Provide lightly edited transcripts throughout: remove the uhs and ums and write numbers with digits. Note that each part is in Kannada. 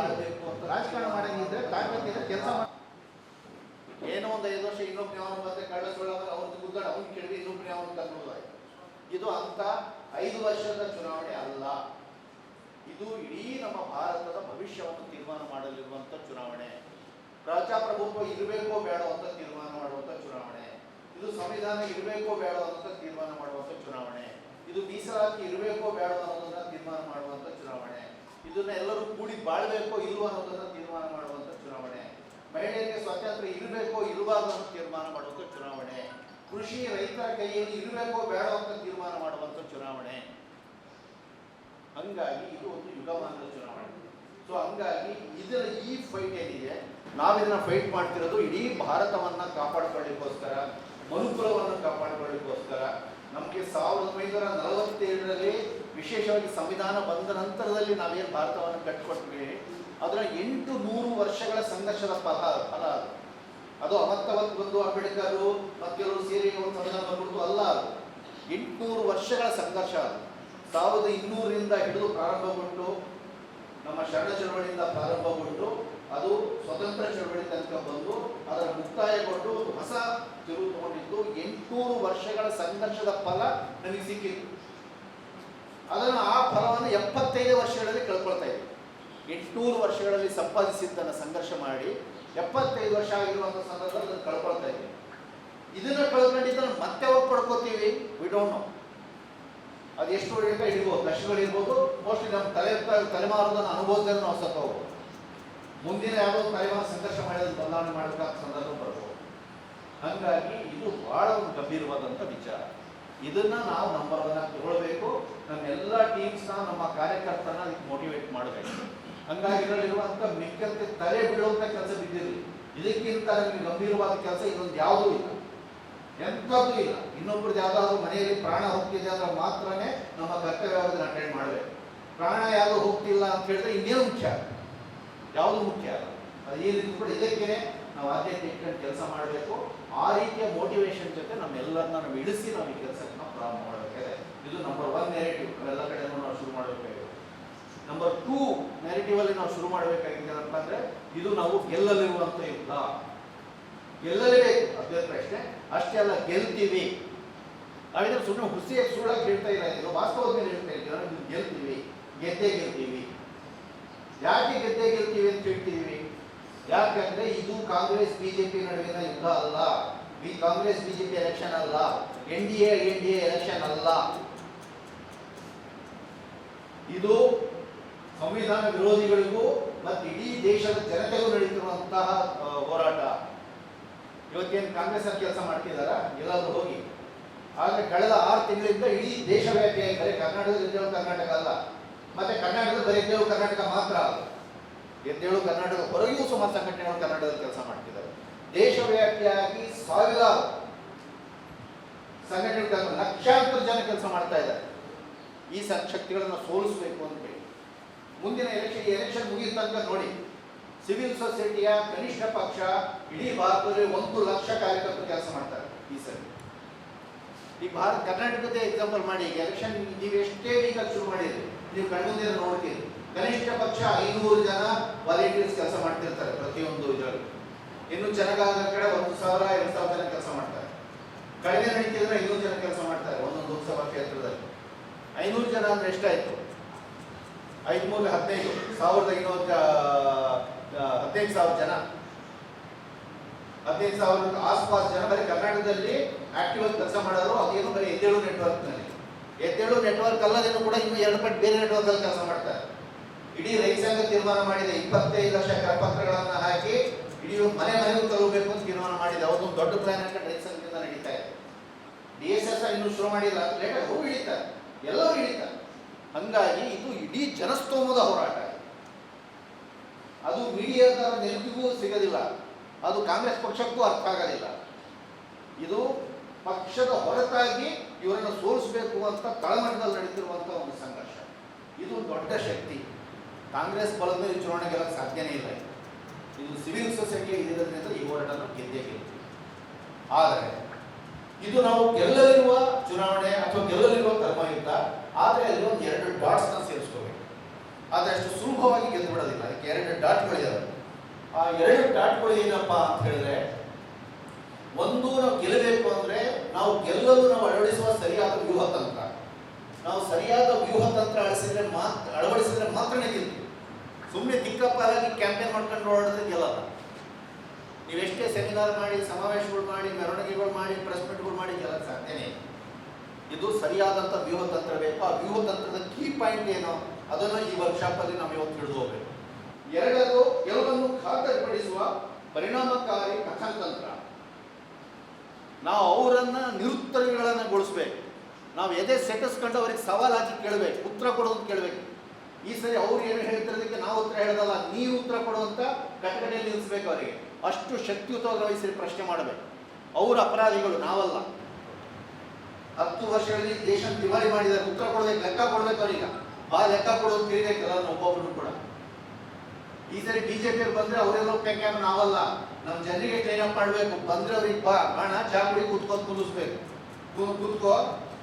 ಆಡಬೇಕು ಅಂತ ರಾಜಕಾರಣ ಮಾಡಂಗಿದ್ರೆ ತಾಕತ್ತಿದ್ರೆ ಕೆಲಸ ಮಾಡಿ. ಏನೋ ಒಂದು 5 ವರ್ಷ ಇನ್ನೊಬ್ಬ ಅವನು ಮತ್ತೆ ಕಳ್ಳ ಸುಳ್ಳ ಅವ್ರದ್ದು ಗುದ್ದಾಡ ಅವ್ನು ಕೆಡವಿ ಇನ್ನೊಬ್ಬನೇ ಅವನು ತಗೊಳ್ಳೋದಾಯ್ತು. ಇದು ಅಂತ 5 ವರ್ಷದ ಚುನಾವಣೆ ಅಲ್ಲ. ಇದು ಇಡೀ ನಮ್ಮ ಭಾರತದ ಭವಿಷ್ಯವನ್ನು ತೀರ್ಮಾನ ಮಾಡಲಿರುವಂಥ ಚುನಾವಣೆ. ಪ್ರಜಾಪ್ರಭುತ್ವ ಇರಬೇಕೋ ಬೇಡ ಅಂತ ತೀರ್ಮಾನ ಮಾಡುವಂಥ ಚುನಾವಣೆ. ಇದು ಸಂವಿಧಾನ ಇರಬೇಕೋ ಬೇಡ ಅಂತ ತೀರ್ಮಾನ ಮಾಡುವಂಥ ಚುನಾವಣೆ. ಇದು ಮೀಸಲಾತಿ ಇರಬೇಕೋ ಬೇಡ ಅನ್ನೋದನ್ನ ತೀರ್ಮಾನ ಮಾಡುವಂಥ ಚುನಾವಣೆ. ಇದನ್ನ ಎಲ್ಲರೂ ಕೂಡಿ ಬಾಳ್ಬೇಕೋ ಇಲ್ವೋ ಅನ್ನೋದನ್ನ ತೀರ್ಮಾನ ಮಾಡುವಂಥ ಚುನಾವಣೆ. ಮಹಿಳೆಯರಿಗೆ ಸ್ವಾತಂತ್ರ್ಯ ಇರಬೇಕೋ ಇರಬಾರ್ದು ಅಂತ ತೀರ್ಮಾನ ಮಾಡುವಂಥ ಚುನಾವಣೆ. ಕೃಷಿ ರೈತರ ಕೈಯಲ್ಲಿ ಇರಬೇಕೋ ಬೇಡ ಅಂತ ತೀರ್ಮಾನ ಮಾಡುವಂಥ ಚುನಾವಣೆ. ಹಂಗಾಗಿ ಇದು ಒಂದು ಯುಗಮಾನದ ಚುನಾವಣೆ. ಸೊ ಹಂಗಾಗಿ ಇದರ ಈ ಫೈಟ್ ಏನಿದೆ, ನಾವಿದನ್ನ ಫೈಟ್ ಮಾಡ್ತಿರೋದು ಇಡೀ ಭಾರತವನ್ನ ಕಾಪಾಡಿಕೊಳ್ಳಿಕ್ಕೋಸ್ಕರ, ಮನುಕುಲವನ್ನು ಕಾಪಾಡಿಕೊಳ್ಳಿಕ್ಕೋಸ್ಕರ. ನಮಗೆ 1947ರಲ್ಲಿ ವಿಶೇಷವಾಗಿ ಸಂವಿಧಾನ ಬಂದ ನಂತರದಲ್ಲಿ ನಾವೇನು ಭಾರತವನ್ನು ಕಟ್ಟಿಕೊಟ್ವಿ, ಅದರ 800 ವರ್ಷಗಳ ಸಂಘರ್ಷದ ಫಲ ಅದು ಅವತ್ತವತ್ತು ಬಂದು ಅಂಬೇಡ್ಕರು ಮತ್ತೆಲ್ಲರೂ ಸೇರಿ ಒಂದು ಸಂವಿಧಾನ ಬಂದ್ಬಿಡ್ತು ಅಲ್ಲ. ಅದು 800 ವರ್ಷಗಳ ಸಂಘರ್ಷ. ಅದು 1200ರಿಂದ ಹಿಡಿದು ಪ್ರಾರಂಭಗೊಂಡು ನಮ್ಮ ಶರಣ ಚಳವಳಿಯಿಂದ ಪ್ರಾರಂಭಗೊಂಡು ಅದು ಸ್ವತಂತ್ರ ಚಳವಳಿ ತನಕ ಬಂದು ಅದರ ಮುಕ್ತಾಯಗೊಂಡು ಹೊಸ ತಿರುವು ತಗೊಂಡಿದ್ದು 800 ವರ್ಷಗಳ ಸಂಘರ್ಷದ ಫಲ ನನಗೆ ಸಿಕ್ಕಿತ್ತು. ಅದನ್ನು ಆ ಫಲವನ್ನು 75 ವರ್ಷಗಳಲ್ಲಿ ಕಳ್ಕೊಳ್ತಾ ಇದ್ದೀವಿ. 800 ವರ್ಷಗಳಲ್ಲಿ ಸಂಪಾದಿಸಿದ್ದನ್ನು ಸಂಘರ್ಷ ಮಾಡಿ 75 ವರ್ಷ ಆಗಿರುವಂಥ ಸಂದರ್ಭದಲ್ಲಿ ಅದನ್ನು ಕಳ್ಕೊಳ್ತಾ ಇದ್ದೀವಿ. ಇದನ್ನು ಕಳ್ಕೊಂಡಿದ್ದನ್ನು ಮತ್ತೆ ಯಾವಾಗ ಪಡ್ಕೋತೀವಿ, ವಿ ಡೋಂಟ್ ನೋ. ಅದು ಎಷ್ಟು ವರ್ಷ ಹಿಡಿಬೋದು, ಲಕ್ಷಗಳಿರ್ಬೋದು. ಮೋಸ್ಟ್ಲಿ ನಮ್ಮ ತಲೆಮಾರದನ್ನು ಅನುಭವದಲ್ಲಿ ನಾವು ಸತ್ತ ಹೋಗ್ಬೋದು. ಮುಂದಿನ ಯಾವುದೋ ತಲೆಮಾರು ಸಂಘರ್ಷ ಮಾಡಿದ ಬದಲಾವಣೆ ಮಾಡಬೇಕಾದ ಸಂದರ್ಭ ಬರ್ಬೋದು. ಹಾಗಾಗಿ ಇದು ಬಹಳ ಒಂದು ಗಂಭೀರವಾದಂಥ ವಿಚಾರ. ಇದನ್ನ ನಾವು ನಂಬರ್ನ ತಗೊಳ್ಬೇಕು. ನಮ್ಮೆಲ್ಲ ಟೀಮ್ಸ್ನ ನಮ್ಮ ಕಾರ್ಯಕರ್ತರನ್ನ ಅದಕ್ಕೆ ಮೋಟಿವೇಟ್ ಮಾಡಬೇಕು. ಹಂಗಾಗಿ ಇದರಲ್ಲಿರುವಂಥ ಮಿಕ್ಕಂತೆ ತಲೆ ಬೀಳುವಂಥ ಕೆಲಸ ಬಿದ್ದಿರಲಿ. ಇದಕ್ಕಿಂತ ನಮಗೆ ಗಂಭೀರವಾದ ಕೆಲಸ ಇನ್ನೊಂದು ಯಾವುದೂ ಇಲ್ಲ, ಎಂಥದ್ದು ಇಲ್ಲ. ಇನ್ನೊಬ್ರದ್ದು ಯಾವುದಾದ್ರೂ ಮನೆಯಲ್ಲಿ ಪ್ರಾಣ ಹೋಗ್ತಿದೆ ಅಂದ್ರೆ ಮಾತ್ರನೇ ನಮ್ಮ ಕರ್ತವ್ಯವನ್ನು ಅಟೆಂಡ್ ಮಾಡಬೇಕು. ಪ್ರಾಣ ಯಾವುದು ಹೋಗ್ತಿಲ್ಲ ಅಂತ ಹೇಳಿದ್ರೆ ಇನ್ನೇನು ಮುಖ್ಯ, ಯಾವುದು ಮುಖ್ಯ ಅಲ್ಲ. ಅದು ಈ ರೀತಿ ಕೂಡ ಇದಕ್ಕೇ ನಾವು ಆದ್ಯತೆ ಇಟ್ಕೊಂಡು ಕೆಲಸ ಮಾಡಬೇಕು. ಆ ರೀತಿಯ ಮೋಟಿವೇಶನ್ ಜೊತೆ ನಮ್ಮೆಲ್ಲರನ್ನ ನಾವು ಇಳಿಸಿ ನಾವು ಈ ಕೆಲಸಕ್ಕೆ ಪ್ರಾರಂಭ ಮಾಡಬೇಕಾಗಿದೆ. ಇದು ನಂಬರ್ 1 ನೇರೇಟಿವ್. ನಾವೆಲ್ಲ ಕಡೆಯೂ ನಾವು ಶುರು ಮಾಡಬೇಕಾಗಿದೆ. ನಂಬರ್ 2 ನೇರೇಟಿವ್ ಅಲ್ಲಿ ನಾವು ಶುರು ಮಾಡಬೇಕಾಗಿದೆ ಏನಪ್ಪ ಅಂದ್ರೆ, ಇದು ನಾವು ಗೆಲ್ಲಲಿರುವಂಥ ಯುದ್ಧ. ಗೆಲ್ಲಲೇಬೇಕು, ಅದೇ ಪ್ರಶ್ನೆ. ಅಷ್ಟೇ ಅಲ್ಲ, ಗೆಲ್ತೀವಿ. ನಾವಿದ್ರೆ ಸುಮ್ಮನೆ ಹುಸಿಯಾಗಿ ಸುಳ್ಳಾಗಿ ಹೇಳ್ತಾ ಇಲ್ಲ, ಇದು ವಾಸ್ತವದ ಮೇಲೆ ಹೇಳ್ತಾ ಇದ್ದೀವಿ. ನಾವು ಗೆಲ್ತೀವಿ, ಗೆದ್ದೇ ಗೆಲ್ತೀವಿ. ಯಾಕೆ ಗೆದ್ದೇ ಗೆಲ್ತೀವಿ ಅಂತ ಹೇಳ್ತೀವಿ? ಯಾಕಂದ್ರೆ ಇದು ಕಾಂಗ್ರೆಸ್ ಬಿಜೆಪಿ ನಡುವಿನ ಯುದ್ಧ ಅಲ್ಲ. ಕಾಂಗ್ರೆಸ್ ಬಿಜೆಪಿ ಎಲೆಕ್ಷನ್ ಅಲ್ಲ. ಎನ್ಡಿಎ ಎಲೆಕ್ಷನ್ ಅಲ್ಲ. ಇದು ಸಂವಿಧಾನ ವಿರೋಧಿಗಳಿಗೂ ಮತ್ತು ಇಡೀ ದೇಶದ ಜನತೆಗೂ ನಡೀತಿರುವಂತಹ ಹೋರಾಟ. ಇವತ್ತೇನು ಕಾಂಗ್ರೆಸ್ ಅಲ್ಲಿ ಕೆಲಸ ಮಾಡ್ತಿದಾರ ಎಲ್ಲಾದ್ರೂ ಹೋಗಿ. ಆದರೆ ಕಳೆದ 6 ತಿಂಗಳಿಂದ ಇಡೀ ದೇಶವ್ಯಾಪಿಯಾಗಿ, ಬರೀ ಕರ್ನಾಟಕದ ಎದ್ದೇಳು ಕರ್ನಾಟಕ ಅಲ್ಲ, ಮತ್ತೆ ಕರ್ನಾಟಕದ ಬರೀ ಎದ್ದೇಳು ಕರ್ನಾಟಕ ಮಾತ್ರ ಅಲ್ಲ, ಎದ್ದೇಳು ಕರ್ನಾಟಕ ಹೊರಗಿಯೂ ಸುಮಾರು ಸಂಘಟನೆಗಳು ಕರ್ನಾಟಕದಲ್ಲಿ ಕೆಲಸ ಮಾಡ್ತಿದ್ದಾರೆ. ದೇಶವ್ಯಾಪಿಯಾಗಿ ಸಾವಿರಾರು ಸಂಘಟನೆಗಳು, ಲಕ್ಷಾಂತರ ಜನ ಕೆಲಸ ಮಾಡ್ತಾ ಇದ್ದಾರೆ. ಈ ಶಕ್ತಿಗಳನ್ನು ಸೋಲಿಸಬೇಕು ಅಂತ ಹೇಳಿ ಮುಂದಿನ ಎಲೆಕ್ಷನ್ ಮುಗಿದ ತನಕ ನೋಡಿ, ಸಿವಿಲ್ ಸೊಸೈಟಿಯ ಕನಿಷ್ಠ ಪಕ್ಷ ಇಡೀ ಭಾರತದಲ್ಲಿ 1 ಲಕ್ಷ ಕಾರ್ಯಕರ್ತರು ಕೆಲಸ ಮಾಡ್ತಾರೆ ಈ ಸರಿ. ಈ ಕರ್ನಾಟಕದ ಎಕ್ಸಾಂಪಲ್ ಮಾಡಿ, ಈಗ ಎಲೆಕ್ಷನ್ ನೀವು ಎಷ್ಟೇ ಈಗ ಶುರು ಮಾಡಿದ್ರಿ, ನೀವು ಕಣ್ಮುಂದೆ ನೋಡ್ತೀರಿ, ಕನಿಷ್ಠ ಪಕ್ಷ 500 ಜನ ವಾಲಂಟಿಯರ್ಸ್ ಕೆಲಸ ಮಾಡ್ತಿರ್ತಾರೆ ಪ್ರತಿಯೊಂದು ಇದರಲ್ಲಿ. ಇನ್ನು ಚೆನ್ನಾಗಾದ ಕಡೆ 1,000, 2,000 ಜನ ಕೆಲಸ ಮಾಡ್ತಾರೆ. ಕಡಿಮೆ ನಡೀತಿದ್ರೆ 500 ಜನ ಕೆಲಸ ಮಾಡ್ತಾರೆ ಒಂದೊಂದು ಲೋಕಸಭಾ ಕ್ಷೇತ್ರದಲ್ಲಿ. 500 ಜನ ಅಂದ್ರೆ ಎಷ್ಟಾಯ್ತು? 5×3 15, 15,000 ಜನ, 15,000 ಆಸ್ಪಾಸ್ ಜನ ಬರೀ ಕರ್ನಾಟಕದಲ್ಲಿ ಆಕ್ಟಿವ್ ಆಗಿ ಕೆಲಸ ಮಾಡೋರು. ಅದೇನು ಬರೀ ಎದ್ದೇಳು ನೆಟ್ವರ್ಕ್ನಲ್ಲಿ, ಎದ್ದೇಳು ನೆಟ್ವರ್ಕ್ ಅಲ್ಲದೇನು ಕೂಡ ಇನ್ನು 2 ಪಟ್ಟು ಬೇರೆ ನೆಟ್ವರ್ಕ್ ಅಲ್ಲಿ ಕೆಲಸ ಮಾಡ್ತಾರೆ. ಇಡೀ ರೈತ ಸಂಘ ತೀರ್ಮಾನ ಮಾಡಿದೆ, 25 ಲಕ್ಷ ಕರಪತ್ರಗಳನ್ನ ಹಾಕಿ ಇಡೀ ಮನೆಗೂ ತಗೋಬೇಕು ಅಂತ ತೀರ್ಮಾನ ಮಾಡಿದೆ. ಅವತ್ತೊಂದು ದೊಡ್ಡ ಪ್ಲಾನ್ ಹಾಕೊಂಡು ರೈತ ಸಂಘದಿಂದ ನಡೀತಾ ಇದೆ. DSS ಇನ್ನೂ ಶುರು ಮಾಡಿಲ್ಲ, ಲೇಟಾಗಿ ಹೋಗಿ ಹಿಡಿತಾರೆ, ಎಲ್ಲರೂ ಹಿಡಿತಾರೆ. ಹಂಗಾಗಿ ಇದು ಇಡೀ ಜನಸ್ತೋಮದ ಹೋರಾಟ. ಅದು ಮೀಡಿಯಾದ ನೆನಪಿಗೂ ಸಿಗೋದಿಲ್ಲ, ಅದು ಕಾಂಗ್ರೆಸ್ ಪಕ್ಷಕ್ಕೂ ಅರ್ಥ ಆಗೋದಿಲ್ಲ. ಇದು ಪಕ್ಷದ ಹೊರತಾಗಿ ಇವರನ್ನು ಸೋಲಿಸಬೇಕು ಅಂತ ತಳಮಟ್ಟದಲ್ಲಿ ನಡೀತಿರುವಂಥ ಒಂದು ಸಂಘರ್ಷ. ಇದು ದೊಡ್ಡ ಶಕ್ತಿ. ಕಾಂಗ್ರೆಸ್ ಬಲದ ಮೇಲೆ ಚುನಾವಣೆ ಗೆಲ್ಲಕ್ಕೆ ಸಾಧ್ಯನೇ ಇಲ್ಲ. ಇದು ಸಿವಿಲ್ ಸೊಸೈಟಿ ಇರೋದ್ರಿಂದ ಈ ಹೋರಾಟನ ಗೆದ್ದೇ ಗೆಲ್ತೀವಿ. ಆದರೆ ಇದು ನಾವು ಗೆಲ್ಲಲಿರುವ ಚುನಾವಣೆ ಅಥವಾ ಗೆಲ್ಲಲಿರುವ ಕರ್ಮಯುದ್ಧ. ಆದರೆ ಅಲ್ಲಿ ಒಂದು 2 ಡಾಟ್ಸ್ನ ಸೇರಿಸ್ಕೋಬೇಕು. ಆದರೆ ಅಷ್ಟು ಸುಲಭವಾಗಿ ಗೆದ್ದು ಬಿಡೋದಿಲ್ಲ. ಅದಕ್ಕೆ 2 ಡಾಟ್ಗಳಿದಾವೆ. ಆ 2 ಡಾಟ್ಗಳು ಏನಪ್ಪ ಅಂತ ಹೇಳಿದ್ರೆ, ಒಂದು ನಾವು ಗೆಲ್ಲಬೇಕು ಅಂದ್ರೆ ನಾವು ಗೆಲ್ಲಲು ನಾವು ಅಳವಡಿಸುವ ಸರಿಯಾದ ವ್ಯೂಹ ತಂತ್ರ. ನಾವು ಸರಿಯಾದ ವ್ಯೂಹ ತಂತ್ರ ಅಳವಡಿಸಿದ್ರೆ ಮಾತ್ರನೇ ಗೆಲ್ತೀವಿ. ಸುಮ್ಮನೆ ದಿಕ್ಕಪ್ಪಾಲಾಗಿ ಕ್ಯಾಂಪೇನ್ ಮಾಡ್ಕೊಂಡು ಓಡೋದ್ರೆ ಗೆಲ್ಲಲ್ಲ. ನೀವೆಷ್ಟೇ ಸೆಮಿನಾರ್ ಮಾಡಿ, ಸಮಾವೇಶಗಳು ಮಾಡಿ, ಮೆರವಣಿಗೆಗಳು ಮಾಡಿ, ಪ್ರೆಸ್ ಮೀಟ್ಗಳು ಮಾಡಿ ಗೆಲ್ಲಕ್ಕೆ ಸಾಧ್ಯನೇ ಇಲ್ಲ. ಇದು ಸರಿಯಾದಂಥ ವ್ಯೂಹ ತಂತ್ರ ಬೇಕು. ಆ ವ್ಯೂಹ ತಂತ್ರದ ಕೀ ಪಾಯಿಂಟ್ ಏನೋ ಅದನ್ನು ಈ ವರ್ಕ್ಶಾಪಲ್ಲಿ ನಾವು ಇವತ್ತು ಹಿಡಿದು ಹೋಗ್ಬೇಕು. ಎರಡದು, ಗೆಲುವನ್ನು ಖಾತರಿಪಡಿಸುವ ಪರಿಣಾಮಕಾರಿ ಕಥನ ತಂತ್ರ. ನಾವು ಅವರನ್ನು ನಿರುತ್ತರಗಳನ್ನಗೊಳಿಸ್ಬೇಕು. ನಾವು ಎದೆ ಸೆಟಸ್ಕೊಂಡು ಅವ್ರಿಗೆ ಸವಾಲು ಹಾಕಿ ಕೇಳಬೇಕು, ಉತ್ತರ ಕೊಡೋದು ಕೇಳಬೇಕು. ಈ ಸರಿ ಅವ್ರು ಏನು ಹೇಳ್ತಿರೋದಕ್ಕೆ ನಾವು ಉತ್ತರ ಹೇಳೋದಲ್ಲ, ನೀವು ಉತ್ತರ ಕೊಡುವಂಥ ಕಟಕಟೆಯಲ್ಲಿ ನಿಲ್ಲಿಸ್ಬೇಕು. ಅವರಿಗೆ ಅಷ್ಟು ಶಕ್ತಿಯುತವಾಗಿ ವಹಿಸಿ ಪ್ರಶ್ನೆ ಮಾಡಬೇಕು. ಅವರ ಅಪರಾಧಿಗಳು, ನಾವಲ್ಲ. 10 ವರ್ಷಗಳಲ್ಲಿ ದೇಶ ದಿವಾಳಿ ಮಾಡಿದ್ದಾರೆ. ಉತ್ತರ ಕೊಡಬೇಕು, ಲೆಕ್ಕ ಕೊಡ್ಬೇಕು. ಅವ್ರೀಗ ಆ ಲೆಕ್ಕ ಕೊಡೋದು ತಿಳಿಬೇಕಲ್ಲ ಒಬ್ಬೊಬ್ಬರು ಕೂಡ. ಈ ಸರಿ ಬಿಜೆಪಿಯವ್ರು ಬಂದ್ರೆ ಅವರೆಲ್ಲ ಕ್ಯಾಮ್, ನಾವಲ್ಲ. ನಮ್ಮ ಜನರಿಗೆ ಟ್ರೈನ್ ಅಪ್ ಮಾಡಬೇಕು. ಬಂದ್ರೆ ಅವ್ರಿಗೆ ಬಾಣ ಜಾಗುಡಿ ಕೂತ್ಕೊಂಡು ಕುಂದಿಸ್ಬೇಕು. ಕೂತ್ಕೋ,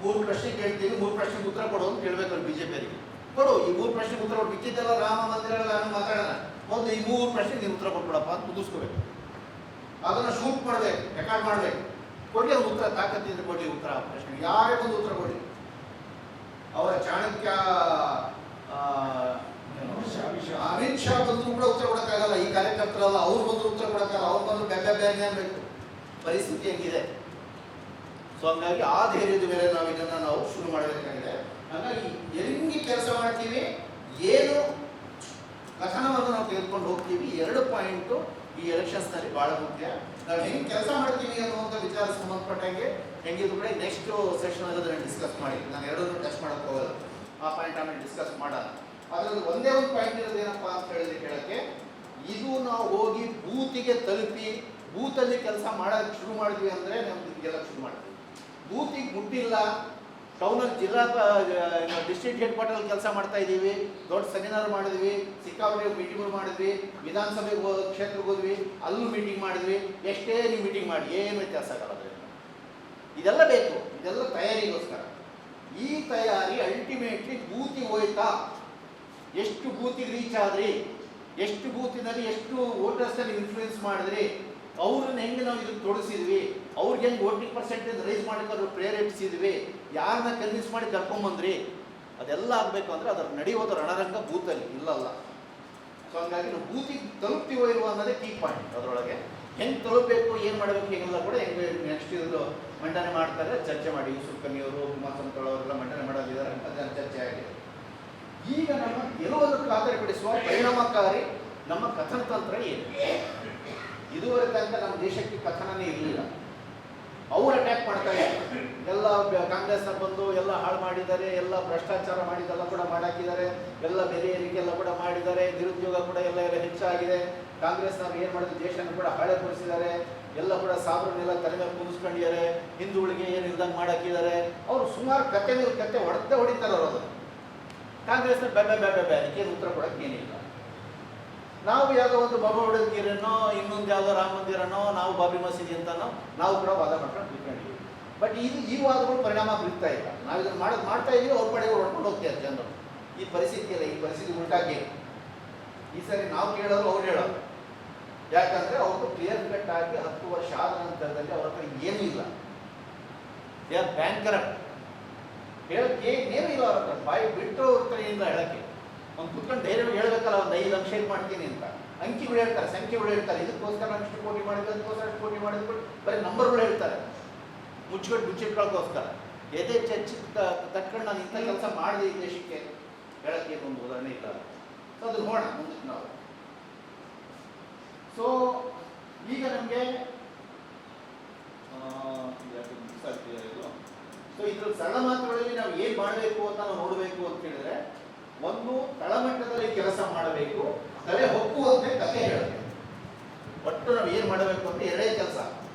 3 ಪ್ರಶ್ನೆ ಕೇಳ್ತೀವಿ, 3 ಪ್ರಶ್ನೆಗೆ ಉತ್ತರ ಕೊಡು ಅಂತ ಕೇಳ್ಬೇಕು ಅವ್ರು ಬಿಜೆಪಿಯವರಿಗೆ. ಕೊಡು, ಈ 3 ಪ್ರಶ್ನೆಗೆ ಉತ್ತರ ಕೊಡು. ಬಿಕ್ಕಿದ್ದೆಲ್ಲ ರಾಮ ಮಂದಿರಗಳ ಮಾತಾಡೋಣ. ಒಂದು ಈ 3 ಪ್ರಶ್ನೆಗೆ ನೀವು ಉತ್ತರ ಕೊಟ್ಬಿಡಪ್ಪ ಅಂತ ಕುದಿಸ್ಕೋಬೇಕು. ಅದನ್ನು ಶೂಟ್ ಮಾಡಬೇಕು, ರೆಕಾರ್ಡ್ ಮಾಡಬೇಕು. ಕೊಡಿ ಅವ್ರು ಉತ್ತರ, ತಾಕತ್ತಿದ್ರೆ ಕೊಡಿ ಉತ್ತರ. ಪ್ರಶ್ನೆ ಯಾರೇ ಒಂದು ಉತ್ತರ ಕೊಡಿ. ಅವರ ಚಾಣಕ್ಯ ಅಮಿತ್ ಶಾ ಬಂದ್ರು ಕೂಡ ಉತ್ತರ ಕೊಡಕ್ಕಾಗಲ್ಲ. ಈ ಕಾರ್ಯಕರ್ತರಲ್ಲ, ಅವ್ರು ಬಂದ್ರು ಉತ್ತರ ಕೊಡಕ್ಕಾಗಲ್ಲ. ಅವ್ರು ಬಂದ್ರು ಬ್ಯಾಗ್ ಅನ್ಬೇಕು. ಪರಿಸ್ಥಿತಿ ಹೆಂಗಿದೆ. ಸೊ ಹಂಗಾಗಿ ಆ ಧೈರ್ಯದ ಮೇಲೆ ನಾವು ಇದನ್ನು ನಾವು ಶುರು ಮಾಡಬೇಕಾಗಿದೆ. ಹಾಗಾಗಿ ಹೆಂಗೆ ಕೆಲಸ ಮಾಡ್ತೀವಿ, ಏನು ಕಥನವನ್ನು ನಾವು ತೆಗೆದುಕೊಂಡು ಹೋಗ್ತೀವಿ, 2 ಪಾಯಿಂಟು ಈ ಎಲೆಕ್ಷನ್ಸ್ನಲ್ಲಿ ಭಾಳ ಮುಖ್ಯ. ನಾವು ಹೆಂಗೆ ಕೆಲಸ ಮಾಡ್ತೀವಿ ಅನ್ನುವಂಥ ವಿಚಾರ ಸಂಬಂಧಪಟ್ಟಂಗೆ ಹೆಂಗಿದ್ರು ಕೂಡ ನೆಕ್ಸ್ಟ್ ಸೆಷನ್ ಅದನ್ನು ಡಿಸ್ಕಸ್ ಮಾಡಿ. ನಾನು 2 ಟಚ್ ಮಾಡೋಕ್ಕೆ ಹೋಗಲ್ಲ. ಆ ಪಾಯಿಂಟ್ ಆಮೇಲೆ ಡಿಸ್ಕಸ್ ಮಾಡೋಣ. ಅದರಲ್ಲಿ ಒಂದೇ ಒಂದು ಪಾಯಿಂಟ್ ಇರೋದು ಏನಪ್ಪ ಅಂತ ಹೇಳಿದ್ರೆ ಕೇಳಕ್ಕೆ, ಇದು ನಾವು ಹೋಗಿ ಬೂತಿಗೆ ತಲುಪಿ ಬೂತಲ್ಲಿ ಕೆಲಸ ಮಾಡೋಕ್ಕೆ ಶುರು ಮಾಡಿದ್ವಿ ಅಂದರೆ ನಮ್ಗೆ ಗೆಲ್ಲಕ್ಕೆ ಶುರು ಮಾಡ್ತೀವಿ. ಬೂತಿಗೆ ಮುಟ್ಟಿಲ್ಲ, ಟೌನಲ್ಲಿ ಜಿಲ್ಲಾ ಡಿಸ್ಟ್ರಿಕ್ಟ್ ಹೆಡ್ ಕ್ವಾರ್ಟರ್ ಕೆಲಸ ಮಾಡ್ತಾ ಇದ್ದೀವಿ, ದೊಡ್ಡ ಸೆಮಿನಾರ್ ಮಾಡಿದ್ವಿ, ಸಿಕ್ಕಾಪಟ್ಟೆ ಮೀಟಿಂಗ್ಗಳು ಮಾಡಿದ್ವಿ, ವಿಧಾನಸಭೆ ಕ್ಷೇತ್ರಕ್ಕೆ ಹೋದ್ವಿ, ಅಲ್ಲೂ ಮೀಟಿಂಗ್ ಮಾಡಿದ್ವಿ. ಎಷ್ಟೇ ನೀವು ಮೀಟಿಂಗ್ ಮಾಡಿ ಏನು ವ್ಯತ್ಯಾಸ ಆಗಲ್ಲ. ಇದೆಲ್ಲ ಬೇಕು, ಇದೆಲ್ಲ ತಯಾರಿಗೋಸ್ಕರ. ಈ ತಯಾರಿ ಅಲ್ಟಿಮೇಟ್ಲಿ ಬೂತಿಗೆ ಹೋಯ್ತಾ, ಎಷ್ಟು ಬೂತಿಗೆ ರೀಚ್ ಆದ್ರಿ, ಎಷ್ಟು ಬೂತಿನಲ್ಲಿ ಎಷ್ಟು ವೋಟರ್ಸ್ನಲ್ಲಿ ಇನ್ಫ್ಲೂಯೆನ್ಸ್ ಮಾಡಿದ್ರಿ, ಅವ್ರನ್ನ ಹೆಂಗೆ ನಾವು ಇದಕ್ಕೆ ತೊಡಗಿಸಿದ್ವಿ, ಅವ್ರಿಗೆ ಹೆಂಗೆ ವೋಟಿಂಗ್ ಪರ್ಸೆಂಟೇಜ್ ರೈಸ್ ಮಾಡಕ್ಕೆ ಅವ್ರು ಪ್ರೇರೇಪಿಸಿದ್ವಿ, ಯಾರನ್ನ ಕನ್ವಿನ್ಸ್ ಮಾಡಿ ಕರ್ಕೊಂಬಂದ್ರಿ, ಅದೆಲ್ಲ ಆಗಬೇಕು ಅಂದರೆ ಅದರ ನಡೆಯೋದು ರಣರಂಗ ಬೂತಲ್ಲಿ, ಇಲ್ಲಲ್ಲ. ಸೊ ಹಂಗಾಗಿ ನಾವು ಬೂತಿಗೆ ತಲುಪ್ತೀವೋ ಇಲ್ವೋ ಅನ್ನೋದೇ ಕೀ ಪಾಯಿಂಟ್. ಅದರೊಳಗೆ ಹೆಂಗೆ ತಲುಪಬೇಕು, ಏನು ಮಾಡಬೇಕು, ಹೇಗೆಲ್ಲ ಕೂಡ ಹೆಂಗೆ ನೆಕ್ಸ್ಟ್ ಇದು ಮಂಡನೆ ಮಾಡ್ತಾರೆ, ಚರ್ಚೆ ಮಾಡಿ. ಯೂಸುಫ್ ಕನಿಯವರು, ಉಮಾಸಂತಳ್ ಅವರೆಲ್ಲ ಮಂಡನೆ ಮಾಡೋದಿದ್ದಾರೆ, ಅದನ್ನು ಚರ್ಚೆ ಆಗಿದೆ. ಈಗ ನಮ್ಮ ಗೆಲುವನ್ನು ಖಾತರಿಪಡಿಸುವ ಪರಿಣಾಮಕಾರಿ ನಮ್ಮ ಕಥನ ತಂತ್ರ ಏನು? ಇದುವರೆ ತನಕ ನಮ್ಮ ದೇಶಕ್ಕೆ ಕಥನನೇ ಇರಲಿಲ್ಲ. ಅವ್ರು ಅಟ್ಯಾಕ್ ಮಾಡ್ತಾ ಇದ್ದಾರೆ. ಎಲ್ಲ ಕಾಂಗ್ರೆಸ್ನ ಬಂದು ಎಲ್ಲ ಹಾಳು ಮಾಡಿದ್ದಾರೆ, ಎಲ್ಲ ಭ್ರಷ್ಟಾಚಾರ ಮಾಡಿದೆಲ್ಲ ಕೂಡ ಮಾಡಾಕಿದ್ದಾರೆ, ಎಲ್ಲ ಬೆಲೆ ಏರಿಕೆ ಎಲ್ಲ ಕೂಡ ಮಾಡಿದ್ದಾರೆ, ನಿರುದ್ಯೋಗ ಕೂಡ ಎಲ್ಲ ಹೆಚ್ಚಾಗಿದೆ. ಕಾಂಗ್ರೆಸ್ನವ್ರು ಏನು ಮಾಡಿದ್ರು, ದೇಶನ ಕೂಡ ಹಾಳೆಗೊಳಿಸಿದ್ದಾರೆ, ಎಲ್ಲ ಕೂಡ ಸಾಬ್ರನ್ನೆಲ್ಲ ತಲೆ ಮೇಲೆ ಕುದಿಸ್ಕೊಂಡಿದ್ದಾರೆ, ಹಿಂದೂಗಳಿಗೆ ಏನು ಇಲ್ದಂಗೆ ಮಾಡಾಕಿದ್ದಾರೆ. ಅವರು ಸುಮಾರು ಕತೆ ಮೇಲೆ ಕತೆ ಹೊಡಿತಾರೆ ಅವರು. ಅದನ್ನು ಕಾಂಗ್ರೆಸ್ನ ಅದಕ್ಕೇನು ಉತ್ತರ ಕೊಡೋಕ್ಕೆ ಏನಿಲ್ಲ. ನಾವು ಯಾವುದೋ ಒಂದು ಬಾಬಾ ಹುಡುಗಿರನೋ, ಇನ್ನೊಂದು ಯಾವುದೋ ರಾಮ ಮಂದಿರನೋ, ನಾವು ಬಾಬರಿ ಮಸೀದಿ ಅಂತನೋ ನಾವು ಕೂಡ ವಾದ ಮಾಡ್ಕೊಂಡು ಬಿಟ್ಕೊಂಡಿದ್ದೀವಿ. ಬಟ್ ಈ ವಾದಗಳು ಪರಿಣಾಮ ಬೀರ್ತಾ ಇಲ್ಲ. ನಾವು ಇದನ್ನು ಮಾಡ್ತಾ ಇದ್ದೀವಿ, ಅವ್ರ ಪಡೆಗೆ ಹೊಡ್ಕೊಂಡು ಹೋಗ್ತಾರೆ ಜನರು. ಈ ಪರಿಸ್ಥಿತಿ ಇಲ್ಲ. ಈ ಪರಿಸ್ಥಿತಿ ಉಲ್ಟಾಗಿ ಈ ಸರಿ ನಾವು ಕೇಳೋರು ಅವ್ರು ಹೇಳೋರು. ಯಾಕಂದರೆ ಅವ್ರದ್ದು ಕ್ಲಿಯರ್ ಕಟ್ ಆಗಿ 10 ವರ್ಷ ಆದ ನಂತರದಲ್ಲಿ ಅವ್ರ ಹತ್ರ ಏನೂ ಇಲ್ಲ. They are bankrupt. ಹೇಳಕ್ಕೆ ಏನೂ ಇಲ್ಲ ಅವ್ರ ಹತ್ರ. ಬಾಯಿ ಬಿಟ್ಟು ಅವ್ರ ಹತ್ರ ಏನಿಲ್ಲ ಹೇಳೋಕ್ಕೆ. ಒಂದು ಕುತ್ಕೊಂಡು ಧೈರ್ಯವಾಗಿ ಹೇಳ್ಬೇಕಲ್ಲ, ಒಂದು 5 ಲಕ್ಷ ಇದು ಮಾಡ್ತೀನಿ ಅಂತ. ಅಂಕಿಗಳು ಹೇಳ್ತಾರೆ, ಸಂಖ್ಯೆಗಳು ಹೇಳ್ತಾರೆ. ಇದಕ್ಕೋಸ್ಕರ ನಾನು ಇಷ್ಟು ಕೋಟಿ ಮಾಡಿದ್ವಿ, ಅದಕ್ಕೋಸ್ಕರ ಅಷ್ಟು ಕೋಟಿ ಮಾಡಿದ್ಬಿಟ್ಟು ಬರೀ ನಂಬರ್ಗಳು ಹೇಳ್ತಾರೆ, ಮುಚ್ಚಿಟ್ಕೊಳ್ಳೋಕ್ಕೋಸ್ಕರ. ಎದೆ ಚಚ್ಚಿ ತಟ್ಕೊಂಡು ನಾನು ಇಂಥ ಕೆಲಸ ಮಾಡಿದೆ ಈ ದೇಶಕ್ಕೆ ಹೇಳಕ್ಕೆ ಒಂದು ಉದಾಹರಣೆ ಇಲ್ಲ. ಸೊ ಅದು ನೋಡೋಣ ಮುಂದಕ್ಕೆ ನಾವು. ಸೊ ಈಗ ನಮಗೆ ಸೊ ಇದ್ರ ಸರಳ ಮಾತುಗಳಲ್ಲಿ ನಾವು ಏನು ಮಾಡಬೇಕು ಅಂತ ನಾವು ನೋಡಬೇಕು ಅಂತ ಹೇಳಿದ್ರೆ, ಒಂದು ತಳಮಟ್ಟದಲ್ಲಿ ಕೆಲಸ ಮಾಡಬೇಕು, ತಲೆ ಹೊಕ್ಕುವಂತೆ ಕಥೆ ಹೇಳಬೇಕು. ಒಟ್ಟು ನಾವು ಏನು ಮಾಡಬೇಕು ಅಂತ 2 ಕೆಲಸ.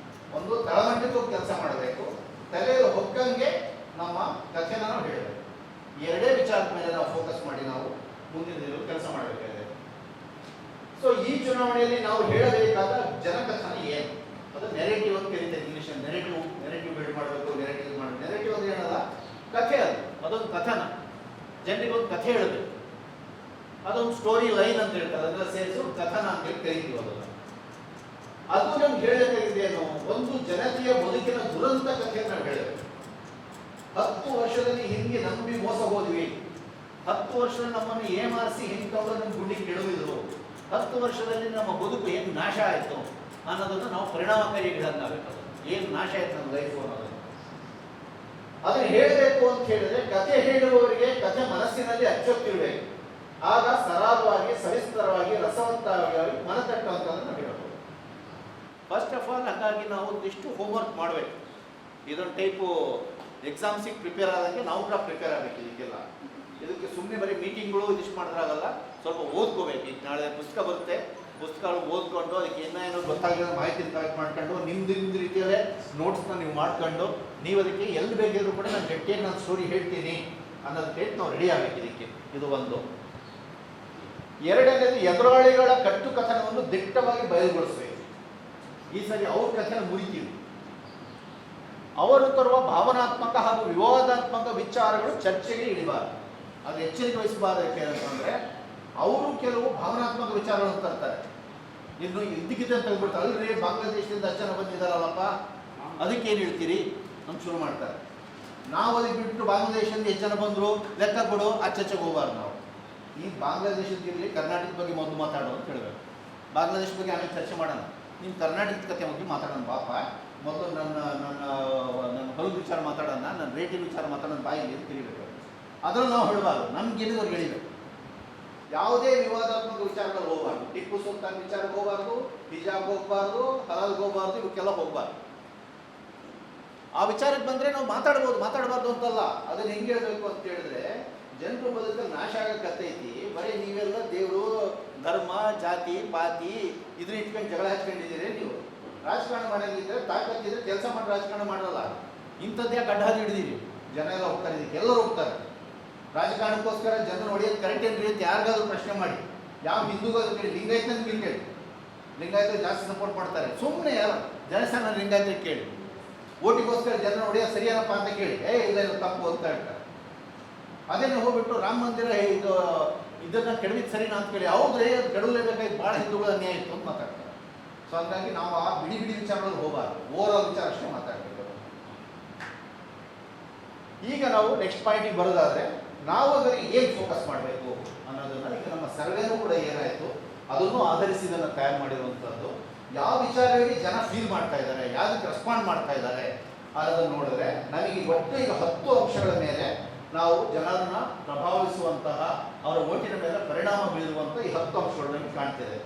ಒಂದು ತಳಮಟ್ಟಕ್ಕೂ ಕೆಲಸ ಮಾಡಬೇಕು, ತಲೆಯಲ್ಲಿ ಹೊಕ್ಕಂಗೆ ನಮ್ಮ ಕಥೆನ ನಾವು ಹೇಳಬೇಕು. 2 ವಿಚಾರದ ಮೇಲೆ ನಾವು ಫೋಕಸ್ ಮಾಡಿ ನಾವು ಮುಂದಿನ ದಿನ ಕೆಲಸ ಮಾಡಬೇಕಾಗಿದೆ. ಸೊ ಈ ಚುನಾವಣೆಯಲ್ಲಿ ನಾವು ಹೇಳಬೇಕಾದ ಜನಕಥನ ಏನು? ಅದು ನೆರೆಟಿವ್ ಅಂತ ಕರೀತಾರೆ ಇಂಗ್ಲೀಷ್. ನೆರೆಟಿವ್ ಬಿಲ್ಡ್ ಮಾಡಬೇಕು, ನೆರೆಟಿವ್ ಮಾಡಬೇಕು. ನೆರೆಟಿವ್ ಅಂದ್ರೆ ಏನಲ್ಲ, ಕಥೆ. ಅದೊಂದು ಕಥನ, ಜನರಿಗೆ ಒಂದು ಕಥೆ ಹೇಳಬೇಕು. ಅದೊಂದು ಸ್ಟೋರಿ ಲೈನ್ ಅಂತ ಹೇಳ್ತಾರೆ. ಅದೆಲ್ಲ ಸೇರಿಸಿ ಕರೀತೀವಿ ಅದನ್ನು. ಅದು ನಮ್ಗೆ ಹೇಳಬೇಕಾಗಿದ್ದೇನು, ಒಂದು ಜನತೆಯ ಬದುಕಿನ ದುರಂತ ಕಥೆಯನ್ನು ನಾವು ಹೇಳಬೇಕು. 10 ವರ್ಷದಲ್ಲಿ ಹಿಂಗೆ ನಂಬಿ ಮೋಸ ಹೋದ್ವಿ, 10 ವರ್ಷದಲ್ಲಿ ನಮ್ಮನ್ನು ಏಮಾರಿಸಿ ಹಿಂತವರು ನಮ್ಮ ಗುಂಡಿಗೆ ಕೆಡವಿದ್ರು, 10 ವರ್ಷದಲ್ಲಿ ನಮ್ಮ ಬದುಕು ಏನು ನಾಶ ಆಯಿತು ಅನ್ನೋದನ್ನು ನಾವು ಪರಿಣಾಮಕಾರಿ ಹೇಳೋದಾಗಬೇಕು. ಏನು ನಾಶ ಆಯ್ತು ನಮ್ಮ ಲೈಫು ಅನ್ನೋದನ್ನು ಅದನ್ನು ಹೇಳಬೇಕು ಅಂತ ಹೇಳಿದ್ರೆ ಕಥೆ ಹೇಳುವವರಿಗೆ ಕಥೆ ಮನಸ್ಸಿನಲ್ಲಿ ಅಚ್ಚೊತ್ತಿರಬೇಕು. ಆಗ ಸರಾಗವಾಗಿ, ಸವಿಸ್ತರವಾಗಿ, ರಸವಂತವಾಗಿ ಮನತಟ್ಟುವಂಥದ್ದನ್ನು ಹೇಳಬಹುದು. ಫಸ್ಟ್ ಆಫ್ ಆಲ್ ಹಾಗಾಗಿ ನಾವು ಒಂದಿಷ್ಟು ಹೋಮ್ವರ್ಕ್ ಮಾಡಬೇಕು. ಇದೊಂದು ಟೈಪು ಎಕ್ಸಾಮ್ಸಿಗೆ ಪ್ರಿಪೇರ್ ಆದಂಗೆ ನಾವು ಕೂಡ ಪ್ರಿಪೇರ್ ಆಗಬೇಕು. ಇದಕ್ಕೆಲ್ಲ ಇದಕ್ಕೆ ಸುಮ್ಮನೆ ಬರೀ ಮೀಟಿಂಗ್ಗಳು ಇದಿಷ್ಟು ಮಾಡಿದ್ರಾಗಲ್ಲ, ಸ್ವಲ್ಪ ಓದ್ಕೋಬೇಕು. ಈಗ ನಾಳೆ ಪುಸ್ತಕ ಬರುತ್ತೆ, ಪುಸ್ತಕಗಳು ಓದ್ಕೊಂಡು ಅದಕ್ಕೆ ಏನೋ ಗೊತ್ತಾಗಿರೋ ಮಾಹಿತಿ ಕಲೆಕ್ಟ್ ಮಾಡ್ಕೊಂಡು ನಿಮ್ದು ರೀತಿಯಲ್ಲೇ ನೋಟ್ಸ್ನ ನೀವು ಮಾಡ್ಕೊಂಡು ನೀವು ಅದಕ್ಕೆ ಎಲ್ಲಿ ಬೇಕಿದ್ರು ಕೂಡ ನಾನು ಗಟ್ಟಿಯಾಗಿ ನಾನು ಸ್ಟೋರಿ ಹೇಳ್ತೀನಿ ಅನ್ನೋದು ಹೇಳಿ ನಾವು ರೆಡಿ ಆಗಬೇಕು. ಇದಕ್ಕೆ ಇದು ಒಂದು. ಎರಡನೇದು ಎದುರಾಳಿಗಳ ಕಟ್ಟುಕಥನವನ್ನು ದಿಟ್ಟವಾಗಿ ಬಯಲುಗೊಳಿಸಬೇಕು. ಈ ಸರಿ ಅವ್ರ ಕಥೆನ ಮುರಿತೀವಿ. ಅವರು ತರುವ ಭಾವನಾತ್ಮಕ ಹಾಗೂ ವಿವಾದಾತ್ಮಕ ವಿಚಾರಗಳು ಚರ್ಚೆಗೆ ಇಳಿಬಾರದು. ಅದು ಎಚ್ಚರಿಕೆ ವಹಿಸಬಾರದು. ಯಾಕೆ ಅಂತಂದರೆ ಅವರು ಕೆಲವು ಭಾವನಾತ್ಮಕ ವಿಚಾರಗಳನ್ನು ತರ್ತಾರೆ. ಇನ್ನು ಇದ್ದಕ್ಕಿದ್ದ ತೆಗೆದ್ಬಿಡ್ತಾರೆ. ಅಲ್ರಿ ಬಾಂಗ್ಲಾದೇಶದಿಂದ ಅಷ್ಟು ಜನ ಬಂದಿದ್ದಾರಲ್ಲಪ್ಪ, ಅದಕ್ಕೇನು ಹೇಳ್ತೀರಿ ಅಂತ ಶುರು ಮಾಡ್ತಾರೆ. ನಾವು ಅದಕ್ಕೆ ಬಿಟ್ಟು ಬಾಂಗ್ಲಾದೇಶದಿಂದ ಎಷ್ಟು ಜನ ಬಂದರು ಲೆಕ್ಕ ಕೊಡು, ಆ ಚರ್ಚೆಗೆ ಹೋಗಬಾರ್ದು ನಾವು. ಈ ಬಾಂಗ್ಲಾದೇಶದಲ್ಲಿ ಕರ್ನಾಟಕದ ಬಗ್ಗೆ ಮೊದಲು ಮಾತಾಡೋ ಅಂತ ಹೇಳಬೇಕು. ಬಾಂಗ್ಲಾದೇಶ ಬಗ್ಗೆ ಆಮೇಲೆ ಚರ್ಚೆ ಮಾಡೋಣ. ನಿಮ್ಮ ಕರ್ನಾಟಕದ ಕಥೆ ಬಗ್ಗೆ ಮಾತಾಡೋಣ ಬಾಪ. ಮೊದಲು ನನ್ನ ಹೊಲದ ವಿಚಾರ ಮಾತಾಡೋಣ, ನನ್ನ ರೇಟಿನ ವಿಚಾರ ಮಾತಾಡೋಣ, ಬಾಯಿಗೆ ತಿಳಿಬೇಕು. ಅದನ್ನು ನಾವು ಹೇಳಬಾರ್ದು, ನಮ್ಗೇನಿದವ್ರಿಗೆ ಹೇಳಿಬೇಕು. ಯಾವುದೇ ವಿವಾದಾತ್ಮಕ ವಿಚಾರಗಳು ಹೋಗಬಾರ್ದು. ಟಿಪ್ಪು ಸುಲ್ತಾನ್ ವಿಚಾರಕ್ಕೆ ಹೋಗಬಾರ್ದು, ಹಿಜಾಬ್ ಹೋಗಬಾರ್ದು, ಹಲಾಲ್ಗೆ ಹೋಗಬಾರ್ದು, ಇವಕ್ಕೆಲ್ಲ ಹೋಗಬಾರ್ದು. ಆ ವಿಚಾರಕ್ಕೆ ಬಂದರೆ ನಾವು ಮಾತಾಡಬಾರ್ದು ಅಂತಲ್ಲ. ಅದನ್ನು ಹೆಂಗೆ ಹೇಳಬೇಕು ಅಂತ ಹೇಳಿದ್ರೆ, ಜನರು ಬದುಕಲ್ಲಿ ನಾಶ ಆಗಕ್ಕತ್ತೈತಿ. ಬರೀ ನೀವೆಲ್ಲ ದೇವರು, ಧರ್ಮ, ಜಾತಿ, ಪಾತಿ ಇದ್ರ ಇಟ್ಕೊಂಡು ಜಗಳ ಹಚ್ಕೊಂಡಿದ್ದೀರಿ. ನೀವು ರಾಜಕಾರಣ ಮಾಡೋದಿದ್ರೆ ತಾಕತ್ತಿದ್ರೆ ಕೆಲಸ ಮಾಡಿ ರಾಜಕಾರಣ ಮಾಡಲ್ಲ. ಇಂಥದ್ದೇ ಗಡ್ಡ ಹಿಡಿದಿರಿ, ಜನ ಎಲ್ಲ ಹೋಗ್ತಾರೆ, ಇದಕ್ಕೆ ಎಲ್ಲರೂ ಹೋಗ್ತಾರೆ. ರಾಜಕಾರಣಕ್ಕೋಸ್ಕರ ಜನರು ಹೊಡೆಯೋದು ಕರೆಕ್ಟ್ ಏನ್ರಿ ಅಂತ ಯಾರಿಗಾದ್ರೂ ಪ್ರಶ್ನೆ ಮಾಡಿ. ಯಾವ ಹಿಂದೂಗಾದ್ರೂ ಕೇಳಿ, ಲಿಂಗಾಯತನ ಕೇಳಿ, ಲಿಂಗಾಯತರು ಜಾಸ್ತಿ ಸಪೋರ್ಟ್ ಮಾಡ್ತಾರೆ. ಸುಮ್ಮನೆ ಯಾರು ಜನಸ್ಥಾನ ಲಿಂಗಾಯತರಿಗೆ ಕೇಳಿ, ಓಟಿಗೋಸ್ಕರ ಜನರು ಹೊಡೆಯೋದು ಸರಿಯಾನಪ್ಪ ಅಂತ ಕೇಳಿ, ಇಲ್ಲ ತಪ್ಪು ಅಂತ ಹೇಳ್ತಾರೆ. ಅದೇನು ಹೋಗ್ಬಿಟ್ಟು ರಾಮ ಮಂದಿರ ಇದನ್ನು ಕೆಡವಿದ್ದು ಸರಿನಾ ಅಂತ ಕೇಳಿ, ಹೌದ್ರಿ ಅದು ಕೆಡವಲೇಬೇಕಾಗಿ ಭಾಳ ಹಿಂದೂಗಳ ಅನ್ಯಾಯ ಇತ್ತು ಅಂತ ಮಾತಾಡ್ತಾರೆ. ಸೊ ಹಂಗಾಗಿ ನಾವು ಆ ಬಿಡಿ ವಿಚಾರಗಳಲ್ಲಿ ಹೋಗಬಾರ್ದು, ಓವರಾಲ್ ವಿಚಾರ ಅಷ್ಟೇ ಮಾತಾಡಬೇಕು. ಈಗ ನಾವು ನೆಕ್ಸ್ಟ್ ಪಾಯಿಂಟಿಗೆ ಬರೋದಾದರೆ, ನಾವು ಅದರಲ್ಲಿ ಏನು ಫೋಕಸ್ ಮಾಡಬೇಕು ಅನ್ನೋದನ್ನು ಈಗ ನಮ್ಮ ಸರ್ವೇನೂ ಕೂಡ ಏನಾಯಿತು ಅದನ್ನು ಆಧರಿಸಿ ಇದನ್ನು ತಯಾರು ಮಾಡಿರುವಂಥದ್ದು. ಯಾವ ವಿಚಾರಗಳಿಗೆ ಜನ ಫೀಲ್ ಮಾಡ್ತಾ ಇದ್ದಾರೆ, ಯಾವುದಕ್ಕೆ ರೆಸ್ಪಾಂಡ್ ಮಾಡ್ತಾ ಇದ್ದಾರೆ ಅನ್ನೋದನ್ನು ನೋಡಿದ್ರೆ ನಮಗೆ ಒಟ್ಟು ಈಗ 10 ಅಂಶಗಳ ಮೇಲೆ ನಾವು ಜನರನ್ನ ಪ್ರಭಾವಿಸುವಂತಹ, ಅವರ ಓಟಿನ ಮೇಲೆ ಪರಿಣಾಮ ಬೀರುವಂಥ ಈ 10 ಅಂಶಗಳು ನಮಗೆ ಕಾಣ್ತಿದೆ.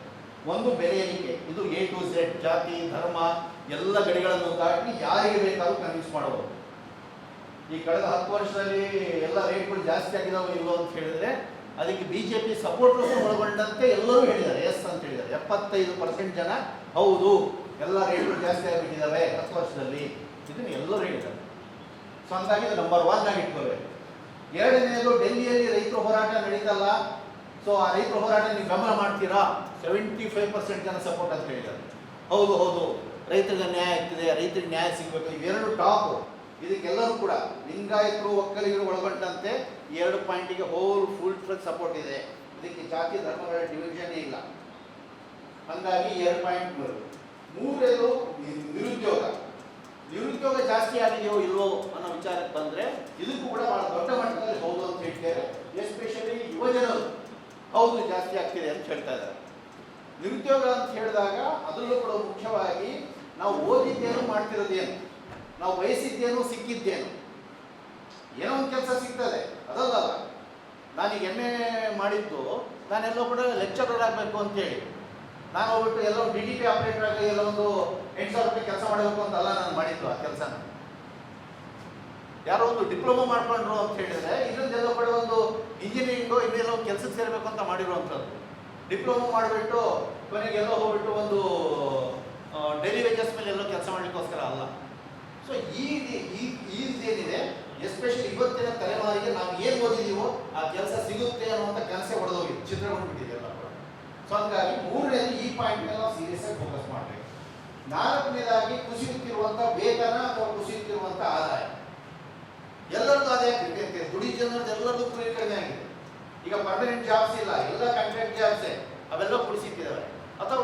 ಒಂದು, ಬೆಲೆ ಏರಿಕೆ. ಇದು A to Z, ಜಾತಿ, ಧರ್ಮ ಎಲ್ಲ ಗಡಿಗಳನ್ನು ದಾಟಿ ಯಾರಿಗೆ ಬೇಕಾದ್ರೂ ಕನ್ವಿನ್ಸ್ ಮಾಡಬಹುದು. ಈ ಕಳೆದ 10 ವರ್ಷದಲ್ಲಿ ಎಲ್ಲ ರೇಟ್ಗಳು ಜಾಸ್ತಿ ಆಗಿದಾವೆ ಇಲ್ಲೋ ಅಂತ ಹೇಳಿದ್ರೆ ಅದಕ್ಕೆ BJP ಸಪೋರ್ಟರ್ಸ್ ಒಳಗೊಂಡಂತೆ ಎಲ್ಲರೂ ಹೇಳಿದ್ದಾರೆ ಎಸ್ ಅಂತ ಹೇಳಿದ್ದಾರೆ. 75% ಜನ ಹೌದು ಎಲ್ಲ ರೇಟ್ಗಳು ಜಾಸ್ತಿ ಆಗಿಬಿಟ್ಟಿದ್ದಾವೆ 10 ವರ್ಷದಲ್ಲಿ, ಇದನ್ನು ಎಲ್ಲರೂ ಹೇಳಿದ್ದಾರೆ. ಸೊ ಹಂಗಾಗಿ ಇದು ನಂಬರ್ 1 ಆಗಿ ಇಟ್ಕೋಬೇಕು. ಎರಡನೇದು, ಡೆಲ್ಲಿಯಲ್ಲಿ ರೈತರ ಹೋರಾಟ ನಡೀತಲ್ಲ, ಸೊ ಆ ರೈತರ ಹೋರಾಟ ನೀವು ಬೆಂಬಲ ಮಾಡ್ತೀರಾ? 75% ಜನ ಸಪೋರ್ಟ್ ಅಂತ ಹೇಳಿದ್ದಾರೆ. ಹೌದು ರೈತರಿಗೆ ನ್ಯಾಯ ಆಗ್ತಿದೆ, ರೈತರಿಗೆ ನ್ಯಾಯ ಸಿಗಬೇಕು. ಇವೆರಡು ಟಾಪ್. ಇದಕ್ಕೆಲ್ಲರೂ ಕೂಡ ಲಿಂಗಾಯತರು, ಒಕ್ಕಲಿಗರು ಒಳಗೊಂಡಂತೆ 2 ಪಾಯಿಂಟಿಗೆ ಫುಲ್ ಸಪೋರ್ಟ್ ಇದೆ. ಇದಕ್ಕೆ ಜಾತಿ ಧರ್ಮಗಳ ಡಿವಿಷನ್ ಇಲ್ಲ. ಹಾಗಾಗಿ 2 ಪಾಯಿಂಟ್ ಬರುತ್ತೆ. ಮೂರನೇದು, ನಿರುದ್ಯೋಗ ಜಾಸ್ತಿ ಆಗಿದೆಯೋ ಇಲ್ವೋ ಅನ್ನೋ ವಿಚಾರಕ್ಕೆ ಬಂದರೆ ಇದಕ್ಕೂ ಕೂಡ ಬಹಳ ದೊಡ್ಡ ಮಟ್ಟದಲ್ಲಿ ಹೌದು ಅಂತ ಹೇಳ್ತಾರೆ. ಎಸ್ಪೆಷಲಿ ಯುವಜನರು ಹೌದು ಜಾಸ್ತಿ ಆಗ್ತಿದೆ ಅಂತ ಹೇಳ್ತಾ ಇದ್ದಾರೆ. ನಿರುದ್ಯೋಗ ಅಂತ ಹೇಳಿದಾಗ ಅದರಲ್ಲೂ ಕೂಡ ಮುಖ್ಯವಾಗಿ ನಾವು ಓದಿದ್ದೇನು, ಮಾಡ್ತಿರೋದೇನು, ನಾವು ಬಯಸಿದ್ದೇನು, ಸಿಕ್ಕಿದ್ದೇನು. ಏನೋ ಒಂದು ಕೆಲಸ ಸಿಗ್ತದೆ ಅದಲ್ಲ. ನಾನೀಗ MA ಮಾಡಿದ್ದು ನಾನೆಲ್ಲೋ ಕೂಡ ಲೆಕ್ಚರರ್ ಆಗಬೇಕು ಅಂತೇಳಿ ನಾನು ಹೋಗ್ಬಿಟ್ಟು ಎಲ್ಲೋ DTP ಆಪರೇಟರ್ ಆಗಿ ಎಲ್ಲ ಒಂದು 8,000 ರೂಪಾಯಿ ಕೆಲಸ ಮಾಡಬೇಕು ಅಂತಲ್ಲ ನಾನು ಮಾಡಿದ್ದು ಆ ಕೆಲಸನ. ಯಾರೋ ಒಂದು ಡಿಪ್ಲೊಮಾ ಮಾಡ್ಕೊಂಡ್ರು ಅಂತ ಹೇಳಿದ್ರೆ ಇದರದ್ದೆಲ್ಲ ಕೂಡ ಒಂದು ಇಂಜಿನಿಯರಿಂಗು ಇನ್ನೆಲ್ಲೋ ಕೆಲಸಕ್ಕೆ ಸೇರಬೇಕು ಅಂತ ಮಾಡಿರುವಂಥದ್ದು. ಡಿಪ್ಲೊಮಾ ಮಾಡಿಬಿಟ್ಟು ಕೊನೆಗೆ ಎಲ್ಲೋ ಹೋಗ್ಬಿಟ್ಟು ಒಂದು ಡೈಲಿ ವೇಜಸ್ ಮೇಲೆ ಎಲ್ಲೋ ಕೆಲಸ ಮಾಡಲಿಕ್ಕೋಸ್ಕರ ಅಲ್ಲ. ಸೊ ಏನಿದೆ ಎಸ್ಪೆಷಲಿ ಇವತ್ತಿನ ತಲೆಮಾರಿಗೆ ನಾವು ಏನು ಓದಿದೀವೋ ಆ ಕೆಲಸ ಸಿಗುತ್ತೆ ಅನ್ನುವಂಥ ಕೆಲಸ ಹೊಡೆದೋಗಿದೆ, ಚಿತ್ರಗೊಂಡ್ಬಿಟ್ಟಿದೆ ಎಲ್ಲ ಕೂಡ. ಸೊ ಹಂಗಾಗಿ ಮೂರನೇದು ಈ ಪಾಯಿಂಟ್ ನಾವು ಸೀರಿಯಸ್ ಆಗಿ ಫೋಕಸ್ ಮಾಡಬೇಕು. ನಾಲ್ಕನೇದಾಗಿ ಕುಸಿಯುತ್ತಿರುವಂಥ ವೇತನ ಅಥವಾ ಕುಸಿಯುತ್ತಿರುವಂಥ ಆದಾಯ. ಎಲ್ಲರದ್ದು ಆದಾಯ ಕಡಿಮೆ, ದುಡಿ ಜನರದ್ದು ಎಲ್ಲರದ್ದು ಕಡಿಮೆ ಆಗಿದೆ. ಈಗ ಪರ್ಮನೆಂಟ್ ಜಾಬ್ಸ್ ಇಲ್ಲ, ಎಲ್ಲ ಕಾಂಟ್ರಾಕ್ಟ್ ಜಾಬ್ಸೇ, ಅವೆಲ್ಲ ಕುಡಿಸಿಟ್ಟಿದ್ದಾವೆ. ಅಥವಾ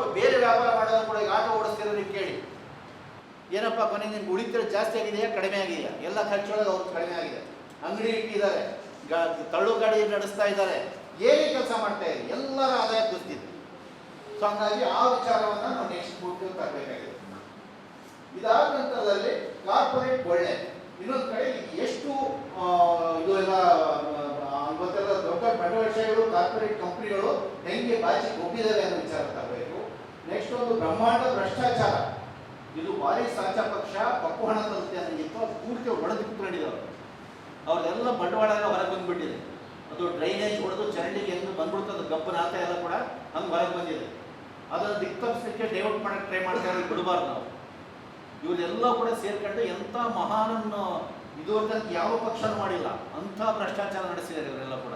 ಏನಪ್ಪ ಕೊನೆಗೆ ನಿಮ್ಗೆ ಉಳಿತಿರೋ ಜಾಸ್ತಿ ಆಗಿದೆಯಾ ಕಡಿಮೆ ಆಗಿದೆಯಾ? ಎಲ್ಲ ಖರ್ಚೊಳಗೆ ಅವ್ರಿಗೆ ಕಡಿಮೆ ಆಗಿದೆ. ಅಂಗಡಿ ಇಟ್ಟಿದ್ದಾರೆ, ತಳ್ಳು ಗಾಡಿ ನಡೆಸ್ತಾ ಇದ್ದಾರೆ, ಏನೇ ಕೆಲಸ ಮಾಡ್ತಾ ಇದೆ, ಎಲ್ಲರ ಆದಾಯ ಕುಸಿದಿದೆ. ಸೊ ಹಂಗಾಗಿ ಆ ವಿಚಾರವನ್ನು ನಾವು ನೆಕ್ಸ್ಟ್ ಬುಕ್ ತರಬೇಕಾಗಿದೆ. ಇದಾದ ನಂತರದಲ್ಲಿ ಕಾರ್ಪೊರೇಟ್ ಒಳ್ಳೆ, ಇನ್ನೊಂದು ಕಡೆ ಎಷ್ಟು ಇದು ಎಲ್ಲ ಇವತ್ತೆಲ್ಲ ದೊಡ್ಡ ಬಂಡವಾಳಶಾಹಿಗಳು ಕಾರ್ಪೊರೇಟ್ ಕಂಪನಿಗಳು ಹೆಂಗೆ ಬಾಚಿ ಒಪ್ಪಿದ್ದಾರೆ ಅನ್ನೋ ವಿಚಾರ ತರಬೇಕು. ನೆಕ್ಸ್ಟ್ ಒಂದು ಬ್ರಹ್ಮಾಂಡ ಭ್ರಷ್ಟಾಚಾರ, ಇದು ಭಾರಿ ಸಾಚ ಪಕ್ಷ ಕಪ್ಪು ಹಣ ತರುತ್ತೆ ಅನ್ನೋದಿತ್ತು, ಅದು ಪೂರ್ತಿ ಒಡೆದು ಕುತ್ಕೊಂಡಿದ್ದಾರೆ. ಅವ್ರದೆಲ್ಲ ಬಂಡವಾಳ ಎಲ್ಲ ಹೊರಗೆ ಬಂದ್ಬಿಟ್ಟಿದೆ. ಅದು ಡ್ರೈನೇಜ್ ಹೊಡೆದು ಚರಂಡಿಗೆ ಹೆಂಗೆ ಬಂದ್ಬಿಡ್ತದೆ ಗಬ್ಬನಾಥ ಎಲ್ಲ ಕೂಡ ಹಂಗೆ ಹೊರಗೆ ಬಂದಿದೆ. ಅದನ್ನು ದಿಕ್ತಪ್ಪಿಸಲಿಕ್ಕೆ ಡೈವರ್ಟ್ ಮಾಡೋಕ್ಕೆ ಟ್ರೈ ಮಾಡ್ತಾರೆ, ಬಿಡಬಾರ್ದು ನಾವು. ಇವರೆಲ್ಲ ಕೂಡ ಸೇರ್ಕೊಂಡು ಎಂಥ ಮಹಾನನ್ನು ಇದುವರೆಗೆ ಯಾವ ಪಕ್ಷನೂ ಮಾಡಿಲ್ಲ, ಅಂಥ ಭ್ರಷ್ಟಾಚಾರ ನಡೆಸಿದ್ದಾರೆ ಇವರೆಲ್ಲ ಕೂಡ.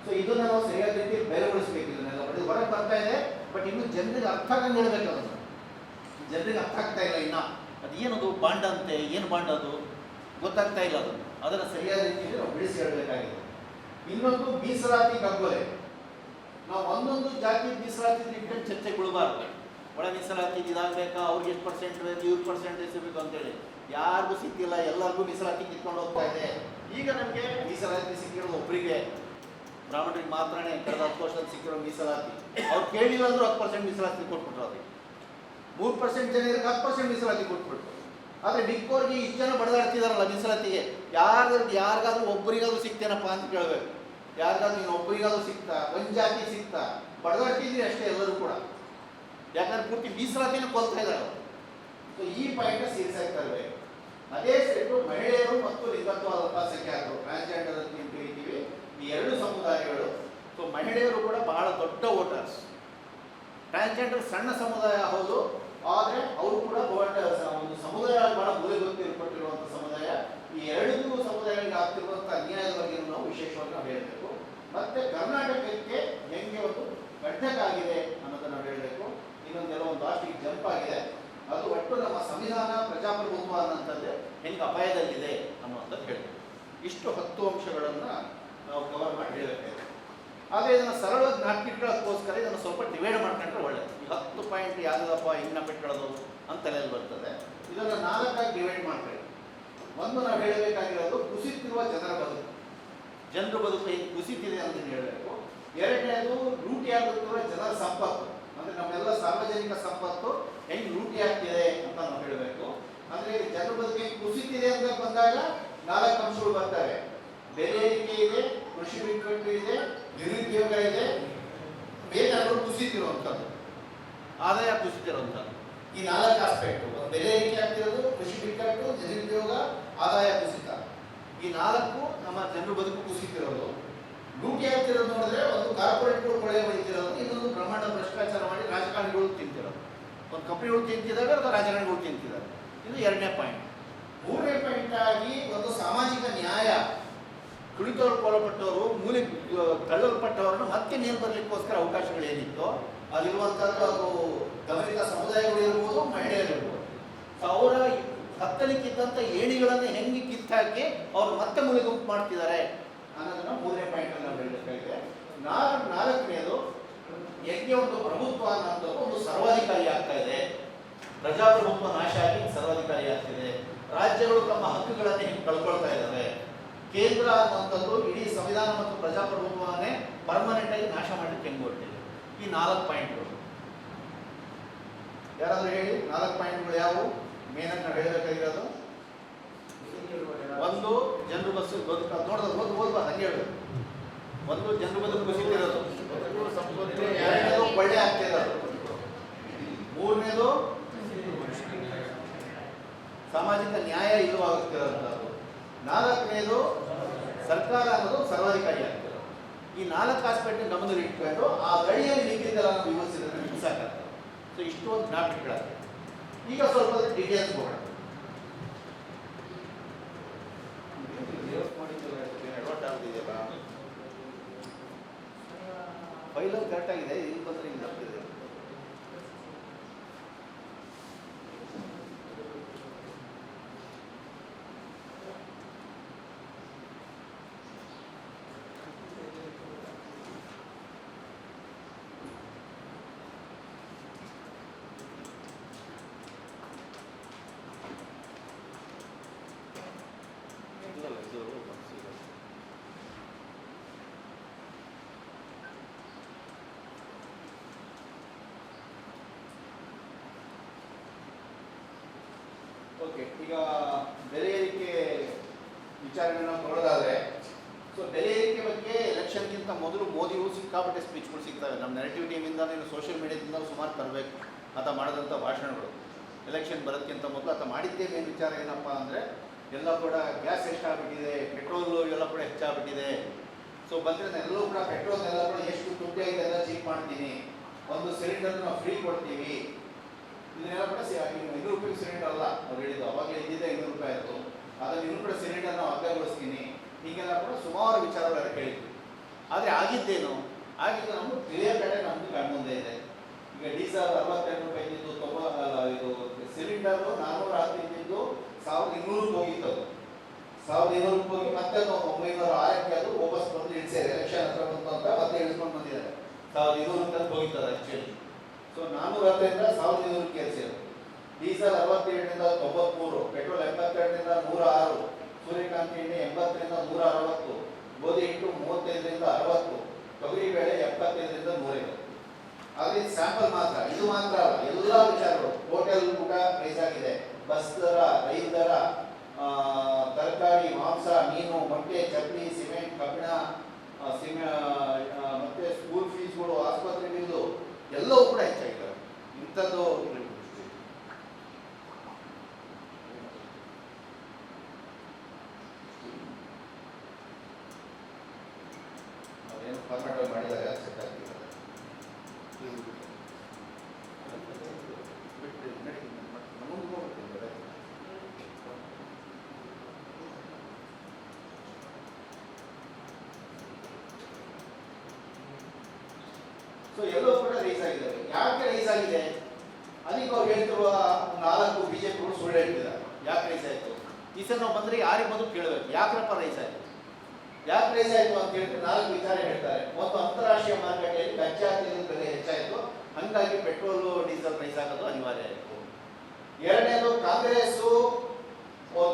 ಸೊ ಇದನ್ನು ನಾವು ಸರಿಯಾದ ರೀತಿ ಬೆಲೆಗೊಳಿಸಬೇಕು. ಇದನ್ನೆಲ್ಲ ಇದು ಹೊರಗೆ ಬರ್ತಾ ಇದೆ, ಬಟ್ ಇನ್ನೂ ಜನರಿಗೆ ಅರ್ಥ ಆಗಂಗೆ ಹೇಳ್ಬೇಕು. ಅದನ್ನು ಜನರಿಗೆ ಅರ್ಥ ಆಗ್ತಾ ಇಲ್ಲ. ಇನ್ನು ಅದೇನದು ಬಾಂಡ್ ಅಂತೆ, ಏನು ಬಾಂಡ್ ಅದು ಗೊತ್ತಾಗ್ತಾ ಇಲ್ಲ. ಅದನ್ನು ಸರಿಯಾದ ರೀತಿಯಲ್ಲಿ ನಾವು ಬಿಡಿಸಿ ಹೇಳಬೇಕಾಗಿದೆ. ಇನ್ನೊಂದು ಮೀಸಲಾತಿ ಕಗ್ಗೊಲೆ, ನಾವು ಒಂದೊಂದು ಜಾತಿ ಮೀಸಲಾತಿ ಇಟ್ಕೊಂಡು ಚರ್ಚೆಗೆ ಬಿಡಬಾರ್ದು. ಒಳ ಮೀಸಲಾತಿ ಇದಾಗಬೇಕಾ, ಅವ್ರಿಗೆ ಎಷ್ಟು ಪರ್ಸೆಂಟ್ ಬೇಕು, ಇವ್ರ ಪರ್ಸೆಂಟೇಜ್ ಸಿಗಬೇಕು ಅಂತೇಳಿ ಯಾರಿಗೂ ಸಿಕ್ಕಿಲ್ಲ, ಎಲ್ಲರಿಗೂ ಮೀಸಲಾತಿ ಕಿತ್ಕೊಂಡು ಹೋಗ್ತಾ ಇದೆ. ಈಗ ನಮಗೆ ಮೀಸಲಾತಿ ಸಿಕ್ಕಿರೋದು ಒಬ್ಬರಿಗೆ, ಬ್ರಾಹ್ಮಣರಿಗೆ ಮಾತ್ರನೇ ಕಳೆದ 10 ವರ್ಷದಲ್ಲಿ ಸಿಕ್ಕಿರೋ ಮೀಸಲಾತಿ. ಅವ್ರು ಕೇಳಿಲ್ಲ ಅಂದ್ರೂ 10% ಮೀಸಲಾತಿ ಕೊಟ್ಬಿಟ್ರು. ಅದಕ್ಕೆ 3% ಜನರಿಗೆ 10% ಮೀಸಲಾತಿ ಕೊಟ್ಬಿಟ್ರು. ಆದರೆ ಮಿಕ್ಕೋರಿಗೆ ಇಷ್ಟು ಜನ ಬಡದಾಡ್ತಿದಾರಲ್ಲ ಮೀಸಲಾತಿಗೆ, ಯಾರಿಗಾದ್ರೂ ಒಬ್ಬರಿಗಾದ್ರೂ ಸಿಗ್ತೇನಪ್ಪ ಅಂತ ಕೇಳಬೇಕು. ಯಾರಿಗಾದ್ರೂ ನೀನು ಒಬ್ಬರಿಗಾದ್ರೂ ಸಿಗ್ತಾ, ಒಂದು ಜಾತಿ ಸಿಗ್ತಾ, ಬಡದಾಡ್ತಿದ್ರಿ ಅಷ್ಟೇ ಎಲ್ಲರೂ ಕೂಡ. ಯಾಕಂದ್ರೆ ಪೂರ್ತಿ ಮೀಸಲಾತಿನ ಕೊಲ್ತಾ ಇದ್ದಾರೆ. ಸೊ ಈ ಪಾಯಿಂಟ್ ಸೀರಿಯಸ್ ಆಗಿ ತರಬೇಕು. ಅದೇ ಸೆಟ್ಟು ಮಹಿಳೆಯರು ಮತ್ತು ಲಿಂಗತ್ವ ಅಲ್ಪಸಂಖ್ಯಾತರು, ಟ್ರಾನ್ಸ್ಜೆಂಡರ್ ಅಂತ ಕರಿತೀವಿ, ಈ ಎರಡು ಸಮುದಾಯಗಳು. ಸೊ ಮಹಿಳೆಯರು ಕೂಡ ಬಹಳ ದೊಡ್ಡ ವೋಟರ್ಸ್. ಟ್ರಾನ್ಸ್ಜೆಂಡರ್ ಸಣ್ಣ ಸಮುದಾಯ ಹೌದು, ಆದರೆ ಅವರು ಕೂಡ ಒಂದು ಸಮುದಾಯ ಬಹಳ ಮೂಲೆ ಗೊತ್ತಿರುವಂಥ ಸಮುದಾಯ. ಈ ಎರಡೂ ಸಮುದಾಯಗಳಿಗೆ ಆಗ್ತಿರುವಂಥ ಅನ್ಯಾಯದ ಬಗ್ಗೆ ನಾವು ವಿಶೇಷವಾಗಿ ನಾವು ಹೇಳಬೇಕು. ಮತ್ತೆ ಕರ್ನಾಟಕಕ್ಕೆ ಹೆಂಗೆ ಒಂದು ಗಡ್ಡಕ್ಕಾಗಿದೆ ಅನ್ನೋದನ್ನು ನಾವು ಹೇಳಬೇಕು. ಇನ್ನೊಂದೆಲ್ಲ ಒಂದು ಲಾಸ್ಟಿಗೆ ಜಂಪ್ ಆಗಿದೆ, ಅದು ಒಟ್ಟು ನಮ್ಮ ಸಂವಿಧಾನ ಪ್ರಜಾಪ್ರಭುತ್ವ ಅನ್ನೋಂಥದ್ದು ಹೆಂಗೆ ಅಪಾಯದಲ್ಲಿದೆ ಅನ್ನುವಂಥದ್ದು ಹೇಳಬೇಕು. ಇಷ್ಟು 10 ಅಂಶಗಳನ್ನು ನಾವು ಕವರ್ ಮಾಡಿ ಹೇಳಬೇಕಾಗಿದೆ. ಆದರೆ ಇದನ್ನು ಸರಳವಾಗಿ ನಾಟ್ಕಿಟ್ಕೊಳ್ಳೋಕ್ಕೋಸ್ಕರ ಇದನ್ನು ಸ್ವಲ್ಪ ಡಿವೈಡ್ ಮಾಡ್ಕೊಂಡ್ರೆ ಒಳ್ಳೆಯದು. ಈ 10 ಪಾಯಿಂಟ್ ಯಾವುದಪ್ಪ ಹಿಂಗೆ ನಾಟ್ಕಿಟ್ಕೊಳ್ಳೋದು ಅಂತಲೆಲ್ಲ ಬರ್ತದೆ. ಇದನ್ನು 4ಆಗಿ ಡಿವೈಡ್ ಮಾಡ್ಕೊಳ್ಳಿ. ಒಂದು ನಾವು ಹೇಳಬೇಕಾಗಿರೋದು ಕುಸಿತಿರುವ ಜನರ ಬದುಕು, ಜನರ ಬದುಕು ಹೆಂಗೆ ಕುಸಿತಿದೆ ಅಂತ ಹೇಳಬೇಕು. ಎರಡನೇದು ಲೂಟಿಯಾಗುತ್ತಿರುವ ಜನರ ಸಂಪತ್ತು, ಅಂದರೆ ನಮ್ಮೆಲ್ಲ ಸಾರ್ವಜನಿಕ ಸಂಪತ್ತು ಹೆಂಗೆ ಲೂಟಿ ಆಗ್ತಿದೆ ಅಂತ ನಾವು ಹೇಳಬೇಕು. ಅಂದರೆ ಜನರ ಬದುಕು ಹೆಂಗೆ ಕುಸಿತಿದೆ ಅಂತ ಬಂದಾಗ 4 ಅಂಶಗಳು ಬರ್ತವೆ. ಬೆಲೆ ಏರಿಕೆ ಇದೆ, ಕೃಷಿ ಬಿಕ್ಕಟ್ಟು ಇದೆ, ನಿರುದ್ಯೋಗ ಇದೆ, ಬೇರೆಯವರು ಕುಸಿತಿರುವಂಥದ್ದು, ಆದಾಯ ಕುಸಿತಿರುವಂಥದ್ದು. ಈ 4 ಆಸ್ಪೆಕ್ಟ್, ಬೆಲೆ ಏರಿಕೆ ಆಗ್ತಿರೋದು, ಕೃಷಿ ಬಿಕ್ಕಟ್ಟು, ನಿರುದ್ಯೋಗ, ಆದಾಯ ಕುಸಿತ, ಈ 4 ನಮ್ಮ ಜನರ ಬದುಕು ಕುಸಿತಿರೋದು. ಲೂಟಿ ಆಗ್ತಿರೋದು ನೋಡಿದ್ರೆ ಒಂದು ಕಾರ್ಪೊರೇಟ್ಗಳು ಕೊಳೆ ಹೊಡಿತಿರೋದು, ಇನ್ನೊಂದು ಬ್ರಹ್ಮಾಂಡ ಭ್ರಷ್ಟಾಚಾರ ಮಾಡಿ ರಾಜಕಾರಣಿಗಳು ತಿಂತಿರೋದು. ಒಂದು ಕಂಪನಿಗಳು ತಿಂತಿದ್ದಾರೆ, ಅಥವಾ ರಾಜಕಾರಣಿಗಳು ತಿಂತಿದ್ದಾರೆ. ಇದು 2ನೇ ಪಾಯಿಂಟ್. 3ನೇ ಪಾಯಿಂಟ್ ಆಗಿ ಒಂದು ಸಾಮಾಜಿಕ ನ್ಯಾಯ, ತುಳಿತೊಳಪಟ್ಟವರು, ಮೂಲೆ ತಳ್ಳಲ್ಪಟ್ಟವರನ್ನು ಮತ್ತೆ ಮೇಲೆ ಬರಲಿಕ್ಕೋಸ್ಕರ ಅವಕಾಶಗಳು ಏನಿತ್ತು ಅಲ್ಲಿರುವಂಥದ್ದು, ಅದು ಗಮನಿತ ಸಮುದಾಯಗಳು ಇರ್ಬೋದು, ಮಹಿಳೆಯರಿರ್ಬೋದು. ಸೊ ಅವರ ಹತ್ತಲಿಕ್ಕಿದ್ದಂಥ ಏಣಿಗಳನ್ನು ಹೆಂಗೆ ಕಿತ್ತಾಕಿ ಅವರು ಮತ್ತೆ ಮುಳುಗುಂಪು ಮಾಡ್ತಿದ್ದಾರೆ ಅನ್ನೋದನ್ನು 3ನೇ ಪಾಯಿಂಟಲ್ಲಿ ನಾವು ಹೇಳಬೇಕಾಗಿದೆ. 4ನೇದು ಹೆಂಗೆ ಒಂದು ಪ್ರಭುತ್ವ ಅನ್ನೋದು ಒಂದು ಸರ್ವಾಧಿಕಾರಿ ಆಗ್ತಾ ಇದೆ, ಪ್ರಜಾಪ್ರಭುತ್ವ ನಾಶ ಆಗಿ ಸರ್ವಾಧಿಕಾರಿ ಆಗ್ತಿದೆ, ರಾಜ್ಯಗಳು ತಮ್ಮ ಹಕ್ಕುಗಳನ್ನು ಹೆಂಗೆ ಕಳ್ಕೊಳ್ತಾ ಇದ್ದಾರೆ, ಕೇಂದ್ರ ಅನ್ನುವಂಥದ್ದು ಇಡೀ ಸಂವಿಧಾನ ಮತ್ತು ಪ್ರಜಾಪ್ರಭುತ್ವವನ್ನೇ ಪರ್ಮನೆಂಟ್ ಆಗಿ ನಾಶ ಮಾಡಲಿಕ್ಕೆ ಹೆಂಗೆ ಹೊರಟಿದೆ. ಈ 4 ಪಾಯಿಂಟ್ಗಳು ಯಾರಾದರೂ ಹೇಳಿ. 4 ಪಾಯಿಂಟ್ಗಳು ಯಾವುವು ಮೇನಾಗಿ ನಾವು ಹೇಳಬೇಕಾಗಿರೋದು? ಒಂದು, ಜನರು ಬಸ್ಸು ಬದುಕು ನೋಡಿದ್ರೆ ಓದ್ಬಾರ್ದು, ಹಂಗೆ ಹೇಳೋದು. ಒಂದು, ಜನರು ಬದುಕು ಕುಸಿತಿರೋದು. 2ನೇದು ಒಳ್ಳೆ ಆಗ್ತಿರೋದು. 3ನೇದು ಸಾಮಾಜಿಕ ನ್ಯಾಯ ಇಲ್ಲವಾಗುತ್ತಿರೋಂಥದ್ದು. 4ನೇದು ಸರ್ಕಾರ ಅನ್ನೋದು ಸರ್ವಾಧಿಕಾರಿ ಆಗ್ತದೆ. ಈ 4 ಆಸ್ಪೆಕ್ಟ್ ಗಮನದಲ್ಲಿ ಇಟ್ಕೊಂಡು ಆ ಗಡಿಯಲ್ಲಿ ನಿಂತಿದ್ದೆಲ್ಲ ನಾವು ವಿವರಿಸಿದ್ರೆ ಸಾಕಾಗ್ತದೆ. ಸೊ ಇಷ್ಟು ಒಂದು ಜ್ಞಾಪಕಗಳಾಗ್ತದೆ. ಈಗ ಸ್ವಲ್ಪ ಡೀಟೇಲ್ಸ್ ಹೋಗೋಣ. ಫೈಲಲ್ಲಿ ಕರೆಕ್ಟಾಗಿದೆ, ಇಲ್ಲಿ ಬಂದರೆ ಇಲ್ಲಿ ಆಗ್ತಿದೆ. ಓಕೆ, ಈಗ ಬೆಲೆ ಏರಿಕೆ ವಿಚಾರಗಳನ್ನ ನೋಡೋದಾದ್ರೆ, ಸೊ ಬೆಲೆ ಏರಿಕೆ ಬಗ್ಗೆ ಎಲೆಕ್ಷನ್ಗಿಂತ ಮೊದಲು ಮೋದಿಯು ಸಿಕ್ಕಾಪಟ್ಟೆ ಸ್ಪೀಚ್ಗಳು ಸಿಗ್ತವೆ. ನಮ್ಮ ನೆರೆಟಿವ್ ಟೀಮಿಂದ ಸೋಷಿಯಲ್ ಮೀಡಿಯಾದಿಂದ ಸುಮಾರು ತರಬೇಕು ಆತ ಮಾಡಿದಂಥ ಭಾಷಣಗಳು. ಎಲೆಕ್ಷನ್ ಬರೋದಕ್ಕಿಂತ ಮೊದಲು ಆತ ಮಾಡಿದ್ದೇ ಮೇನ್ ವಿಚಾರ ಏನಪ್ಪ ಅಂದರೆ, ಎಲ್ಲ ಕೂಡ ಗ್ಯಾಸ್ ಹೆಚ್ಚಾಗ್ಬಿಟ್ಟಿದೆ, ಪೆಟ್ರೋಲು ಎಲ್ಲ ಕೂಡ ಹೆಚ್ಚಾಗ್ಬಿಟ್ಟಿದೆ. ಸೊ ಬಂದರೆ ಎಲ್ಲರೂ ಕೂಡ ಪೆಟ್ರೋಲ್ನೆಲ್ಲ ಕೂಡ ಎಷ್ಟು ದುಡ್ಡು ಇದೆ ಎಲ್ಲ ಚೆಕ್ ಮಾಡ್ತೀನಿ, ಒಂದು ಸಿಲಿಂಡರ್ ನಾವು ಫ್ರೀ ಕೊಡ್ತೀವಿ, ಇದನ್ನೆಲ್ಲ ಕೂಡ 200 ರೂಪಾಯಿ ಸಿಲಿಂಡರ್ ಅಲ್ಲ ಅವ್ರು ಹೇಳಿದ್ದು, ಅವಾಗಲೇ ಇದ್ದಿದ್ದೆ 200 ರೂಪಾಯಿ ಆಯಿತು, ಅದನ್ನು ಇನ್ನೂ ಕೂಡ ಸಿಲಿಂಡರ್ ನಾವು ಅಗ್ಗಗೊಳಿಸ್ತೀನಿ, ಹೀಗೆಲ್ಲ ಕೂಡ ಸುಮಾರು ವಿಚಾರಗಳೆಲ್ಲ ಕೇಳಿದ್ವಿ. ಆದರೆ ಆಗಿದ್ದೇನು, ಆಗಿದ್ದು ನಮ್ಗೆ ಕ್ಲಿಯರ್ ಕಡೆ ನಮ್ಗೆ ಕಣ್ಮುಂದೆ ಇದೆ. ಈಗ ಡೀಸೆಲ್ 62 ರೂಪಾಯಿ ಇದ್ದಿದ್ದು ಇದು ಸಿಲಿಂಡರು 410 ಇದ್ದಿದ್ದು 1200 ಹೋಗಿತ್ತು. 1200 ಹೋಗಿ ಮತ್ತೆ 906ಕ್ಕೆ ಅದು ವಾಪಸ್ ಬಂದು ಇಳಿಸಿದ್ದಾರೆ. ಎಲೆಕ್ಷನ್ ಹತ್ರ ಬಂತು ಅಂತ ಮತ್ತೆ ಇಳಿಸ್ಕೊಂಡು ಬಂದಿದ್ದಾರೆ. 1200 ಅಂತ ಹೋಗಿದ್ದಾರೆ ಆಕ್ಚುಲಿ. ಸೊ 410ರಿಂದ 1200ಕ್ಕೆ ಏರಿಸಿದ್ರು. ಡೀಸೆಲ್ 67ರಿಂದ 93, ಪೆಟ್ರೋಲ್ 82ರಿಂದ 106, ಸೂರ್ಯಕಾಂತಿ ಎಣ್ಣೆ 80ರಿಂದ 160, ಗೋಧಿ ಹಿಟ್ಟು 35ರಿಂದ 60, ತೊಗರಿ ಬೇಳೆ 75ರಿಂದ 105. ಆದರೆ ಸ್ಯಾಂಪಲ್ ಮಾತ್ರ, ಇದು ಮಾತ್ರ ಅಲ್ಲ, ಎಲ್ಲ ವಿಚಾರಗಳು. ಹೋಟೆಲ್ ಊಟ ರೈಸ್ ಆಗಿದೆ, ಬಸ್ ದರ, ರೈಲ್ ದರ, ತರಕಾರಿ, ಮಾಂಸ, ಮೀನು, ಮೊಟ್ಟೆ, ಚಪ್ಪಲಿ, ಸಿಮೆಂಟ್, ಕಬ್ಬಿಣ, ಮತ್ತೆ ಸ್ಕೂಲ್ ಫೀಸ್ಗಳು, ಆಸ್ಪತ್ರೆ ಬಿಲ್ಲು ಎಲ್ಲವೂ ಕೂಡ ಹೆಚ್ಚಾಗಿದ್ದಾವೆ. ಇಂಥದ್ದು ಅದೇನು ಫಾರ್ಮ್ಯಾಟ್ ಮಾಡಿದ್ದಾರೆ ಸೊ ಎಲ್ಲವೂ ಕೂಡ ರೈಸ್ ಆಗಿದ್ದಾವೆ. ಯಾಕೆ ರೈಸ್ ಆಗಿದೆ? ಅದಕ್ಕೆ ಅವ್ರು ಹೇಳ್ತಿರುವ 4 ಬಿಜೆಪಿಗಳು ಸುಳ್ಳು ಹೇಳ್ತಿದ್ದಾರೆ. ಯಾಕೆ ರೈಸ್ ಆಯಿತು? ಈ ಸಲ ನಾವು ಬಂದರೆ ಯಾರಿಗೆ ಬಂದು ಕೇಳಬೇಕು, ಯಾಕ್ರಪ್ಪ ರೈಸ್ ಆಯಿತು, ಯಾಕೆ ರೈಸ್ ಆಯಿತು ಅಂತ ಹೇಳಿದ್ರೆ 4 ವಿಚಾರ ಹೇಳ್ತಾರೆ. ಒಂದು, ಅಂತಾರಾಷ್ಟ್ರೀಯ ಮಾರುಕಟ್ಟೆಯಲ್ಲಿ ಕಚ್ಚಾ ತೈಲದ ಬೆಲೆ ಹೆಚ್ಚಾಯಿತು, ಹಾಗಾಗಿ ಪೆಟ್ರೋಲು ಡೀಸೆಲ್ ರೈಸ್ ಆಗೋದು ಅನಿವಾರ್ಯ ಆಯಿತು. ಎರಡನೇದು, ಕಾಂಗ್ರೆಸ್ಸು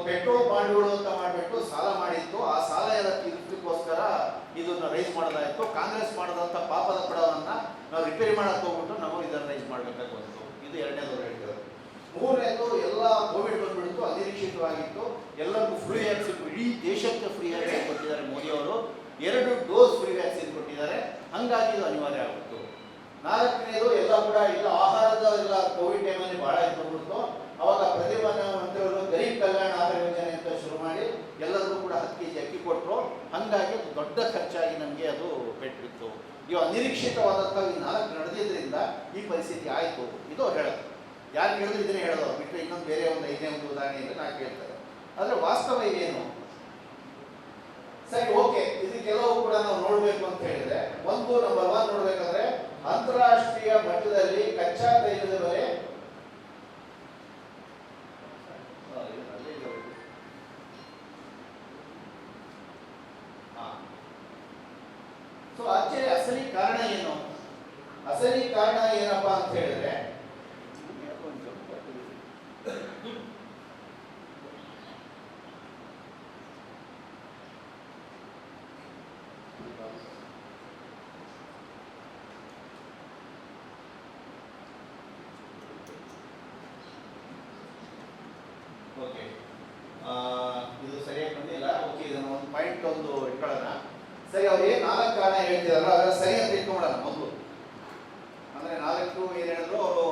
ಪೆಟ್ರೋಲ್ ಬಾಂಡ್ಗಳು ಅಂತ ಮಾಡಿಬಿಟ್ಟು ಸಾಲ ಮಾಡಿತ್ತು, ಆ ಸಾಲ ಎಲ್ಲ ತೀರಿಸಲಿಕ್ಕೋಸ್ಕರ ಇದನ್ನ ರೈಸ್ ಮಾಡೋದಾಯಿತು. ಕಾಂಗ್ರೆಸ್ ಮಾಡಿದಂಥ ಪಾಪದ ಪಡವನ್ನು ನಾವು ರಿಪೇರಿ ಮಾಡಕ್ಕೆ ಹೋಗ್ಬಿಟ್ಟು ನಾವು ಇದನ್ನು ರೈಸ್ ಮಾಡಬೇಕಾಗಿ ಬಂತು. ಇದು ಎರಡನೇದವ್ರು ಹೇಳ್ತಾರೆ. ಮೂರನೇದು, ಎಲ್ಲ ಕೋವಿಡ್ ಬಂದ್ಬಿಡ್ತು, ಅನಿರೀಕ್ಷಿತವಾಗಿತ್ತು, ಎಲ್ಲರಿಗೂ ಫ್ರೀ ವ್ಯಾಕ್ಸಿನ್, ಇಡೀ ದೇಶಕ್ಕೆ ಫ್ರೀ ವ್ಯಾಕ್ಸಿನ್ ಕೊಟ್ಟಿದ್ದಾರೆ ಮೋದಿ ಅವರು, 2 ಡೋಸ್ ಫ್ರೀ ವ್ಯಾಕ್ಸಿನ್ ಕೊಟ್ಟಿದ್ದಾರೆ, ಹಾಗಾಗಿ ಇದು ಅನಿವಾರ್ಯ ಆಗಿತ್ತು. ನಾಲ್ಕನೇದು, ಎಲ್ಲ ಕೂಡ ಇಲ್ಲ ಆಹಾರದ ಎಲ್ಲ ಕೋವಿಡ್ ಟೈಮಲ್ಲಿ ಭಾಳ ಇಟ್ಕೊಂಡ್ಬಿಡ್ತು. ಅವಾಗ ಪ್ರಧಾನಮಂತ್ರಿಯವರು ಗರೀಬ್ ಕಲ್ಯಾಣ ಆಹಾರ ಯೋಜನೆ ಅಂತ ಶುರು ಮಾಡಿ ಎಲ್ಲರಿಗೂ ಕೂಡ 10 kg ಅಕ್ಕಿ ಕೊಟ್ಟರು, ಹಾಗಾಗಿ ಅದು ದೊಡ್ಡ ಖರ್ಚಾಗಿ ನಮಗೆ ಅದು ಪೆಟ್ಟಿತ್ತು. ಇವು ಅನಿರೀಕ್ಷಿತವಾದಂಥ ಈ 4 ನಡೆದಿದ್ದರಿಂದ ಈ ಪರಿಸ್ಥಿತಿ ಆಯಿತು. ಇದು ಅವ್ರು ಹೇಳೋದು. ಯಾರು ಹೇಳಿದ್ರು ಇದನ್ನೇ ಹೇಳೋದು, ಬಿಟ್ಟರೆ ಇನ್ನೊಂದು ಬೇರೆ ಒಂದು 5ನೇ ಒಂದು ಉದಾಹರಣೆ ಇದೆ ನಾನು ಕೇಳ್ತಾರೆ. ಆದರೆ ವಾಸ್ತವ ಏನು? ಸರಿ, ಓಕೆ, ಇದು ಕೆಲವು ಕೂಡ ನಾವು ನೋಡಬೇಕು ಅಂತ ಹೇಳಿದ್ರೆ, ಒಂದು ನಂಬರ್ 1 ನೋಡ್ಬೇಕಂದ್ರೆ ಅಂತಾರಾಷ್ಟ್ರೀಯ ಮಟ್ಟದಲ್ಲಿ ಕಚ್ಚಾ ತೈಲದ ಬೆಲೆ ಅಸಲಿ ಕಾರಣ ಏನು? ಅಸಲಿ ಕಾರಣ ಏನಪ್ಪಾ ಅಂತ ಹೇಳಿದ್ರೆ, ಓಕೆ, ಇದು ಸರಿಯಾಗಿ ಬಂದಿಲ್ಲ. ಓಕೆ, ಇದನ್ನು ಒಂದು ಪಾಯಿಂಟ್ ಒಂದು ಇಟ್ಕೊಳ್ಳೋಣ. ಸರಿ, ಅವ್ರು ಏನು 4 ಕಾರಣ ಹೇಳ್ತಿದಾರಲ್ಲ ಅದರ ಸರಿ ಅಂತ ಇಟ್ಕೊಂಬಿಡೋಣ ಮೊದಲು. ಅಂದರೆ 4 ಏನು ಹೇಳಿದ್ರು, ಅವರು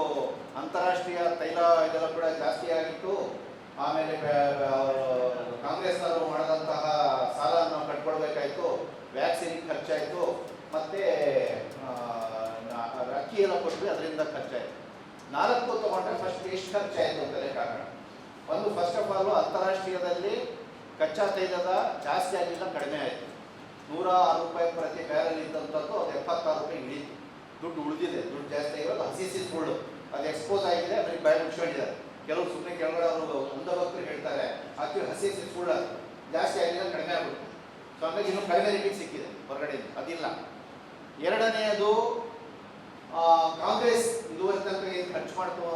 ಅಂತಾರಾಷ್ಟ್ರೀಯ ತೈಲ ಇದೆಲ್ಲ ಕೂಡ ಜಾಸ್ತಿ ಆಗಿತ್ತು, ಆಮೇಲೆ ಕಾಂಗ್ರೆಸ್ನವರು ಮಾಡಿದಂತಹ ಸಾಲ ನಾವು ಕಟ್ಕೊಳ್ಬೇಕಾಯ್ತು, ವ್ಯಾಕ್ಸಿನ್ ಖರ್ಚಾಯಿತು, ಮತ್ತು ಅಕ್ಕಿ ಎಲ್ಲ ಕೊಟ್ವಿ ಅದರಿಂದ ಖರ್ಚಾಯಿತು. 4 ತಗೊಂಡ್ರೆ ಫಸ್ಟ್ ಎಷ್ಟು ಖರ್ಚಾಯಿತು ಅಂತ ಲೆಕ್ಕಾಗೋಣ. ಒಂದು, ಫಸ್ಟ್ ಆಫ್ ಆಲ್ ಅಂತಾರಾಷ್ಟ್ರೀಯದಲ್ಲಿ ಕಚ್ಚಾ ತೈಲದ ಜಾಸ್ತಿ ಆಗಿಲ್ಲ, ಕಡಿಮೆ ಆಯಿತು. 106 ರೂಪಾಯಿ ಪ್ರತಿ ಬ್ಯಾರಲ್ ಇದ್ದಂಥದ್ದು ಅದು 76 ರೂಪಾಯಿ ಇಳಿತು. ದುಡ್ಡು ಉಳಿದಿದೆ, ದುಡ್ಡು ಜಾಸ್ತಿ ಆಗಿರೋದು ಹಸಿ ಸುಳ್ಳು, ಅದು ಎಕ್ಸ್ಪೋಸ್ ಆಗಿದೆ, ಅದಕ್ಕೆ ಬಾಯಿ ಮುಚ್ಕೊಂಡಿದ್ದಾರೆ. ಕೆಲವು ಸುಮ್ಮನೆ ಕೆಳಗಡೆ ಅವರು ಅಂಧಭಕ್ತರು ಹೇಳ್ತಾರೆ, ಆಕ್ಚುಲಿ ಹಸಿ ಸುಳ್ಳು, ಅದು ಜಾಸ್ತಿ ಆಗಿಲ್ಲ, ಕಡಿಮೆ ಆಗ್ಬಿಟ್ಟು. ಸೊ ಹಂಗಾಗಿ ಇನ್ನೂ ಕಡಿಮೆ ರೇಟಿಗೆ ಸಿಕ್ಕಿದೆ ಹೊರಗಡೆಯಿಂದ, ಅದಿಲ್ಲ. ಎರಡನೆಯದು, ಕಾಂಗ್ರೆಸ್ ಇದುವರೆ ತನಕ ಏನು ಖರ್ಚು ಮಾಡ್ತು,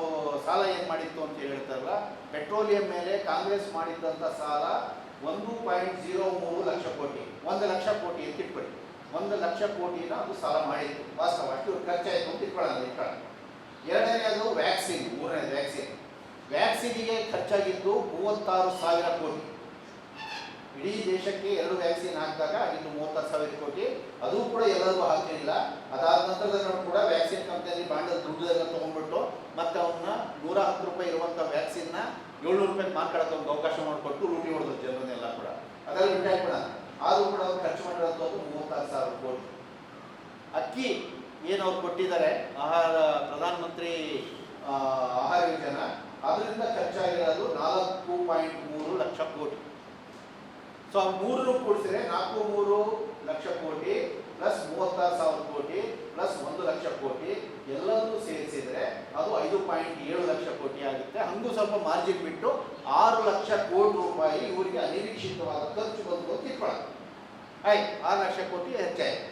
ಸಾಲ ಏನು ಮಾಡಿತ್ತು ಅಂತ ಹೇಳ್ತಾರಲ್ಲ, ಪೆಟ್ರೋಲಿಯಂ ಮೇಲೆ ಕಾಂಗ್ರೆಸ್ ಮಾಡಿದ್ದಂಥ ಸಾಲ 1.03 ಲಕ್ಷ ಕೋಟಿ, 1 ಲಕ್ಷ ಕೋಟಿ ಅಂತ ಇಟ್ಕೊಳ್ಳಿ. 1 ಲಕ್ಷ ಕೋಟಿನ ಅದು ಸಾಲ ಮಾಡಿತ್ತು ವಾಸ್ತವ, ಅಷ್ಟು ಖರ್ಚಾಯಿತು ಅಂತ ಇಟ್ಕೊಳ್ಳೋಣ. ಎರಡನೇದು ವ್ಯಾಕ್ಸಿನ್, ಮೂರನೇದು ವ್ಯಾಕ್ಸಿನ್. ವ್ಯಾಕ್ಸಿನಿಗೆ ಖರ್ಚಾಗಿದ್ದು 36,000 ಕೋಟಿ. ಇಡೀ ದೇಶಕ್ಕೆ 2 ವ್ಯಾಕ್ಸಿನ್ ಹಾಕಿದಾಗ ಆಗಿದ್ದು 36,000 ಕೋಟಿ. ಅದು ಕೂಡ ಎಲ್ಲರಿಗೂ ಹಾಕಲಿಲ್ಲ. ಅದಾದ ನಂತರದಲ್ಲಿ ಕೂಡ ವ್ಯಾಕ್ಸಿನ್ ಕಂಪನಿ ಬಾಂಡದ ದುಡ್ಡನ್ನು ತೊಗೊಂಡ್ಬಿಟ್ಟು ಮತ್ತೆ ಅವನ್ನ ₹110 ಇರುವಂಥ ವ್ಯಾಕ್ಸಿನ್ನ ₹700 ಮಾರ್ಕೊಳ್ಳೋಕೆ ಒಂದು ಅವಕಾಶ ಮಾಡಿಕೊಟ್ಟು ಲೂಟಿ ಹೊಡೆದ್ರು ಜನರನ್ನೆಲ್ಲ ಕೂಡ. ಅದರಲ್ಲಿ ರಿಟೈರ್ ಮಾಡೋಣ. ಆದರೂ ಕೂಡ ಅವ್ರು ಖರ್ಚು ಮಾಡಿರೋದು 36,000 ಕೋಟಿ. ಅಕ್ಕಿ ಏನು ಅವ್ರು ಕೊಟ್ಟಿದ್ದಾರೆ ಆಹಾರ ಪ್ರಧಾನಮಂತ್ರಿ ಆಹಾರ ಯೋಜನಾ, ಅದರಿಂದ ಖರ್ಚಾಗಿರೋದು 4.3 ಲಕ್ಷ ಕೋಟಿ. ಸೊ ಆ ಮೂರನ್ನು ಕೂಡಿಸಿದ್ರೆ 4.3 ಲಕ್ಷ ಕೋಟಿ ಪ್ಲಸ್ 36,000 ಕೋಟಿ ಪ್ಲಸ್ 1 ಲಕ್ಷ ಕೋಟಿ ಎಲ್ಲದೂ ಸೇರಿಸಿದ್ರೆ ಅದು 5.7 ಲಕ್ಷ ಕೋಟಿ ಆಗುತ್ತೆ. ಹಂಗೂ ಸ್ವಲ್ಪ ಮಾರ್ಜಿನ್ ಬಿಟ್ಟು 6 ಲಕ್ಷ ಕೋಟಿ ರೂಪಾಯಿ ಇವರಿಗೆ ಅನಿರೀಕ್ಷಿತವಾದ ಖರ್ಚು ಬಂದು ಅಂತ ಇಟ್ಕೊಳ್ಳೋದು. ಆಯ್ತು, 6 ಲಕ್ಷ ಕೋಟಿ ಹೆಚ್ಚಾಯ್ತು.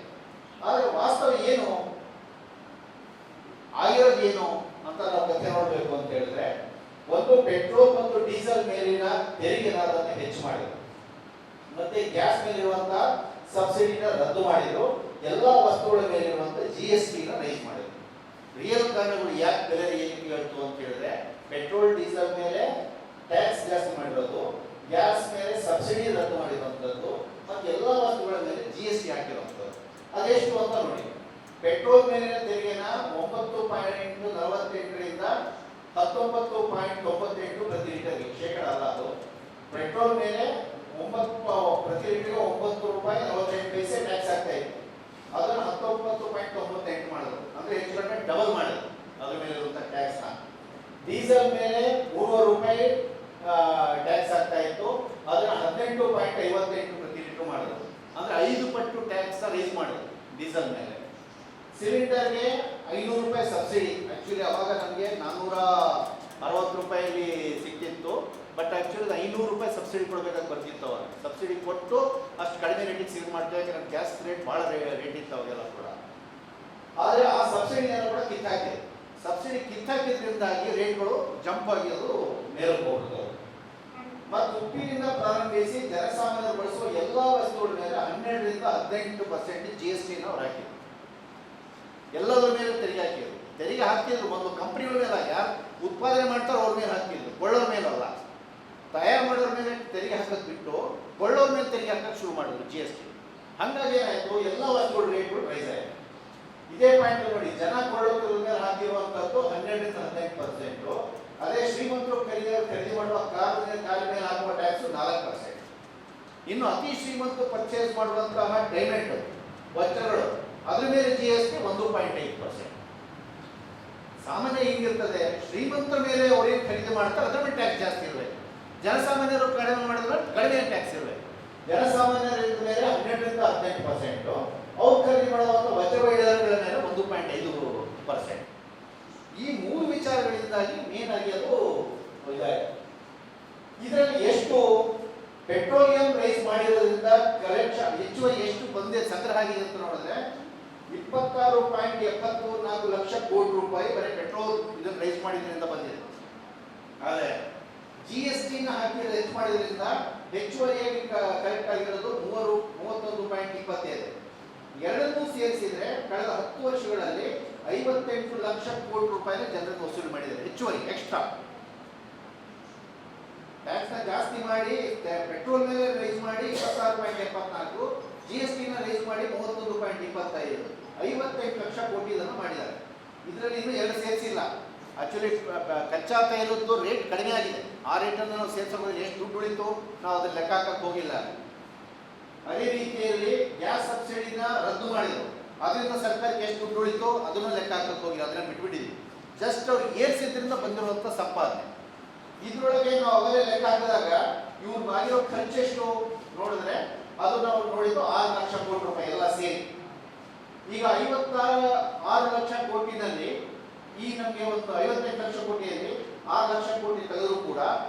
ಆದರೆ ವಾಸ್ತವ ಏನು ಆಗಿರೋದೇನು ಅಂತ ನಾವು ಕಥೆ ನೋಡಬೇಕು ಅಂತ ಹೇಳಿದ್ರೆ, ಒಂದು ಪೆಟ್ರೋಲ್ ಮತ್ತು ಡೀಸೆಲ್ ಮೇಲಿನ ತೆರಿಗೆ ದರವನ್ನು ಹೆಚ್ಚು ಮಾಡಿದ್ರು, ಮತ್ತೆ ಗ್ಯಾಸ್ ಮೇಲಿರುವಂತಹ ಸಬ್ಸಿಡಿನ ರದ್ದು ಮಾಡಿದ್ರು, ಎಲ್ಲ ವಸ್ತುಗಳ ಮೇಲಿರುವಂತಹ GSTನ ರೈಸ್ ಮಾಡಿದ್ರು. ರಿಯಲ್ ಕಾರಣಗಳು ಯಾಕೆ ಬೆಲೆ ಏರಿಕೆ ಆಯಿತು ಅಂತ ಹೇಳಿದ್ರೆ, ಪೆಟ್ರೋಲ್ ಡೀಸೆಲ್ ಮೇಲೆ ಟ್ಯಾಕ್ಸ್ ಜಾಸ್ತಿ ಮಾಡಿರೋದು, ಗ್ಯಾಸ್ ಮೇಲೆ ಸಬ್ಸಿಡಿ ರದ್ದು ಮಾಡಿರುವಂಥದ್ದು, ಮತ್ತೆ ಎಲ್ಲ ವಸ್ತುಗಳ ಮೇಲೆ GST ಹಾಕಿರುವಂಥದ್ದು. ಅದೆಷ್ಟು ಅಂತ ನೋಡಿ. ಪೆಟ್ರೋಲ್ ಮೇಲಿನ ತೆರಿಗೆನ 9.48ರಿಂದ 19.98 ಪ್ರತಿ ಲೀಟರ್ಗೆ, ಶೇಕಡ ಅಲ್ಲ ಅದು. ಪೆಟ್ರೋಲ್ ಮೇಲೆ ಪ್ರತಿ ಲೀಟರ್ಗೆ ₹9.48 ಟ್ಯಾಕ್ಸ್ ಆಗ್ತಾ ಇತ್ತು. ಅದನ್ನು 19.98 ಮಾಡಿದ್ರು, ಅಂದ್ರೆ ಹೆಚ್ಚು ಕಡಿಮೆ ಡಬಲ್ ಮಾಡಿದ್ರು ಅದ್ರ ಮೇಲೆ ಇರುವಂತಹ ಟ್ಯಾಕ್ಸ್ ನ. ಡೀಸೆಲ್ ಮೇಲೆ ₹300 ಟ್ಯಾಕ್ಸ್ ಆಗ್ತಾ ಇತ್ತು, ಅದನ್ನ 18.58 ಪ್ರತಿ ಲೀಟರ್ ಮಾಡಿದ್ರು, ಅಂದ್ರೆ 5 ಪಟ್ಟು ಟ್ಯಾಕ್ಸ್ ರೈಸ್ ಮಾಡಿದ್ರು ಡೀಸೆಲ್ ಮೇಲೆ. ಸಿಲಿಂಡರ್ಗೆ ₹500 ಸಬ್ಸಿಡಿ. ಆಕ್ಚುಲಿ ಅವಾಗ ನಮಗೆ ₹460 ಸಿಕ್ತಿತ್ತು, ಬಟ್ ಆಕ್ಚುಲಿ ₹500 ಸಬ್ಸಿಡಿ ಕೊಡಬೇಕಾಗಿ ಬರ್ತಿತ್ತು. ಅವಾಗ ಸಬ್ಸಿಡಿ ಕೊಟ್ಟು ಅಷ್ಟು ಕಡಿಮೆ ರೇಟಿಗೆ ಸೇಲ್ ಮಾಡ್ತೇವೆ, ಯಾಕಂದ್ರೆ ಗ್ಯಾಸ್ ರೇಟ್ ಭಾಳ ರೇಟ್ ಇತ್ತು ಅವಾಗೆಲ್ಲ ಕೂಡ. ಆದರೆ ಆ ಸಬ್ಸಿಡಿಯನ್ನು ಕೂಡ ಕಿತ್ತಾಕಿದೆ. ಸಬ್ಸಿಡಿ ಕಿತ್ತಾಕಿದ್ರಿಂದಾಗಿ ರೇಟ್ಗಳು ಜಂಪ್ ಆಗಿ ಅದು ಮೇಲಕ್ಕೆ ಹೋಗ್ತದೆ. ಮತ್ತು ಉಪ್ಪಿನಿಂದ ಪ್ರಾರಂಭಿಸಿ ಜನಸಾಮಾನ್ಯರು ಬಳಸುವ ಎಲ್ಲ ವಸ್ತುಗಳ ಮೇಲೆ 12ರಿಂದ 18% GSTನ ಅವ್ರು ಹಾಕಿದ್ರು. ಎಲ್ಲದರ ಮೇಲೆ ತೆರಿಗೆ ಹಾಕಿದ್ರು. ತೆರಿಗೆ ಹಾಕ್ತಿದ್ರು ಮೊದಲು ಕಂಪ್ನಿಗಳ ಮೇಲೆ, ಯಾರು ಉತ್ಪಾದನೆ ಮಾಡ್ತಾರೋ ಅವ್ರ ಮೇಲೆ ಹಾಕ್ತಿದ್ರು, ಕೊಳ್ಳೋರ ಮೇಲಲ್ಲ. ತಯಾರು ಮಾಡೋರ ಮೇಲೆ ತೆರಿಗೆ ಹಾಕೋದು ಬಿಟ್ಟು ಕೊಳ್ಳೋರ ಮೇಲೆ ತೆರಿಗೆ ಹಾಕಕ್ಕೆ ಶುರು ಮಾಡಿದ್ರು GST. ಹಂಗಾಗಿ ಏನಾಯ್ತು, ಎಲ್ಲ ವಸ್ತುಗಳ ರೇಟ್ಗಳು ರೈಸ್ ಆಯಿತು. ಇದೇ ಪಾಯಿಂಟ್ ನೋಡಿ, ಜನ ಕೊಳ್ಳೋದ್ರ ಮೇಲೆ ಹಾಕಿರುವಂಥದ್ದು 12ರಿಂದ 18%. ಅದೇ ಶ್ರೀಮಂತರು ಖರೀದಿ ಮಾಡುವ ಕಾರ್ ಮೇಲೆ ಹಾಕುವ ಟ್ಯಾಕ್ಸ್ 4%. ಇನ್ನು ಅತಿ ಶ್ರೀಮಂತರು ಪರ್ಚೇಸ್ ಮಾಡುವಂತಹ ಡೈಮಂಡ್ ವಜ್ರಗಳು, ಅದ್ರ ಮೇಲೆ GST 1.5%. ಸಾಮಾನ್ಯ ಹಿಂಗಿರ್ತದೆ, ಶ್ರೀಮಂತರ ಮೇಲೆ ಅವ್ರೇನು ಖರೀದಿ ಮಾಡ್ತಾರೆ ಅದ್ರ ಮೇಲೆ ಟ್ಯಾಕ್ಸ್ ಜಾಸ್ತಿ ಇರಬೇಕು, ಜನಸಾಮಾನ್ಯರು ಕಡಿಮೆ ಮಾಡಿದ್ರೆ ಕಡಿಮೆ ಟ್ಯಾಕ್ಸ್ ಇರಬೇಕು. ಜನಸಾಮಾನ್ಯರ ಮೇಲೆ 12ರಿಂದ 18%, ಅವ್ರು ಖರೀದಿ ಮಾಡುವಂಥ ವಜ್ರವೈಡಗಳ ಮೇಲೆ 1.5%. ಈ 3 ವಿಚಾರಗಳಿಂದಾಗಿ ಮೇನ್ ಆಗಿ ಅದು ಇದಾಯಿತು. ಇದರಲ್ಲಿ ಎಷ್ಟು ಪೆಟ್ರೋಲಿಯಂ ರೈಸ್ ಮಾಡಿರೋದ್ರಿಂದ ಹೆಚ್ಚುವರಿ ಎಷ್ಟು ಬಂದಿದೆ, ಸಂಗ್ರಹ ಆಗಿದೆ ಅಂತ ನೋಡಿದ್ರೆ 26.74 ಲಕ್ಷ ಕೋಟಿ ರೂಪಾಯಿ ಬರೀ ಪೆಟ್ರೋಲ್ ಇದನ್ನು ರೈಸ್ ಮಾಡಿದ್ರಿಂದ ಬಂದಿದೆ. ಆದರೆ GSTನ ಹಾಕಿ ರೈಸ್ ಮಾಡಿದ್ರಿಂದ ಹೆಚ್ಚುವರಿಯಾಗಿ ಕಲೆಕ್ಟ್ ಆಗಿರೋದು 31.25. ಎರಡನ್ನೂ ಸೇರಿಸಿದ್ರೆ ಕಳೆದ 10 ವರ್ಷಗಳಲ್ಲಿ 58 ಲಕ್ಷ ಕೋಟಿ ರೂಪಾಯಿನ ಜನರನ್ನು ವಸೂಲಿ ಮಾಡಿದ್ದಾರೆ. ಹೆಚ್ಚುವರಿ ಎಕ್ಸ್ಟ್ರಾ ಟ್ಯಾಕ್ಸ್ನ ಜಾಸ್ತಿ ಮಾಡಿ ಪೆಟ್ರೋಲ್ ಮೇಲೆ ರೈಸ್ ಮಾಡಿ 26.74, GSTನ ರೈಸ್ ಮಾಡಿ 31.25, 58 ಲಕ್ಷ ಕೋಟಿ ಇದನ್ನು ಮಾಡಿದ್ದಾರೆ. ಇದರಲ್ಲಿ ಇನ್ನೂ 2 ಸೇರಿಸಿಲ್ಲ. ಆಕ್ಚುಲಿ ಕಚ್ಚಾ ತೈಲದ್ದು ರೇಟ್ ಕಡಿಮೆ ಆಗಿದೆ, ಆ ರೇಟನ್ನು ನಾವು ಸೇರಿಸೋದ್ರೆ ಎಷ್ಟು ದುಡ್ಡು ಉಳಿತು ನಾವು ಅದನ್ನ ಲೆಕ್ಕ ಹಾಕಕ್ಕೆ ಹೋಗಿಲ್ಲ. ಅದೇ ರೀತಿಯಲ್ಲಿ ಗ್ಯಾಸ್ ಸಬ್ಸಿಡಿನ ರದ್ದು ಮಾಡಿದ್ರು, ಅದರಿಂದ ಸರ್ಕಾರಕ್ಕೆ ಎಷ್ಟು ದುಡ್ಡು ಉಳಿತು ಅದನ್ನು ಲೆಕ್ಕ ಹಾಕಕ್ಕೆ ಹೋಗಿಲ್ಲ, ಅದನ್ನ ಬಿಟ್ಬಿಟ್ಟಿದ್ವಿ. ಜಸ್ಟ್ ಅವ್ರು ಏರ್ಸಿದ್ರಿಂದ ಬಂದಿರುವಂಥ ಸಂಪಾದನೆ. ಇದರೊಳಗೆ ನಾವು ಅವೆಲ್ಲ ಲೆಕ್ಕ ಹಾಕಿದಾಗ ಇವ್ರು ಆಗಿರೋ ಖರ್ಚೆಷ್ಟು ನೋಡಿದ್ರೆ ಅದು ನಾವು ನೋಡಿದ್ದು 6 ಲಕ್ಷ ಕೋಟಿ ರೂಪಾಯಿ ಎಲ್ಲ ಸೇರಿ. ಈಗ 56 ಲಕ್ಷ ಕೋಟಿನಲ್ಲಿ ಈ ನಮಗೆ ಒಂದು 58 ಲಕ್ಷ ಕೋಟಿಯಲ್ಲಿ 6 ಲಕ್ಷ ಕೋಟಿ ತೆಗೆದರೂ ಕೂಡ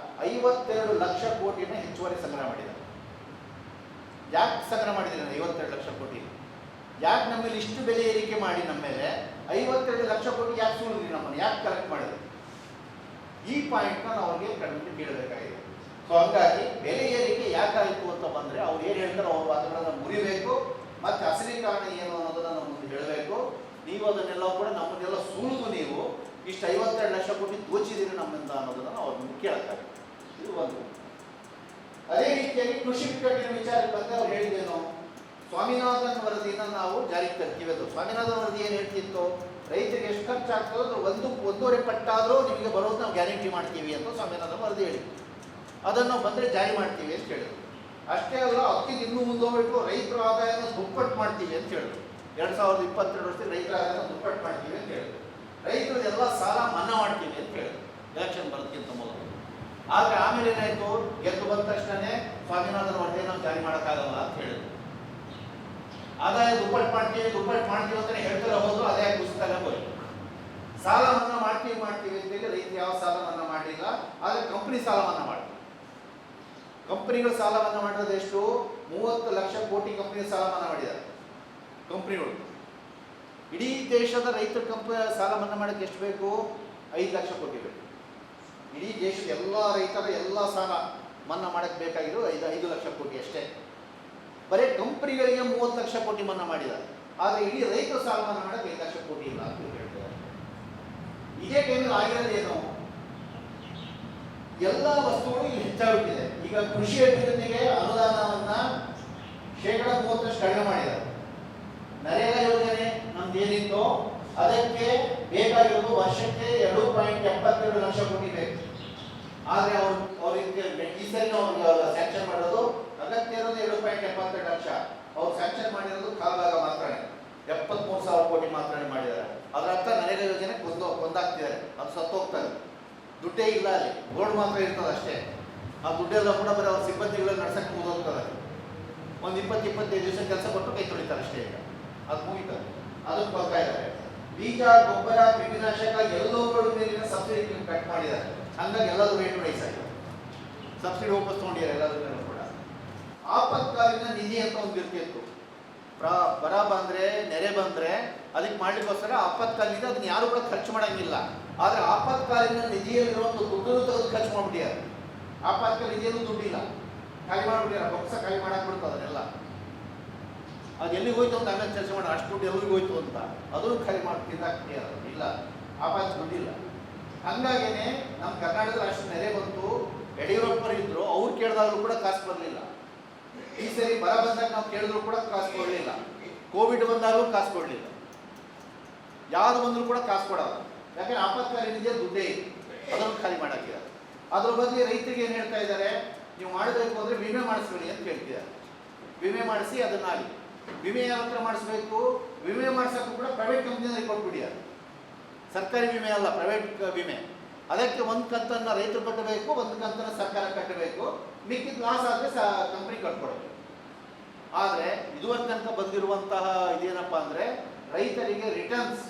52 ಲಕ್ಷ ಕೋಟಿನ ಹೆಚ್ಚುವರಿ ಸಂಗ್ರಹ ಮಾಡಿದ್ದಾರೆ. ಯಾಕೆ ಸಂಗ್ರಹ ಮಾಡಿದ್ರೆ 52 ಲಕ್ಷ ಕೋಟಿ? ಯಾಕೆ ನಮ್ಮಲ್ಲಿ ಇಷ್ಟು ಬೆಲೆ ಏರಿಕೆ ಮಾಡಿ ನಮ್ಮ ಮೇಲೆ 52 ಲಕ್ಷ ಕೋಟಿ ಯಾಕೆ ಸುಳಿದ್ರಿ, ನಮ್ಮನ್ನು ಯಾಕೆ ಕಲೆಕ್ಟ್ ಮಾಡಿದ್ರಿ? ಈ ಪಾಯಿಂಟ್ನ ನಾವು ಅವ್ರಿಗೆ ಕಡಿಮೆ ಕೇಳಬೇಕಾಗಿದೆ. ಸೊ ಹಂಗಾಗಿ ಬೆಲೆ ಏರಿಕೆ ಯಾಕಾಯಿತು ಅಂತ ಬಂದರೆ ಅವ್ರು ಏನು ಹೇಳ್ತಾರೆ ಅವ್ರ ವಾದಗಳನ್ನು ಮುರಿಬೇಕು, ಮತ್ತು ಅಸಲಿ ಕಾರಣ ಏನು ಅನ್ನೋದನ್ನು ನಾವು ಮುಂದೆ ಹೇಳಬೇಕು. ನೀವು ಅದನ್ನೆಲ್ಲ ಕೂಡ ನಮ್ಮನ್ನೆಲ್ಲ ಸುಳಿದು ನೀವು ಇಷ್ಟು 52 ಲಕ್ಷ ಕೋಟಿ ದೋಚಿದ್ದೀರಿ ನಮ್ಮಿಂದ ಅನ್ನೋದನ್ನು ಅವ್ರು ಕೇಳ್ತಾರೆ. ಇದು ಒಂದು. ಅದೇ ರೀತಿಯಾಗಿ ಕೃಷಿ ಬಿಕ್ಕಟ್ಟಿನ ವಿಚಾರಕ್ಕೆ ಬಂದರೆ ಅವ್ರು ಹೇಳಿದ್ದೇನು, ಸ್ವಾಮಿನಾಥನ್ ವರದಿನ ನಾವು ಜಾರಿಗೆ ತರ್ತೀವಿ. ಅದು ಸ್ವಾಮಿನಾಥನ್ ವರದಿ ಏನು ಹೇಳ್ತಿತ್ತು, ರೈತರಿಗೆ ಎಷ್ಟು ಖರ್ಚಾಗ್ತದೋ ಅದ್ರ 1.5 ಪಟ್ಟಾದರೂ ನಿಮಗೆ ಬರೋದು ನಾವು ಗ್ಯಾರಂಟಿ ಮಾಡ್ತೀವಿ ಅಂತ ಸ್ವಾಮಿನಾಥನ್ ವರದಿ ಹೇಳಿ, ಅದನ್ನು ಬಂದರೆ ಜಾರಿ ಮಾಡ್ತೀವಿ ಅಂತ ಹೇಳಿದ್ರು. ಅಷ್ಟೇ ಅಲ್ಲ, ಅಕ್ಕಿಗೆ ಇನ್ನೂ ಮುಂದೆ ಹೋಗ್ಬಿಟ್ಟು ರೈತರ ಆದಾಯನ ದುಪ್ಪಟ್ಟು ಮಾಡ್ತೀವಿ ಅಂತ ಹೇಳಿದ್ರು. 2022 ವರ್ಷದಲ್ಲಿ ರೈತರ ಆದಾಯನ ದುಪ್ಪಟ್ಟು ಮಾಡ್ತೀವಿ ಅಂತ ಹೇಳಿದ್ರು. ರೈತರದೆಲ್ಲ ಸಾಲ ಮನ್ನಾ ಮಾಡ್ತೀವಿ ಅಂತ ಹೇಳಿದ್ರು ಎಲೆಕ್ಷನ್ ಬರೋದಕ್ಕಿಂತ ಮೊದಲು. ಆದರೆ ಆಮೇಲೆ ಏನಾಯಿತು, ಗೆದ್ದು ಬಂದ ತಕ್ಷಣವೇ ಸ್ವಾಮಿನಾಥನ್ ವರದಿ ನಾವು ಜಾರಿ ಮಾಡೋಕ್ಕಾಗಲ್ಲ ಅಂತ ಹೇಳಿದ್ರು. ಆದಾಯ ದುಪ್ಪಟ್ಟು ಮಾಡ್ತೀವಿ ಅಂತಲೇ ಹೇಳ್ತಾರೆ ಹೋದ್ರು, ಅದೇ ಕುಸಿತಾಗ ಹೋಯ್ತು. ಸಾಲ ಮನ್ನಾ ಮಾಡ್ತೀವಿ ಅಂತೇಳಿ ರೈತ ಯಾವ ಸಾಲ ಮನ್ನಾ ಮಾಡಲಿಲ್ಲ. ಆದರೆ ಕಂಪ್ನಿ ಸಾಲ ಮನ್ನಾ ಮಾಡಿ, ಕಂಪ್ನಿಗಳು ಸಾಲ ಮನ್ನಾ ಮಾಡಿರೋದು ಎಷ್ಟು, 30 ಲಕ್ಷ ಕೋಟಿ ಕಂಪ್ನಿ ಸಾಲ ಮನ್ನಾ ಮಾಡಿದ್ದಾರೆ ಕಂಪ್ನಿಗಳು. ಇಡೀ ದೇಶದ ರೈತರ ಸಾಲ ಮನ್ನಾ ಮಾಡೋಕ್ಕೆ ಎಷ್ಟು ಬೇಕು, 5 ಲಕ್ಷ ಕೋಟಿ ಬೇಕು. ಇಡೀ ದೇಶದ ಎಲ್ಲ ರೈತರ ಎಲ್ಲ ಸಾಲ ಮನ್ನಾ ಮಾಡೋಕ್ಕೆ ಬೇಕಾಗಿರೋ 5 ಲಕ್ಷ ಕೋಟಿ ಅಷ್ಟೇ. ಬರೀ ಕಂಪ್ನಿಗಳಿಗೆ 30 ಲಕ್ಷ ಕೋಟಿ ಮನ್ನಾ ಮಾಡಿದ್ದಾರೆ. ಆದರೆ ಇಡೀ ರೈತರ ಸಾಲ ಮನ್ನಾ ಮಾಡೋಕ್ಕೆ 5 ಲಕ್ಷ ಕೋಟಿ ಇಲ್ಲ ಅಂತ ಹೇಳ್ತಾರೆ. ಇದೇ ಟೈಮಲ್ಲಿ ಆಗಿರೋದು ಏನು, ಎಲ್ಲ ವಸ್ತುಗಳು ಇಲ್ಲಿ ಹೆಚ್ಚಾಗುತ್ತಿದೆ. ಈಗ ಕೃಷಿ ಅಭಿವೃದ್ಧಿಗೆ ಅನುದಾನವನ್ನು 30% ಕಡಿಮೆ ಮಾಡಿದ್ದಾರೆ. ನರೇಗಾ ಯೋಜನೆ ನಮ್ದೇನಿತ್ತು ಅದಕ್ಕೆ ಬೇಕಾಗಿರೋದು ವರ್ಷಕ್ಕೆ 2.72 ಲಕ್ಷ ಕೋಟಿ ಬೇಕು. ಆದರೆ ಅವ್ರಿಗೆ ಈ ಸರಿ ಅವ್ರಿಗೆ ಸ್ಯಾಂಕ್ಷನ್ ಮಾಡೋದು ಅಗತ್ಯ ಇರೋದು 2.72 ಲಕ್ಷ. ಅವ್ರು ಸ್ಯಾಂಕ್ಷನ್ ಮಾಡಿರೋದು ಕಾಲಭಾಗ ಮಾತ್ರ 73,000 ಕೋಟಿ ಮಾತ್ರ ಮಾಡಿದ್ದಾರೆ. ಅದರ ಅರ್ಥ ನರೇಗಾ ಯೋಜನೆ ಕೊಂದಾಗ್ತಿದ್ದಾರೆ, ಅದು ಸತ್ತೋಗ್ತಾರೆ. ದುಡ್ಡೇ ಇಲ್ಲ, ಅಲ್ಲಿ ಬೋರ್ಡ್ ಮಾತ್ರ ಇರ್ತದೆ ಅಷ್ಟೇ. ಆ ದುಡ್ಡೆಲ್ಲ ಕೂಡ ಬರೀ ಅವ್ರ ಸಿಬ್ಬಂದಿಗಳಲ್ಲಿ ನಡ್ಸಕ್ಕೆ ಮುಗಿದೋಗ್ತದೆ. ಒಂದು 20-25 ದಿವಸ ಕೆಲಸ ಕೊಟ್ಟು ಕೈ ತೊಳಿತಾರೆ ಅಷ್ಟೇ. ಈಗ ಅದು ಮುಗಿತಾರೆ, ಅದಕ್ಕೆ ಬರ್ತಾ ಇದ್ದಾರೆ. ಬೀಜ, ಗೊಬ್ಬರ, ಕ್ರಿಮಿನಾಶಕ ಎಲ್ಲವುಗಳ ಮೇಲಿನ ಸಬ್ಸಿಡಿ ಕಟ್ ಮಾಡಿದ್ದಾರೆ. ಹಂಗಾಗಿ ಎಲ್ಲರೂ ರೇಟ್ ರೈಸ್ ಆಗಿದೆ, ಸಬ್ಸಿಡಿ ವಾಪಸ್ ತೊಗೊಂಡಿದ್ದಾರೆ ಎಲ್ಲದ್ರ ಮೇಲೂ ಕೂಡ. ಆಪತ್ಕಾಲೀನ ನಿಧಿ ಅಂತ ಒಂದು ಇರ್ತಿತ್ತು. ಬರ ಬಂದರೆ, ನೆರೆ ಬಂದರೆ ಅದಕ್ಕೆ ಮಾಡಲಿಕ್ಕೋಸ್ಕರ ಆಪತ್ಕಾಲೀನ ಅದನ್ನ ಯಾರು ಕೂಡ ಖರ್ಚು ಮಾಡೋಂಗಿಲ್ಲ. ಆದರೆ ಆಪತ್ಕಾಲೀನ ನಿಧಿಯಲ್ಲಿರುವಂಥ ದುಡ್ಡನ್ನು ತೆಗೆದು ಖರ್ಚು ಮಾಡಿಬಿಟ್ಟಿದ್ದಾರೆ. ಆಪತ್ಕಾಲ ನಿಧಿಯಲ್ಲೂ ದುಡ್ಡಿಲ್ಲ, ಖಾಲಿ ಮಾಡಿಬಿಟ್ಟಿದ್ದಾರೆ. ಬೊಕ್ಸ ಖಾಲಿ ಮಾಡಕ್ಕೆ ಬಿಡ್ತು ಅದನ್ನೆಲ್ಲ. ಅದು ಎಲ್ಲಿಗೆ ಹೋಯ್ತು ಅಂತ ಆಮೇಲೆ ಚರ್ಚೆ ಮಾಡೋಣ. ಅಷ್ಟು ದುಡ್ಡು ಎಲ್ಲಿಗೆ ಹೋಯ್ತು ಅಂತ ಅದನ್ನು ಖಾಲಿ ಮಾಡಿ ತಿಂದಾಕ್ಬಿಟ್ಟಿದ್ದಾರೆ. ಇಲ್ಲ, ಆಪಾತ ದುಡ್ಡಿಲ್ಲ. ಹಂಗಾಗೇನೆ ನಮ್ಮ ಕರ್ನಾಟಕದಲ್ಲಿ ಅಷ್ಟು ನೆರೆ ಬಂತು. ಯಡಿಯೂರಪ್ಪರು ಇದ್ರು, ಅವ್ರು ಕೇಳಿದಾಗಲೂ ಕೂಡ ಕಾಸು ಬರಲಿಲ್ಲ. ಈ ಸರಿ ಬರ ಬಂದಾಗ ನಾವು ಕೇಳಿದ್ರು ಕೂಡ ಕಾಸು ಕೊಡಲಿಲ್ಲ. ಕೋವಿಡ್ ಬಂದಾಗಲೂ ಕಾಸು ಕೊಡಲಿಲ್ಲ. ಯಾವುದು ಬಂದರೂ ಕೂಡ ಕಾಸು ಕೊಡಲ್ಲ. ಯಾಕಂದ್ರೆ ಆಪತ್ಕಾಲ ನಿಧಿಯ ದುಡ್ಡೇ ಇದೆ, ಅದನ್ನು ಖಾಲಿ ಮಾಡಾಕಿದ್ದಾರೆ. ಅದ್ರ ಬಗ್ಗೆ ರೈತರಿಗೆ ಏನು ಹೇಳ್ತಾ ಇದ್ದಾರೆ, ನೀವು ಮಾಡಬೇಕು ಅಂದರೆ ವಿಮೆ ಮಾಡಿಸ್ಬೇಡಿ ಅಂತ ಹೇಳ್ತಿದ್ದಾರೆ. ವಿಮೆ ಮಾಡಿಸಿ ಅದನ್ನಾಗಿ. ವಿಮೆ ಯಾವ ಹತ್ರ ಮಾಡಿಸ್ಬೇಕು, ವಿಮೆ ಮಾಡಿಸೋಕ್ಕೂ ಕೂಡ ಪ್ರೈವೇಟ್ ಕಂಪ್ನಿಯಲ್ಲಿ ಕೊಟ್ಬಿಟ್ಟಿದ್ದಾರೆ. ಸರ್ಕಾರಿ ವಿಮೆ ಅಲ್ಲ, ಪ್ರೈವೇಟ್ ವಿಮೆ. ಅದಕ್ಕೆ ಒಂದು ಕಂತನ್ನು ರೈತರು ಕಟ್ಟಬೇಕು, ಒಂದು ಕಂತನ್ನು ಸರ್ಕಾರ ಕಟ್ಟಬೇಕು. ಮಿಕ್ಕಿದ ಲಾಸ್ ಆದರೆ ಕಂಪ್ನಿ ಕಟ್ಕೊಡ್ಬೇಕು. ಆದರೆ ಇದುವರೆಗೆ ತನಕ ಬಂದಿರುವಂತಹ ಇದೇನಪ್ಪ ಅಂದರೆ, ರೈತರಿಗೆ ರಿಟರ್ನ್ಸ್,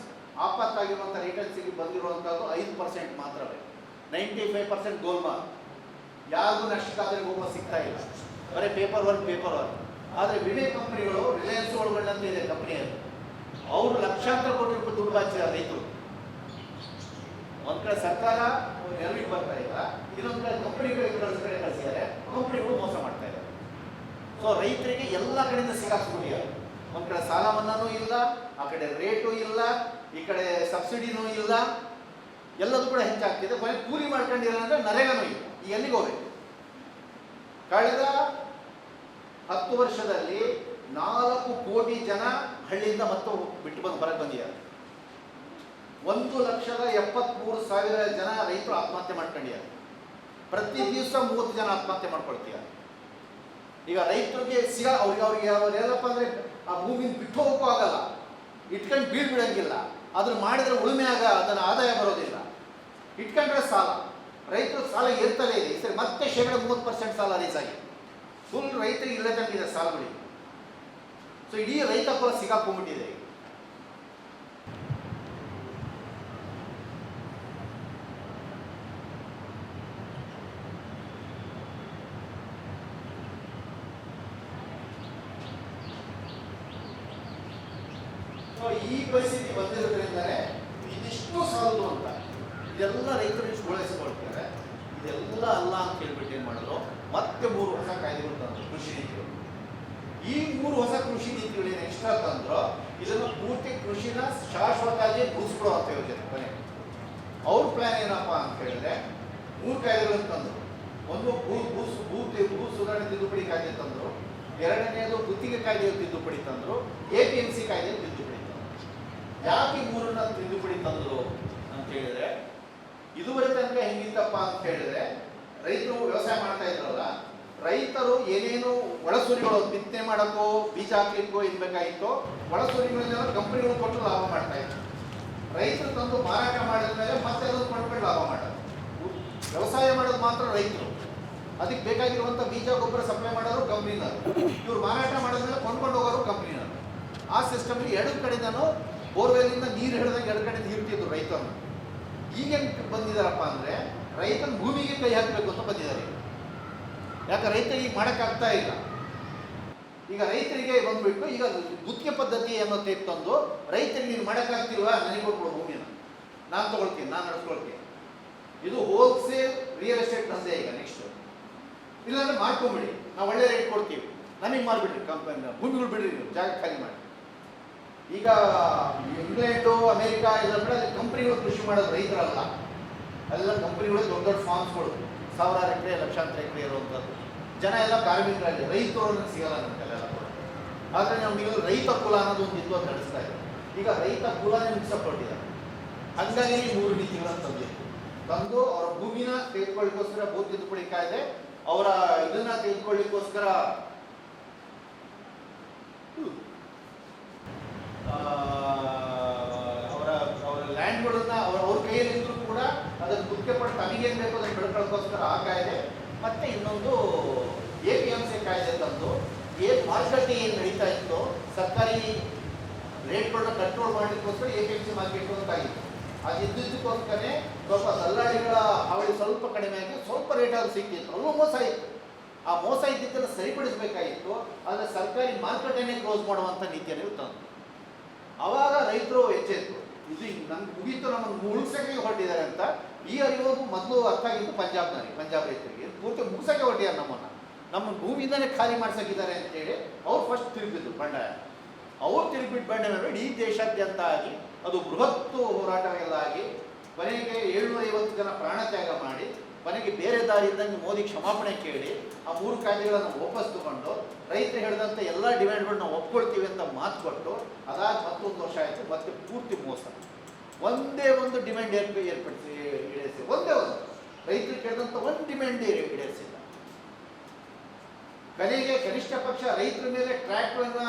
ಆಪತ್ತಾಗಿರುವಂಥ ರಿಟರ್ನ್ಸಿಗೆ ಬಂದಿರುವಂಥದ್ದು 5% ಮಾತ್ರವೇ. 95% ಗೋಲ್ಮಾಲ್. ಯಾರಿಗೂ ನಷ್ಟಕ್ಕಾದರೆ ಹೋಗುವ ಸಿಗ್ತಾ ಇಲ್ಲ, ಬರೀ ಪೇಪರ್ ವರ್ಕ್. ಆದರೆ ವಿಮೆ ಕಂಪ್ನಿಗಳು, ರಿಲಯನ್ಸ್ ಒಳಗೊಂಡಂತೆ ಇದೆ ಕಂಪ್ನಿಯಲ್ಲಿ, ಅವರು ಲಕ್ಷಾಂತರ ಕೋಟಿ ರೂಪಾಯಿ ದುಡ್ಡು ಬಾಚಿದ್ದಾರೆ ರೈತರು. ಒಂದು ಕಡೆ ಸರ್ಕಾರ ನೆರವಿಗೆ ಬರ್ತಾ ಇಲ್ಲ, ಇನ್ನೊಂದು ಕಡೆ ಕಂಪ್ನಿಗಳಿಗೆ ಕಳಿಸಿದ್ದಾರೆ, ಕಂಪ್ನಿಗಳು ಮೋಸ ಮಾಡ್ತಾ ಇದ್ದಾರೆ. ಸೊ ರೈತರಿಗೆ ಎಲ್ಲ ಕಡೆಯಿಂದ ಸಿಗಾಕ್ಬಿಟ್ಟಿದ್ದಾರೆ. ಒಂದು ಕಡೆ ಸಾಲ ಮನ್ನಾನೂ ಇಲ್ಲ, ಆ ಕಡೆ ರೇಟು ಇಲ್ಲ, ಈ ಕಡೆ ಸಬ್ಸಿಡಿನೂ ಇಲ್ಲ, ಎಲ್ಲದೂ ಕೂಡ ಹೆಚ್ಚಾಗ್ತಿದೆ. ಬರೀ ಕೂಲಿ ಮಾಡ್ಕೊಂಡಿಲ್ಲ ಅಂದರೆ ನರೇಗಾನೂ ಇಲ್ಲ. ಈ ಎಲ್ಲಿಗೆ ಹೋಗ್ಬೇಕು? ಕಳೆದ 10 ವರ್ಷದಲ್ಲಿ 4 ಕೋಟಿ ಜನ ಹಳ್ಳಿಯಿಂದ ಮತ್ತು ಬಿಟ್ಟು ಹೊರಗೆ ಬಂದಿದ್ದಾರೆ. 1,73,000 ಜನ ರೈತರು ಆತ್ಮಹತ್ಯೆ ಮಾಡ್ಕೊಂಡಿದ್ದಾರೆ. ಪ್ರತಿ ದಿವಸ 30 ಜನ ಆತ್ಮಹತ್ಯೆ ಮಾಡ್ಕೊಳ್ತಿದ್ದಾರೆ. ಈಗ ರೈತರಿಗೆ ಅವ್ರಿಗೆ ಏನಪ್ಪ ಅಂದರೆ ಆ ಭೂಮಿನ ಬಿಟ್ಟು ಹೋಗೋಕ್ಕೂ ಆಗಲ್ಲ, ಇಟ್ಕೊಂಡು ಬೀಳ್ಬಿಡಂಗಿಲ್ಲ. ಅದನ್ನು ಮಾಡಿದರೆ ಉಳುಮೆ ಅದನ್ನು ಆದಾಯ ಬರೋದಿಲ್ಲ. ಇಟ್ಕೊಂಡ್ರೆ ಸಾಲ, ರೈತರು ಸಾಲ ಏರ್ತಲೇ ಇದೆ. ಈ ಸರಿ ಮತ್ತೆ 30% ಸಾಲ ರೈಸ್ ಆಗಿದೆ. ಫುಲ್ ರೈತರಿಗೆ ಇಲ್ಲೇ ತನಗಿದೆ ಸಾಲಗಳಿಗೆ. ಸೊ ಇಡೀ ರೈತ ಕೂಡ ಸಿಗಾಕೊಂಡ್ಬಿಟ್ಟಿದೆ. ಈ ಪರಿಸ್ಥಿತಿ ಬಂದಿರೋದ್ರಿಂದಲೇ ಇದಿಷ್ಟು ಸಾಲದು ಅಂತ ಇದೆಲ್ಲ ರೈತರು ಇಷ್ಟು ಗೋಳಿಸ್ಕೊಳ್ತಾರೆ. ಇದೆಲ್ಲ ಅಲ್ಲ ಅಂತ ಹೇಳ್ಬಿಟ್ಟು ಏನು ಮಾಡೋದು, ಮತ್ತೆ 3 ಹೊಸ ಕಾಯ್ದೆಗಳು ತಂದರು, ಕೃಷಿ ನೀತಿಗಳು. ಈ 3 ಹೊಸ ಕೃಷಿ ನೀತಿಗಳೇನು ಎಕ್ಸ್ಟ್ರಾ ತಂದ್ರು, ಇದನ್ನು ಪೂರ್ತಿ ಕೃಷಿನ ಶಾಶ್ವತವಾಗಿ ಮುಗಿಸ್ಬಿಡುವಂಥ ಯೋಜನೆ. ಕೊನೆ ಅವ್ರ ಪ್ಲಾನ್ ಏನಪ್ಪ ಅಂತ ಹೇಳಿದ್ರೆ 3 ಕಾಯ್ದೆಗಳನ್ನು ತಂದರು. ಒಂದು ಭೂ ಸುಧಾರಣೆ ತಿದ್ದುಪಡಿ ಕಾಯ್ದೆ ತಂದರು, ಎರಡನೇದು ಗುತ್ತಿಗೆ ಕಾಯ್ದೆ ತಿದ್ದುಪಡಿ ತಂದರು, APMC ಕಾಯ್ದೆ ತಿದ್ದುಪಡಿ ತಂದರು. ಯಾಕೆ 3ನ್ನ ತಿದ್ದುಪಡಿ ತಂದರು ಅಂತ ಹೇಳಿದ್ರೆ, ಇದುವರೆ ತನಕ ಹೆಂಗಿತ್ತಪ್ಪ ಅಂತ ಹೇಳಿದ್ರೆ, ರೈತರು ವ್ಯವಸಾಯ ಮಾಡ್ತಾ ಇದ್ರಲ್ಲ, ರೈತರು ಏನೇನು ಒಳಸುರಿಗಳು ಬಿತ್ತನೆ ಮಾಡೋಕ್ಕೋ ಬೀಜ ಹಾಕ್ಲಿಕ್ಕೋ ಏನ್ ಬೇಕಾಗಿತ್ತೋ ಒಳಸುರಿಗಳನ್ನೆಲ್ಲ ಕಂಪನಿಗಳು ಕೊಟ್ಟು ಲಾಭ ಮಾಡ್ತಾ ಇದ್ರು. ರೈತರು ತಂದು ಮಾರಾಟ ಮಾಡಿದ ಮೇಲೆ ಮತ್ತೆ ಅದನ್ನು ಕೊಂಡ್ಕೊಂಡು ಲಾಭ ಮಾಡೋದು. ವ್ಯವಸಾಯ ಮಾಡೋದು ಮಾತ್ರ ರೈತರು, ಅದಕ್ಕೆ ಬೇಕಾಗಿರುವಂಥ ಬೀಜ ಗೊಬ್ಬರ ಸಪ್ಲೈ ಮಾಡೋರು ಕಂಪ್ನಿನವರು, ಇವ್ರು ಮಾರಾಟ ಮಾಡಿದ್ಮೇಲೆ ಕೊಂಡ್ಕೊಂಡು ಹೋಗೋರು ಕಂಪ್ನಿನವರು. ಆ ಸಿಸ್ಟಮ್ಗೆ ಎರಡು ಕಡೆಯಿಂದನೂ ಬೋರ್ವೆಲ್ಲಿಂದ ನೀರು ಹಿಡಿದಂಗೆ ಎರಡು ಕಡೆ ನೀರ್ತಿದ್ರು ರೈತರನ್ನು. ಈಗೇನು ಬಂದಿದ್ದಾರಪ್ಪ ಅಂದರೆ, ರೈತನ ಭೂಮಿಗೆ ಕೈ ಹಾಕಬೇಕು ಅಂತ ಬಂದಿದ್ದಾರೆ. ಯಾಕೆ ರೈತರಿಗೆ ಈಗ ಮಾಡೋಕ್ಕಾಗ್ತಾ ಇಲ್ಲ. ಈಗ ರೈತರಿಗೆ ಬಂದ್ಬಿಟ್ಟು ಈಗ ಗುತ್ತಿಗೆ ಪದ್ಧತಿ ಅನ್ನೋದು ತಂದು ರೈತರಿಗೆ ನೀನು ಮಾಡೋಕ್ಕಾಗ್ತಿಲ್ವಾ, ನನಗೆ ಕೊಟ್ಬಿಡು ಭೂಮಿನ, ನಾನು ತೊಗೊಳ್ತೀನಿ, ನಾನು ನಡೆಸ್ಕೊಳ್ತೀನಿ. ಇದು ಹೋಲ್ಸೇಲ್ ರಿಯಲ್ ಎಸ್ಟೇಟ್ ದಂಧೆ. ಈಗ ನೆಕ್ಸ್ಟ್ ಇಲ್ಲಾಂದ್ರೆ ಮಾಡ್ಕೊಂಬಿಡಿ, ನಾವು ಒಳ್ಳೆ ರೇಟ್ ಕೊಡ್ತೀವಿ, ನಮಗೆ ಮಾರ್ಬಿಡ್ರಿ, ಕಂಪನಿ ಭೂಮಿಗಳು ಬಿಡ್ರಿ, ನೀವು ಜಾಗ ಖಾಲಿ ಮಾಡಿ. ಈಗ ಇಂಗ್ಲೆಂಡು ಅಮೇರಿಕಾ ಎಲ್ಲ ಕಡೆ ಕಂಪ್ನಿಗಳು ಕೃಷಿ ಮಾಡೋದು ರೈತರಲ್ಲ, ಎಲ್ಲ ಕಂಪ್ನಿಗಳು ದೊಡ್ಡ ದೊಡ್ಡ ಫಾರ್ಮ್ಸ್ಗಳು, ಸಾವಿರಾರು ಎಕರೆ ಲಕ್ಷಾಂತರ ಎಕರೆ ಇರುವಂಥದ್ದು. ಜನ ಎಲ್ಲ ಕಾರ್ಮಿಕರಲ್ಲಿ, ರೈತರು ಸಿಗಲ್ಲ ನಮಗೆಲ್ಲ ಕೂಡ. ಆದರೆ ನಮಗೆ ರೈತ ಕುಲ ಅನ್ನೋದು ಒಂದು ಇದ್ದು ನಡೆಸ್ತಾ ಇದೆ. ಈಗ ರೈತ ಕುಲನೇ ಮುಗಿಸಲ್ಪಟ್ಟಿದ್ದಾರೆ. ಹಂಗಾಗಿ 3 ನೀತಿಗಳನ್ನು ತಂದು ಅವರ ಭೂಮಿನ ತೆಗೆದುಕೊಳ್ಳಿಕ್ಕೋಸ್ಕರ ಭೂ ತಿದ್ದುಪಡಿ ಕಾಯ್ದೆ, ಅವರ ಇದನ್ನ ತೆಗೆದುಕೊಳ್ಳಿಕ್ಕೋಸ್ಕರ ಅವರ ಲ್ಯಾಂಡ್ಗಳನ್ನ ಅವ್ರ ಕೈಯಲ್ಲಿ ಇದ್ರೂ ಕೂಡ ಅದನ್ನು ಗುತ್ತಿಗೆ ಪಟ್ಟು ತಮಗೇನು ಬೇಕು ಅದನ್ನು ಬೆಳ್ಕೊಳ್ಳೋಕ್ಕೋಸ್ಕರ ಆ ಕಾಯ್ದೆ, ಮತ್ತೆ ಇನ್ನೊಂದು APMC ಕಾಯ್ದೆ ತಂದು ಮಾರುಕಟ್ಟೆ ಏನು ನಡೀತಾ ಇತ್ತು, ಸರ್ಕಾರಿ ರೇಟ್ಗಳನ್ನ ಕಂಟ್ರೋಲ್ ಮಾಡಲಿಕ್ಕೋಸ್ಕರ APMC ಮಾರ್ಕೆಟ್ ಅಂತಾಗಿತ್ತು. ಅದು ಇದ್ದಿದ್ದಕ್ಕೋಸ್ಕರನೇ ಸ್ವಲ್ಪ ದಲ್ಲಾಳಿಗಳ ಹಾವಳಿ ಸ್ವಲ್ಪ ಕಡಿಮೆ ಆಗಿ ಸ್ವಲ್ಪ ರೇಟ್ ಆದ್ರೂ ಸಿಕ್ತಿತ್ತು. ಅಲ್ಲೂ ಮೋಸ ಇತ್ತು. ಆ ಮೋಸ ಇದ್ದಿದ್ದನ್ನು ಸರಿಪಡಿಸಬೇಕಾಗಿತ್ತು. ಆದರೆ ಸರ್ಕಾರಿ ಮಾರುಕಟ್ಟೆನೇ ಕ್ಲೋಸ್ ಮಾಡುವಂಥ ನೀತಿಯನ್ನು ತಂದು ಆವಾಗ ರೈತರು ಎಚ್ಚೆತ್ತು, ಇದು ನಮ್ಗೆ ಮುಗೀತು, ನಮ್ಮನ್ನು ಮುಗಿಸೋಕೆ ಹೊರಟಿದ್ದಾರೆ ಅಂತ. ಈ ಅರಿವು ಮೊದಲು ಅರ್ಥ ಆಗಿತ್ತು ಪಂಜಾಬ್ ರೈತರಿಗೆ, ಪೂರ್ತಿ ಮುಗಿಸೋಕೆ ಹೊರಟಿದ್ದಾರೆ, ನಮ್ಮ ಭೂಮಿಯಿಂದಲೇ ಖಾಲಿ ಮಾಡ್ಸೋಕಿದ್ದಾರೆ ಅಂತೇಳಿ ಅವ್ರು ಫಸ್ಟ್ ತಿರುಗಿದ್ದು ಬಂಡಾಯ. ಅವ್ರು ತಿರುಗಿಬಿಟ್ಟು ಬಂಡಾಯ ಮಾಡಿ ಇಡೀ ದೇಶಾದ್ಯಂತ ಆಗಿ ಅದು ಬೃಹತ್ ಹೋರಾಟವೆಲ್ಲ ಆಗಿ ಕೊನೆಗೆ 750 ಜನ ಪ್ರಾಣತ್ಯಾಗ ಮಾಡಿ ಕೊನೆಗೆ ಬೇರೆ ದಾರಿಯಿಂದಂಗೆ ಮೋದಿ ಕ್ಷಮಾಪಣೆ ಕೇಳಿ ಆ 3 ಕಾಯ್ದೆಗಳನ್ನು ವಾಪಸ್ ತಗೊಂಡು ರೈತರು ಹೇಳಿದಂಥ ಎಲ್ಲ ಡಿಮ್ಯಾಂಡ್ಗಳನ್ನ ಒಪ್ಕೊಳ್ತೀವಿ ಅಂತ ಮಾತು ಕೊಟ್ಟು ಅದಾದ 11 ವರ್ಷ ಆಯಿತು. ಮತ್ತೆ ಪೂರ್ತಿ ಮೋಸ. ಒಂದೇ ಒಂದು ಡಿಮ್ಯಾಂಡ್ ಈಡೇರಿಸಿ ಒಂದೇ ಒಂದು ರೈತರು ಕೇಳಿದಂಥ ಒಂದು ಡಿಮ್ಯಾಂಡ್ ಈಡೇರಿಸಿಲ್ಲ. ಕೊನೆಗೆ ಕನಿಷ್ಠ ಪಕ್ಷ ರೈತರ ಮೇಲೆ ಟ್ರ್ಯಾಕ್ಟರ್ನ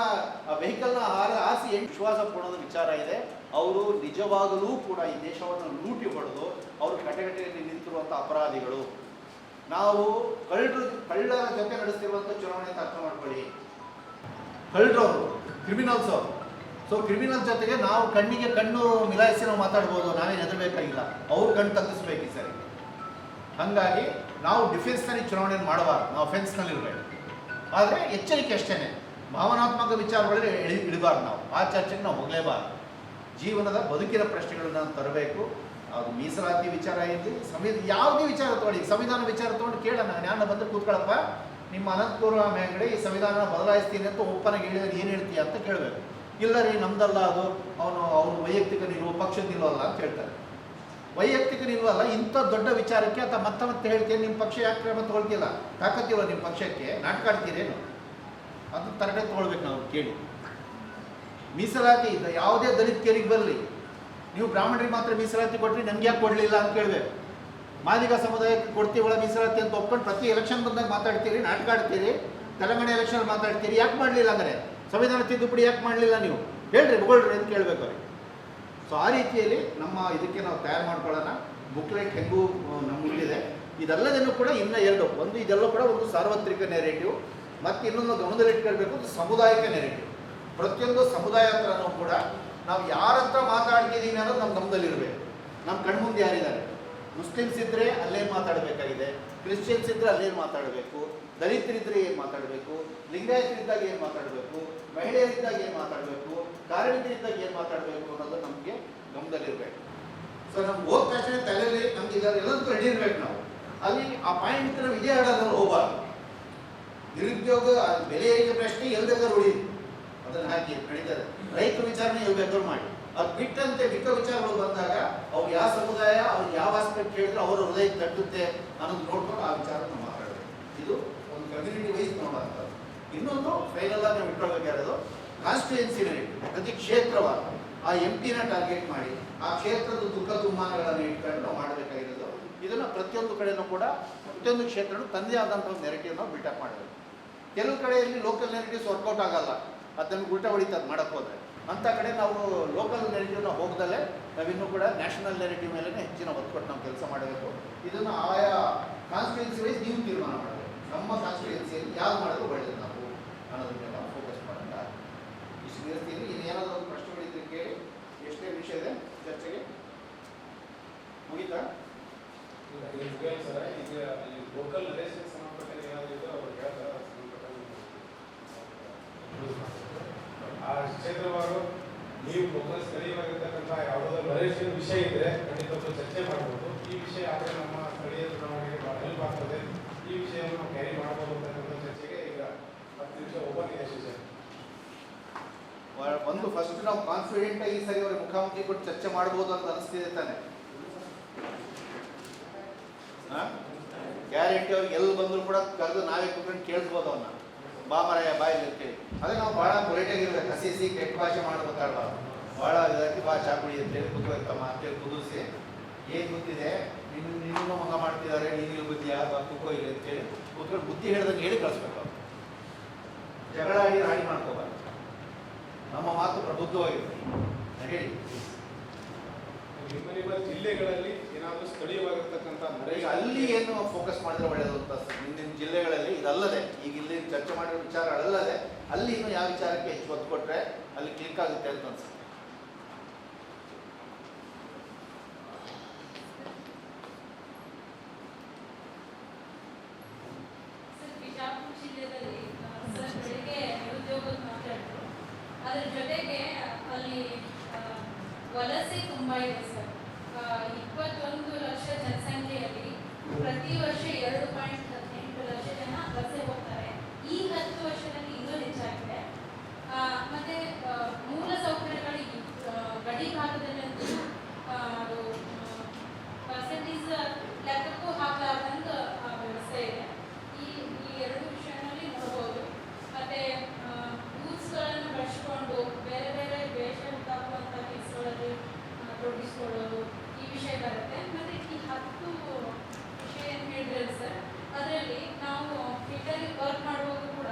ವೆಹಿಕಲ್ನ ಆರಿಸಿ ವಿಶ್ವಾಸ ಪಡೋದು ವಿಚಾರ ಇದೆ. ಅವರು ನಿಜವಾಗಲೂ ಕೂಡ ಈ ದೇಶವನ್ನು ಲೂಟಿ ಹೊಡೆದು ಅವರು ಕಟಕಟೆಯಲ್ಲಿ ನಿಂತಿರುವಂಥ ಅಪರಾಧಿಗಳು. ನಾವು ಕಳ್ಳರ ಜೊತೆ ನಡೆಸ್ತಿರುವಂಥ ಚುನಾವಣೆ ಅಂತ ಅರ್ಥ ಮಾಡ್ಕೊಳ್ಳಿ. ಕಳ್ಳರವರು ಕ್ರಿಮಿನಲ್ಸ್ ಅವರು. ಸೊ ಕ್ರಿಮಿನಲ್ ಜೊತೆಗೆ ನಾವು ಕಣ್ಣಿಗೆ ಕಣ್ಣು ಮಿಲಾಯಿಸಿ ನಾವು ಮಾತಾಡ್ಬೋದು, ನಾವೇನು ಹೆದರಬೇಕಾಗಿಲ್ಲ. ಅವ್ರು ಕಣ್ಣು ತಗ್ಗಿಸ್ಬೇಕು ಈ ಸರಿ. ಹಾಗಾಗಿ ನಾವು ಡಿಫೆನ್ಸ್ನಲ್ಲಿ ಚುನಾವಣೆ ಮಾಡಬಾರ್ದು, ನಾವು ಅಫೆನ್ಸ್ನಲ್ಲಿ ಇರಬೇಕು. ಆದರೆ ಎಚ್ಚರಿಕೆ ಅಷ್ಟೇ, ಭಾವನಾತ್ಮಕ ವಿಚಾರಗಳಲ್ಲಿ ಇಡಬಾರ್ದು. ನಾವು ಆ ಚರ್ಚೆಗೆ ನಾವು ಹೋಗಲೇಬಾರ್ದು. ಜೀವನದ ಬದುಕಿನ ಪ್ರಶ್ನೆಗಳನ್ನ ತರಬೇಕು. ಅದು ಮೀಸಲಾತಿ ವಿಚಾರ ಇರಲಿ, ಯಾವುದೇ ವಿಚಾರ ತೊಗೊಳ್ಳಿ, ಸಂವಿಧಾನ ವಿಚಾರ ತೊಗೊಂಡು ಕೇಳೋಣ. ನಾನು ಬಂದರೆ ಕೂತ್ಕೊಳ್ಳಪ್ಪ, ನಿಮ್ಮ ಅನಂತಪುರ ಮೇಲ್ಗಡೆ ಈ ಸಂವಿಧಾನ ಬದಲಾಯಿಸ್ತೀನಿ ಅಂತ ಒಪ್ಪನಾಗಿ ಹೇಳಿದ್ರೆ ಏನು ಹೇಳ್ತೀಯ ಅಂತ ಕೇಳಬೇಕು. ಇಲ್ಲ ರೀ ನಮ್ದಲ್ಲ ಅದು, ಅವ್ರು ವೈಯಕ್ತಿಕ ನಿಲುವು ಪಕ್ಷದ ನಿಲುವಲ್ಲ ಅಂತ ಹೇಳ್ತಾರೆ. ವೈಯಕ್ತಿಕ ನಿಲುವಲ್ಲ, ಇಂಥ ದೊಡ್ಡ ವಿಚಾರಕ್ಕೆ ಅಥವಾ ಮತ್ತೆ ಹೇಳ್ತೀನಿ ನಿಮ್ಮ ಪಕ್ಷ ಯಾಕೆ ಕ್ರಮ ತೊಗೊಳ್ತಿಲ್ಲ, ತಾಕತ್ತಿಲ್ಲ ನಿಮ್ಮ ಪಕ್ಷಕ್ಕೆ, ನಾಟಕ ಆಡ್ತೀರೇನು? ಅದು ತರಗತಿ ತೊಗೊಳ್ಬೇಕು ನಾವು ಕೇಳಿ. ಮೀಸಲಾತಿ ಇಲ್ಲ, ಯಾವುದೇ ದಲಿತರಿಗೆ ಬರಲಿ, ನೀವು ಬ್ರಾಹ್ಮಣರಿಗೆ ಮಾತ್ರ ಮೀಸಲಾತಿ ಕೊಟ್ಟರೆ ನಮ್ಗೆ ಯಾಕೆ ಕೊಡಲಿಲ್ಲ ಅಂತ ಕೇಳಬೇಕು. ಮಾದಿಗ ಸಮುದಾಯಕ್ಕೆ ಕೊಡ್ತೀವಳ ಮೀಸಲಾತಿ ಅಂತ ಒಪ್ಕೊಂಡು ಪ್ರತಿ ಎಲೆಕ್ಷನ್ ಬಂದಾಗ ಮಾತಾಡ್ತೀರಿ, ನಾಟಕ ಆಡ್ತೀರಿ, ತೆಲಂಗಾಣ ಎಲೆಕ್ಷನ್ ಮಾತಾಡ್ತೀರಿ. ಯಾಕೆ ಮಾಡಲಿಲ್ಲ ಅಂದರೆ ಸಂವಿಧಾನ ತಿದ್ದುಪಡಿ ಯಾಕೆ ಮಾಡಲಿಲ್ಲ ನೀವು ಹೇಳ್ರಿ, ಬಗೊಳ್ರಿ ಅಂತ ಕೇಳಬೇಕು ಅವ್ರಿಗೆ. ಸೊ ಆ ರೀತಿಯಲ್ಲಿ ನಮ್ಮ ಇದಕ್ಕೆ ನಾವು ತಯಾರು ಮಾಡ್ಕೊಳ್ಳೋಣ. ಬುಕ್ಲೆಟ್ ಹೆಂಗೂ ನಮಗಿದೆ. ಇದೆಲ್ಲದನ್ನು ಕೂಡ ಇನ್ನೂ ಒಂದು ಇದೆಲ್ಲ ಕೂಡ ಒಂದು ಸಾರ್ವತ್ರಿಕ ನೆರೇಟಿವ್, ಮತ್ತು ಇನ್ನೊಂದು ಗಮನದಲ್ಲಿಟ್ಕೊಳ್ಬೇಕು, ಒಂದು ಸಾಮುದಾಯಿಕ ನೆರೇಟಿವ್. ಪ್ರತಿಯೊಂದು ಸಮುದಾಯ ಹತ್ರನೂ ಕೂಡ ನಾವು ಯಾರ ಹತ್ರ ಮಾತಾಡ್ತಿದ್ದೀವಿ ಅನ್ನೋದು ನಮ್ಮ ಗಮನದಲ್ಲಿರಬೇಕು. ನಮ್ಮ ಕಣ್ಮುಂದೆ ಯಾರಿದ್ದಾರೆ? ಮುಸ್ಲಿಮ್ಸ್ ಇದ್ದರೆ ಅಲ್ಲೇನು ಮಾತಾಡಬೇಕಾಗಿದೆ, ಕ್ರಿಶ್ಚಿಯನ್ಸ್ ಇದ್ದರೆ ಅಲ್ಲೇನು ಮಾತಾಡಬೇಕು, ದಲಿತರಿದ್ದರೆ ಏನು ಮಾತಾಡಬೇಕು, ಲಿಂಗಾಯತರಿದ್ದಾಗ ಏನು ಮಾತಾಡಬೇಕು, ಮಹಿಳೆಯರಿದ್ದಾಗ ಏನು ಮಾತಾಡಬೇಕು, ಕಾರ್ಮಿಕರಿದ್ದಾಗ ಏನು ಮಾತಾಡಬೇಕು ಅನ್ನೋದು ನಮಗೆ ಗಮನದಲ್ಲಿರಬೇಕು. ಸೊ ನಮ್ಗೆ ಹೋದ ತಕ್ಷಣ ತಲೆಯಲ್ಲಿ ನಮ್ಗೆ ಎಲ್ಲದಕ್ಕೂ ರೆಡಿ ಇರಬೇಕು. ನಾವು ಅಲ್ಲಿ ಆ ಪಾಯಿಂಟ್ ನಾವು ಇದೇ ಆಡೋದ್ರಲ್ಲಿ ಹೋಗಬಾರ್ದು. ನಿರುದ್ಯೋಗ ಬೆಲೆ ಏರಿಕೆ ಪ್ರಶ್ನೆ ಎಲ್ಲಿ ಬೇಕಾದ್ರೂ ಉಳಿದು ಅದನ್ನು ಹಾಕಿ ನಡೀತದೆ. ರೈತರ ವಿಚಾರಣೆ ಎಲ್ಲಿ ಬೇಕಾದ್ರೂ ಮಾಡಿ. ಅದು ಬಿಟ್ಟಂತೆ ಮಿಕ್ಕ ವಿಚಾರಗಳು ಬಂದಾಗ ಅವ್ರು ಯಾವ ಸಮುದಾಯ ಅವ್ರು ಯಾವ ಆಸ್ಪೆಕ್ಟ್ ಹೇಳಿದ್ರೆ ಅವರ ಹೃದಯಕ್ಕೆ ತಟ್ಟುತ್ತೆ ಅನ್ನೋದು ನೋಡ್ಕೊಂಡು ಆ ವಿಚಾರ ನಾವು ಮಾತಾಡಬೇಕು. ಇದು ಒಂದು ಕಮ್ಯುನಿಟಿ ವೈಸ್ ನೋಡುವಂಥದ್ದು. ಇನ್ನೊಂದು ಫೈನಲ್ ಆಗಿ ನಾವು ಇಟ್ಕೊಳ್ಬೇಕಾಗಿರೋದು ಕಾನ್ಸ್ಟಿಟ್ಯೂನ್ಸಿ ಪ್ರತಿ ಕ್ಷೇತ್ರವಾದ ಆ ಎಂಪಿನ ಟಾರ್ಗೆಟ್ ಮಾಡಿ ಆ ಕ್ಷೇತ್ರದ ದುಃಖ ದುಮ್ಮಾನಗಳನ್ನು ಇಟ್ಕೊಂಡು ನಾವು ಮಾಡಬೇಕಾಗಿರೋದು. ಇದನ್ನು ಪ್ರತಿಯೊಂದು ಕಡೆಯೂ ಕೂಡ ಪ್ರತಿಯೊಂದು ಕ್ಷೇತ್ರಗಳು ತಂದೇ ಆದಂಥ ಒಂದು ನೆರೆಟಿವ್ ನಾವು ಬಿಲ್ಟಪ್ ಮಾಡಬೇಕು. ಕೆಲವು ಕಡೆಯಲ್ಲಿ ಲೋಕಲ್ ನೆರೆಟಿವ್ಸ್ ವರ್ಕೌಟ್ ಆಗಲ್ಲ, ಅದು ನಮ್ಗೆ ಉಲ್ಟಾ ಹೊಡಿತದೆ ಮಾಡೋಕ್ಕೆ ಹೋದರೆ. ಅಂಥ ಕಡೆ ನಾವು ಲೋಕಲ್ ನೆರೆಟಿವ್ನ ಹೋಗ್ದಲ್ಲೇ ನಾವಿನ್ನೂ ಕೂಡ ನ್ಯಾಷನಲ್ ನೆರೆಟಿವ್ ಮೇಲೆ ಹೆಚ್ಚಿನ ಒತ್ತು ಕೊಟ್ಟು ನಾವು ಕೆಲಸ ಮಾಡಬೇಕು. ಇದನ್ನು ಆಯಾ ಕಾನ್ಸ್ಟಿಟ್ಯೂನ್ಸಿ ವೈಸ್ ನೀವು ತೀರ್ಮಾನ ಮಾಡಬೇಕು. ನಮ್ಮ ಕಾನ್ಸ್ಟಿಟ್ಯೂನ್ಸಿಯಲ್ಲಿ ಯಾವ್ದು ಮಾಡೋದು ಒಳ್ಳೆಯದು ನಾವು ಅನ್ನೋದ್ರ ಮೇಲೆ ನಾವು ಫೋಕಸ್ ಮಾಡೋಣ. ಇಷ್ಟು ಇರ್ತೀನಿ. ಇನ್ನೇನಾದರೂ ಒಂದು ಪ್ರಶ್ನೆಗಳಿದ್ರೆ ಕೇಳಿ. ಎಷ್ಟೇ ವಿಷಯ ಇದೆ ಚರ್ಚೆಗೆ? ಮುಗಿತಾ? ಈಗ ಲೋಕಲ್ ರಿಲೇಷನ್ ಸಂಬಂಧಪಟ್ಟ ಏನಾದರೂ ಅವ್ರು ಹೇಳ್ತಾರೆ ಆ ಕ್ಷೇತ್ರವಾರು ನೀವು ಲೋಕಲ್ ಸ್ಥಳೀಯವಾಗಿರ್ತಕ್ಕಂಥ ಯಾವುದಾದ್ರು ರಿಲೇಷನ್ ವಿಷಯ ಇದ್ದರೆ ಖಂಡಿತ ಚರ್ಚೆ ಮಾಡ್ಬೋದು. ಈ ವಿಷಯ ಆದರೆ ನಮ್ಮ ಸ್ಥಳೀಯ ಚುನಾವಣೆಗೆ ಭಾಳ ಹೆಲ್ಪ್ ಆಗ್ತದೆ, ಈ ವಿಷಯವನ್ನು ನಾವು ಕ್ಯಾರಿ ಮಾಡ್ಬೋದು ಅಂತಕ್ಕಂಥ ಚರ್ಚೆಗೆ ಈಗ 10 ನಿಮಿಷ ಓಪನ್ ಇದೆ ಸೆಷನ್. ಒಂದು ಫಸ್ಟ್ ನಾವು ಕಾನ್ಫಿಡೆಂಟ್ ಆಗಿ ಸರಿ ಅವ್ರಿಗೆ ಮುಖಾಮುಖಿ ಕೊಟ್ಟು ಚರ್ಚೆ ಮಾಡ್ಬೋದು ಅಂತ ಅನಿಸ್ತಿದೆ ತಾನೆ? ಗ್ಯಾರಂಟಿ ಅವ್ರಿಗೆ ಎಲ್ಲಿ ಬಂದರೂ ಕೂಡ ಕರೆದು ನಾವೇ ಕೂತ್ಕೊಂಡು ಕೇಳಿಸ್ಬೋದು ಅವನ್ನ, ಬಾ ಮರಾಯ ಬಾಯಿ ಅಂತೇಳಿ. ಅದೇ ನಾವು ಭಾಳ ಪೊಲೈಟಾಗಿರ್ಬೇಕು. ಹಸಿ ಕೆಟ್ಟ ಭಾಷೆ ಮಾಡಬೇಕಾಗಬಾರ್ದು. ಭಾಳ ಇದಾಗಿ ಬಾ ಚಾ ಕುಡಿ ಅಂತೇಳಿ ಕೂತ್ಕೊಳ್ತಮ್ಮ ಅಂತೇಳಿ ಕುದಿಸಿ ಏನು ಗೊತ್ತಿದೆ ನಿನ್ನೂ ಮಗ ಮಾಡ್ತಿದ್ದಾರೆ, ನೀನು ಬುದ್ಧಿಯಾ ಬಾ ಕುಕ್ಕೋ ಇಲ್ಲ ಅಂತೇಳಿ ಕೂತ್ಕೊಂಡು ಬುದ್ಧಿ ಹೇಳ್ದಂಗೆ ಹೇಳಿ ಕಳಿಸ್ಬೇಕು. ಅವ್ರು ಜಗಳ ಆಡಿ ರಾಡಿ ಮಾಡ್ಕೋಬಾರ್ದು. ನಮ್ಮ ಮಾತು ಪ್ರಬುದ್ಧವಾಗಿರ್ತೀವಿ ಹೇಳಿ. ನಿಮ್ಮ ಜಿಲ್ಲೆಗಳಲ್ಲಿ ಏನಾದರೂ ಸ್ಥಳೀಯವಾಗಿರ್ತಕ್ಕಂಥ ಈಗ ಅಲ್ಲಿ ಏನು ಫೋಕಸ್ ಮಾಡಿದ್ರೆ ಒಳ್ಳೆಯದು ಅಂತ ನಿಮ್ಮ ಜಿಲ್ಲೆಗಳಲ್ಲಿ ಇದಲ್ಲದೆ ಈಗ ಇಲ್ಲಿ ಚರ್ಚೆ ಮಾಡಿರೋ ವಿಚಾರಗಳಲ್ಲದೆ ಅಲ್ಲಿ ಇನ್ನು ಯಾವ ವಿಚಾರಕ್ಕೆ ಹೆಚ್ಚು ಒತ್ತು ಕೊಟ್ಟರೆ ಅಲ್ಲಿ ಕ್ಲಿಕ್ ಆಗುತ್ತೆ ಅಂತ ಅನ್ಸುತ್ತೆ. ಬಿಜಾಪುರ ಜಿಲ್ಲೆಯಲ್ಲಿ ಸರ್ ಬೆಳಿಗ್ಗೆ ನಿರುದ್ಯೋಗದ ಮಾತಾಡಿದ್ರು. ಅದ್ರ ಜೊತೆಗೆ ಅಲ್ಲಿ ವಲಸೆ ತುಂಬ ಇದೆ ಸರ್. 21 ಲಕ್ಷ ಜನಸಂಖ್ಯೆಯಲ್ಲಿ ಪ್ರತಿ ವರ್ಷ 2.18 ಲಕ್ಷ ಜನ ವಲಸೆ ಹೋಗ್ತಾರೆ. ಈ 10 ವರ್ಷದಲ್ಲಿ ಇನ್ನೂ ಹೆಚ್ಚಾಗಿದೆ. ಮತ್ತೆ ಮೂಲ ಸೌಕರ್ಯಗಳು ಗಡಿ ಭಾಗದಲ್ಲಂತೂ ಅದು ಪರ್ಸೆಂಟೇಜ್ ಲೆಕ್ಕಕ್ಕೂ ಹಾಕಲಾರ್ದಂತ ವ್ಯವಸ್ಥೆ ಇದೆ. ಈ ಎರಡು ವಿಷಯದಲ್ಲಿ ನೋಡ್ಬೋದು. ಮತ್ತೆ ಯೂತ್ಸ್ಗಳನ್ನು ಬಳಸಿಕೊಂಡು ಬೇರೆ ಬೇರೆ ವೇಷ ತಕ್ಕುವಂಥ ಕೆಲಸಗಳಲ್ಲಿ ತೊಡಗಿಸ್ಕೊಳ್ಳೋದು ಈ ವಿಷಯ ಬರುತ್ತೆ. ಮತ್ತು ಈ 10 ವಿಷಯ ಏನು ಹೇಳಿದ್ರೆ ಸರ್, ಅದರಲ್ಲಿ ನಾವು ಫೀಲ್ಡಲ್ಲಿ ವರ್ಕ್ ಮಾಡುವಾಗ ಕೂಡ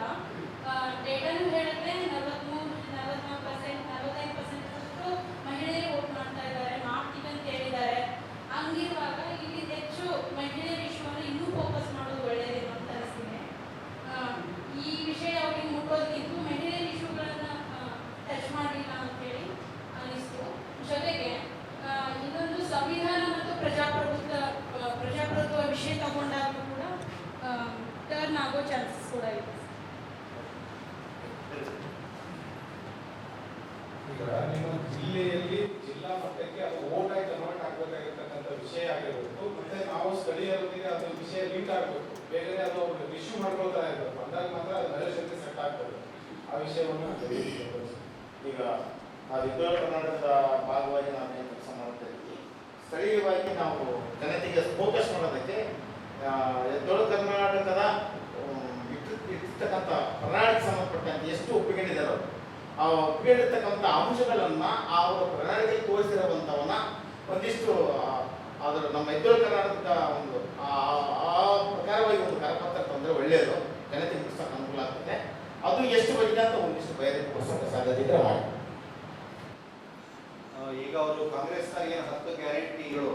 ಡೇಟಾನು ಹೇಳುತ್ತೆ 44%, 45% ಮಹಿಳೆಯರು ವೋಟ್ ಮಾಡ್ತಾ ಇದ್ದಾರೆ, ಮಾಡ್ತೀವಿ ಅಂತ ಹೇಳಿದ್ದಾರೆ. ಹಂಗಿರುವಾಗ ಇಲ್ಲಿ ಹೆಚ್ಚು ಮಹಿಳೆಯರ ಇಶ್ಯೂವನ್ನು ಇನ್ನೂ ಫೋಕಸ್ ಮಾಡೋದು ಒಳ್ಳೆಯದೇನು ಅಂತ ಅನಿಸ್ತಿದೆ. ಈ ವಿಷಯ ಅವ್ರಿಗೆ ಮುಟ್ಟೋದಕ್ಕಿಂತ ಮಹಿಳೆಯರ ಇಶ್ಯೂಗಳನ್ನು ಟಚ್ ಮಾಡಲಿಲ್ಲ ಅಂತೇಳಿ ಅನಿಸ್ತು. ಜೊತೆಗೆ ಇನ್ನೊಂದು ಸಂವಿಧಾನ ಮತ್ತು ಪ್ರಜಾಪ್ರಭುತ್ವ ವಿಷಯ ತಗೊಂಡಾಗ ಕೂಡ ಟರ್ನ್ ಆಗೋ ಚಾನ್ಸಸ್ ಕೂಡ ಇದೆ. ಈಗ ನಿಮ್ಮ ಜಿಲ್ಲೆಯಲ್ಲಿ ಜಿಲ್ಲಾ ಮಟ್ಟಕ್ಕೆ ಅದು ವೋಟ್ ಆಗಿ ಕನ್ವರ್ಟ್ ಆಗಬೇಕಾಗಿರ್ತಕ್ಕಂಥ ವಿಷಯ ಆಗಿರಬೇಕು. ಮತ್ತೆ ನಾವು ಸ್ಥಳೀಯರೊಂದಿಗೆ ಅದು ವಿಷಯ ಲಿಂಕ್ ಆಗಬೇಕು. ಬೇರೆ ಅದು ಅವ್ರು ಇಶ್ಯೂ ಮಾಡ್ಕೊಳ್ತಾ ಇರಬೇಕು. ಅಂದಾಗ ಮಾತ್ರ ಅದು ರಿಲೇಷನ್ಗೆ ಸೆಟ್ ಆಗ್ತದೆ. ಆ ವಿಷಯವನ್ನು ಈಗ ನಾವು ಉತ್ತರ ಕರ್ನಾಟಕದ ಭಾಗವಾಗಿ ನಾವು ಏನು ಕೆಲಸ ಮಾಡ್ತಾ ಇದ್ದೀವಿ, ಸ್ಥಳೀಯವಾಗಿ ನಾವು ಜನತೆಗೆ ಫೋಕಸ್ ಮಾಡೋದಕ್ಕೆ ಉತ್ತರ ಕರ್ನಾಟಕದ ಇರ್ತಕ್ಕಂಥ ಪ್ರಣಾಳಿಕೆ ಸಂಬಂಧಪಟ್ಟಂತೆ ಎಷ್ಟು ಒಪ್ಪಿಕೊಂಡಿದ್ದಾರೋ ಆ ಒಪ್ಪಿಕೊಂಡಿರ್ತಕ್ಕಂಥ ಅಂಶಗಳನ್ನು ಅವರ ಪ್ರಣಾಳಿಕೆಯಲ್ಲಿ ತೋರಿಸಿರುವಂಥವನ್ನ ಒಂದಿಷ್ಟು ಅದರ ನಮ್ಮ ಉತ್ತರ ಕರ್ನಾಟಕದ ಒಂದು ಆ ಪ್ರಕಾರವಾಗಿ ಒಂದು ಕರಪತ್ರ ತಂದರೆ ಒಳ್ಳೆಯದು, ಜನತೆಗೆ ಮುಗಿಸೋಕೆ ಅನುಕೂಲ ಆಗ್ತದೆ. ಅದು ಎಷ್ಟು ಬರೀದೆ ಅಂತ ಒಂದಿಷ್ಟು ಬಯಲಿಗೆ ಸಾಧ್ಯತೆ ಇದ್ರೆ ಮಾಡಿ. ಈಗ ಅವರು ಕಾಂಗ್ರೆಸ್ನ ಏನು 10 ಗ್ಯಾರಂಟಿಗಳು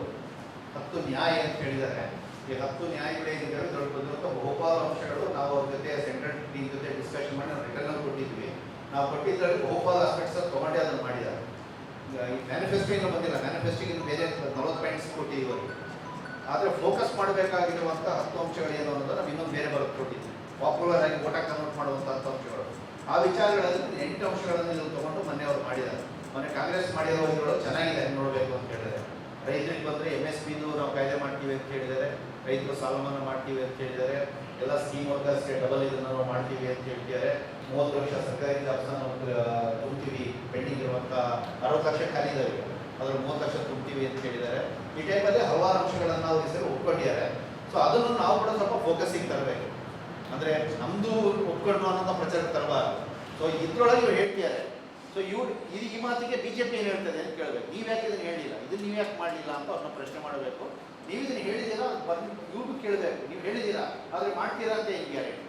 10 ನ್ಯಾಯ ಅಂತ ಹೇಳಿದ್ದಾರೆ. ಈ 10 ನ್ಯಾಯಗಳೇನಿದ್ದಾವೆ ದೊಡ್ಡ ಬಂದಿರುವಂಥ ಬಹುಪಾಲು ಅಂಶಗಳು ನಾವು ಅವ್ರ ಜೊತೆ ಸೆಂಟ್ರಲ್ ಟೀಮ್ ಜೊತೆ ಡಿಸ್ಕಷನ್ ಮಾಡಿ ನಾವು ರಿಟರ್ನ್ ಕೊಟ್ಟಿದ್ವಿ. ನಾವು ಕೊಟ್ಟಿದ್ರಲ್ಲಿ ಬಹುಪಾಲು ಆಸ್ಪೆಕ್ಟ್ಸ್ ತೊಗೊಂಡೇ ಅದನ್ನು ಮಾಡಿದ್ದಾರೆ. ಈ ಮ್ಯಾನಿಫೆಸ್ಟೋಯಿಂದ ಬಂದಿಲ್ಲ, ಮ್ಯಾನಿಫೆಸ್ಟೋಗೆ ಬೇರೆ 40 ಪಾಯಿಂಟ್ಸ್ ಕೊಟ್ಟಿದ್ದೀವಿ ಅವರಿಗೆ. ಆದರೆ ಫೋಕಸ್ ಮಾಡಬೇಕಾಗಿರುವಂಥ 10 ಅಂಶಗಳೇನು ಅನ್ನೋದು ನಾವು ಇನ್ನೊಂದು ಬೇರೆ ಬರೋದು ಕೊಟ್ಟಿದ್ವಿ. ಪಾಪ್ಯುಲರ್ ಆಗಿ ಓಟಾಗಿ ಕನ್ವರ್ಟ್ ಮಾಡುವಂಥ 10 ಅಂಶಗಳು. ಆ ವಿಚಾರಗಳಲ್ಲಿ 8 ಅಂಶಗಳನ್ನು ನೀವು ತೊಗೊಂಡು ಮೊನ್ನೆ ಅವರು ಮಾಡಿದ್ದಾರೆ. ಮೊನ್ನೆ ಕಾಂಗ್ರೆಸ್ ಮಾಡಿರೋ ಇದ್ರೊಳಗೆ ಚೆನ್ನಾಗಿದೆ ನೋಡಬೇಕು ಅಂತ ಹೇಳಿದರೆ. ರೈತರಿಗೆ ಬಂದರೆ MSPದು ನಾವು ಕಾಯ್ದೆ ಮಾಡ್ತೀವಿ ಅಂತ ಹೇಳಿದ್ದಾರೆ, ರೈತರು ಸಾಲ ಮನ್ನಾ ಮಾಡ್ತೀವಿ ಅಂತ ಹೇಳಿದ್ದಾರೆ, ಎಲ್ಲ ಸ್ಕೀಮ್ ವರ್ಕರ್ಸ್ಗೆ ಡಬಲ್ ಇದನ್ನು ನಾವು ಮಾಡ್ತೀವಿ ಅಂತ ಹೇಳ್ತಿದ್ದಾರೆ. 30 ಲಕ್ಷ ಸರ್ಕಾರಿ ಜಾಬ್ಸನ್ನ ನಾವು ತುಂಬ್ತೀವಿ, ಪೆಂಡಿಂಗ್ ಇರುವಂಥ 60 ಲಕ್ಷ ಖಾಲಿ ಇದ್ದಾವೆ, ಅದ್ರಲ್ಲಿ 30 ಲಕ್ಷ ತುಂಬ್ತೀವಿ ಅಂತ ಹೇಳಿದ್ದಾರೆ. ಈ ಟೈಮಲ್ಲಿ ಹಲವಾರು ಅಂಶಗಳನ್ನು ಅವ್ರ ಹೆಸರು ಒಪ್ಕೊಂಡಿದ್ದಾರೆ. ಸೊ ಅದನ್ನು ನಾವು ಕೂಡ ಸ್ವಲ್ಪ ಫೋಕಸಿಗೆ ತರಬೇಕು. ಅಂದರೆ ನಮ್ಮದು ಒಪ್ಕೊಂಡು ಅನ್ನೋದನ್ನ ಪ್ರಚಾರಕ್ಕೆ ತರಬಾರ್ದು. ಸೊ ಇದ್ರೊಳಗೆ ಇವ್ರು ಹೇಳ್ತಿದ್ದಾರೆ. ಸೊ ಇವ್ರು ಈ ಮಾತಿಗೆ BJP ಏನು ಹೇಳ್ತದೆ ಅಂತ ಕೇಳಬೇಕು. ನೀವು ಯಾಕೆ ಇದನ್ನು ಹೇಳಿಲ್ಲ, ಇದನ್ನು ನೀವು ಯಾಕೆ ಮಾಡಲಿಲ್ಲ ಅಂತ ಅವ್ರನ್ನ ಪ್ರಶ್ನೆ ಮಾಡಬೇಕು. ನೀವು ಇದನ್ನು ಹೇಳಿದ್ದೀರಾ ಬಂದು ಇವ್ರಿಗೂ ಕೇಳಬೇಕು, ನೀವು ಹೇಳಿದ್ದೀರಾ ಆದರೆ ಮಾಡ್ತೀರಾ ಅಂತ ಹೆಂಗೆ ಗ್ಯಾರಂಟಿ?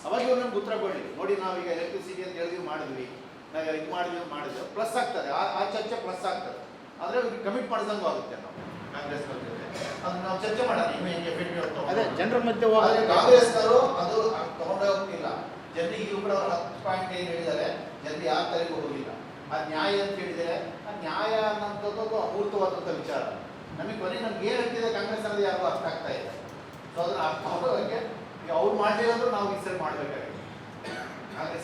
ಅವಾಗ ಇವ್ರು ನಮ್ಗೆ ಉತ್ತರ ಕೊಡಲಿ. ನೋಡಿ ನಾವೀಗ ಎಲೆಕ್ಟ್ರಿಸಿಟಿ ಅಂತ ಹೇಳಿದ್ವಿ, ಮಾಡಿದ್ವಿ, ನಾವು ಇದು ಮಾಡಿದ್ವಿ ಪ್ಲಸ್ ಆಗ್ತದೆ, ಆ ಚರ್ಚೆ ಪ್ಲಸ್ ಆಗ್ತದೆ. ಆದರೆ ಅವ್ರಿಗೆ ಕಮಿಟ್ ಮಾಡ್ದಂಗೂ ಆಗುತ್ತೆ. ನಾವು ಕಾಂಗ್ರೆಸ್ನವ್ರ ಜೊತೆ ಅದು ನಾವು ಚರ್ಚೆ ಮಾಡೋಣ. ಇನ್ನು ಹೆಂಗೆ ಅದೇ ಜನರ ಮಧ್ಯೆ ಆದರೆ ಕಾಂಗ್ರೆಸ್ನವರು ಅದು ತಗೊಂಡೇ ಹೋಗ್ತಿಲ್ಲ. ಜನರಿಗೆ ಇವ್ರು ಕೂಡ 10 ಪಾಯಿಂಟ್ ಏನು ಹೇಳಿದ್ದಾರೆ, ಜನರಿಗೆ ಯಾರ ತಲೆಗೂ ಹೋಗಿಲ್ಲ. ಆ ನ್ಯಾಯ ಅಂತ ಹೇಳಿದರೆ ಆ ನ್ಯಾಯ ಅನ್ನೋಂಥದ್ದು ಅಮೂರ್ತವಾದಂಥ ವಿಚಾರ. ನಮಗೆ ಕೊನೆಗೆ ನಮ್ಗೆ ಏನು ಹೇಳ್ತಿದೆ ಕಾಂಗ್ರೆಸ್ ಅನ್ನೋದು ಯಾರಿಗೂ ಅರ್ಥ ಆಗ್ತಾ ಇದೆ. ಸೊ ಅದನ್ನು ಅರ್ಥ ಆಗೋದಕ್ಕೆ ಅವ್ರು ಮಾಡಲಿಲ್ಲ ಅಂದ್ರೂ ನಾವು ಈ ಸರಿ ಮಾಡಬೇಕಾಗಿದೆ. ಕಾಂಗ್ರೆಸ್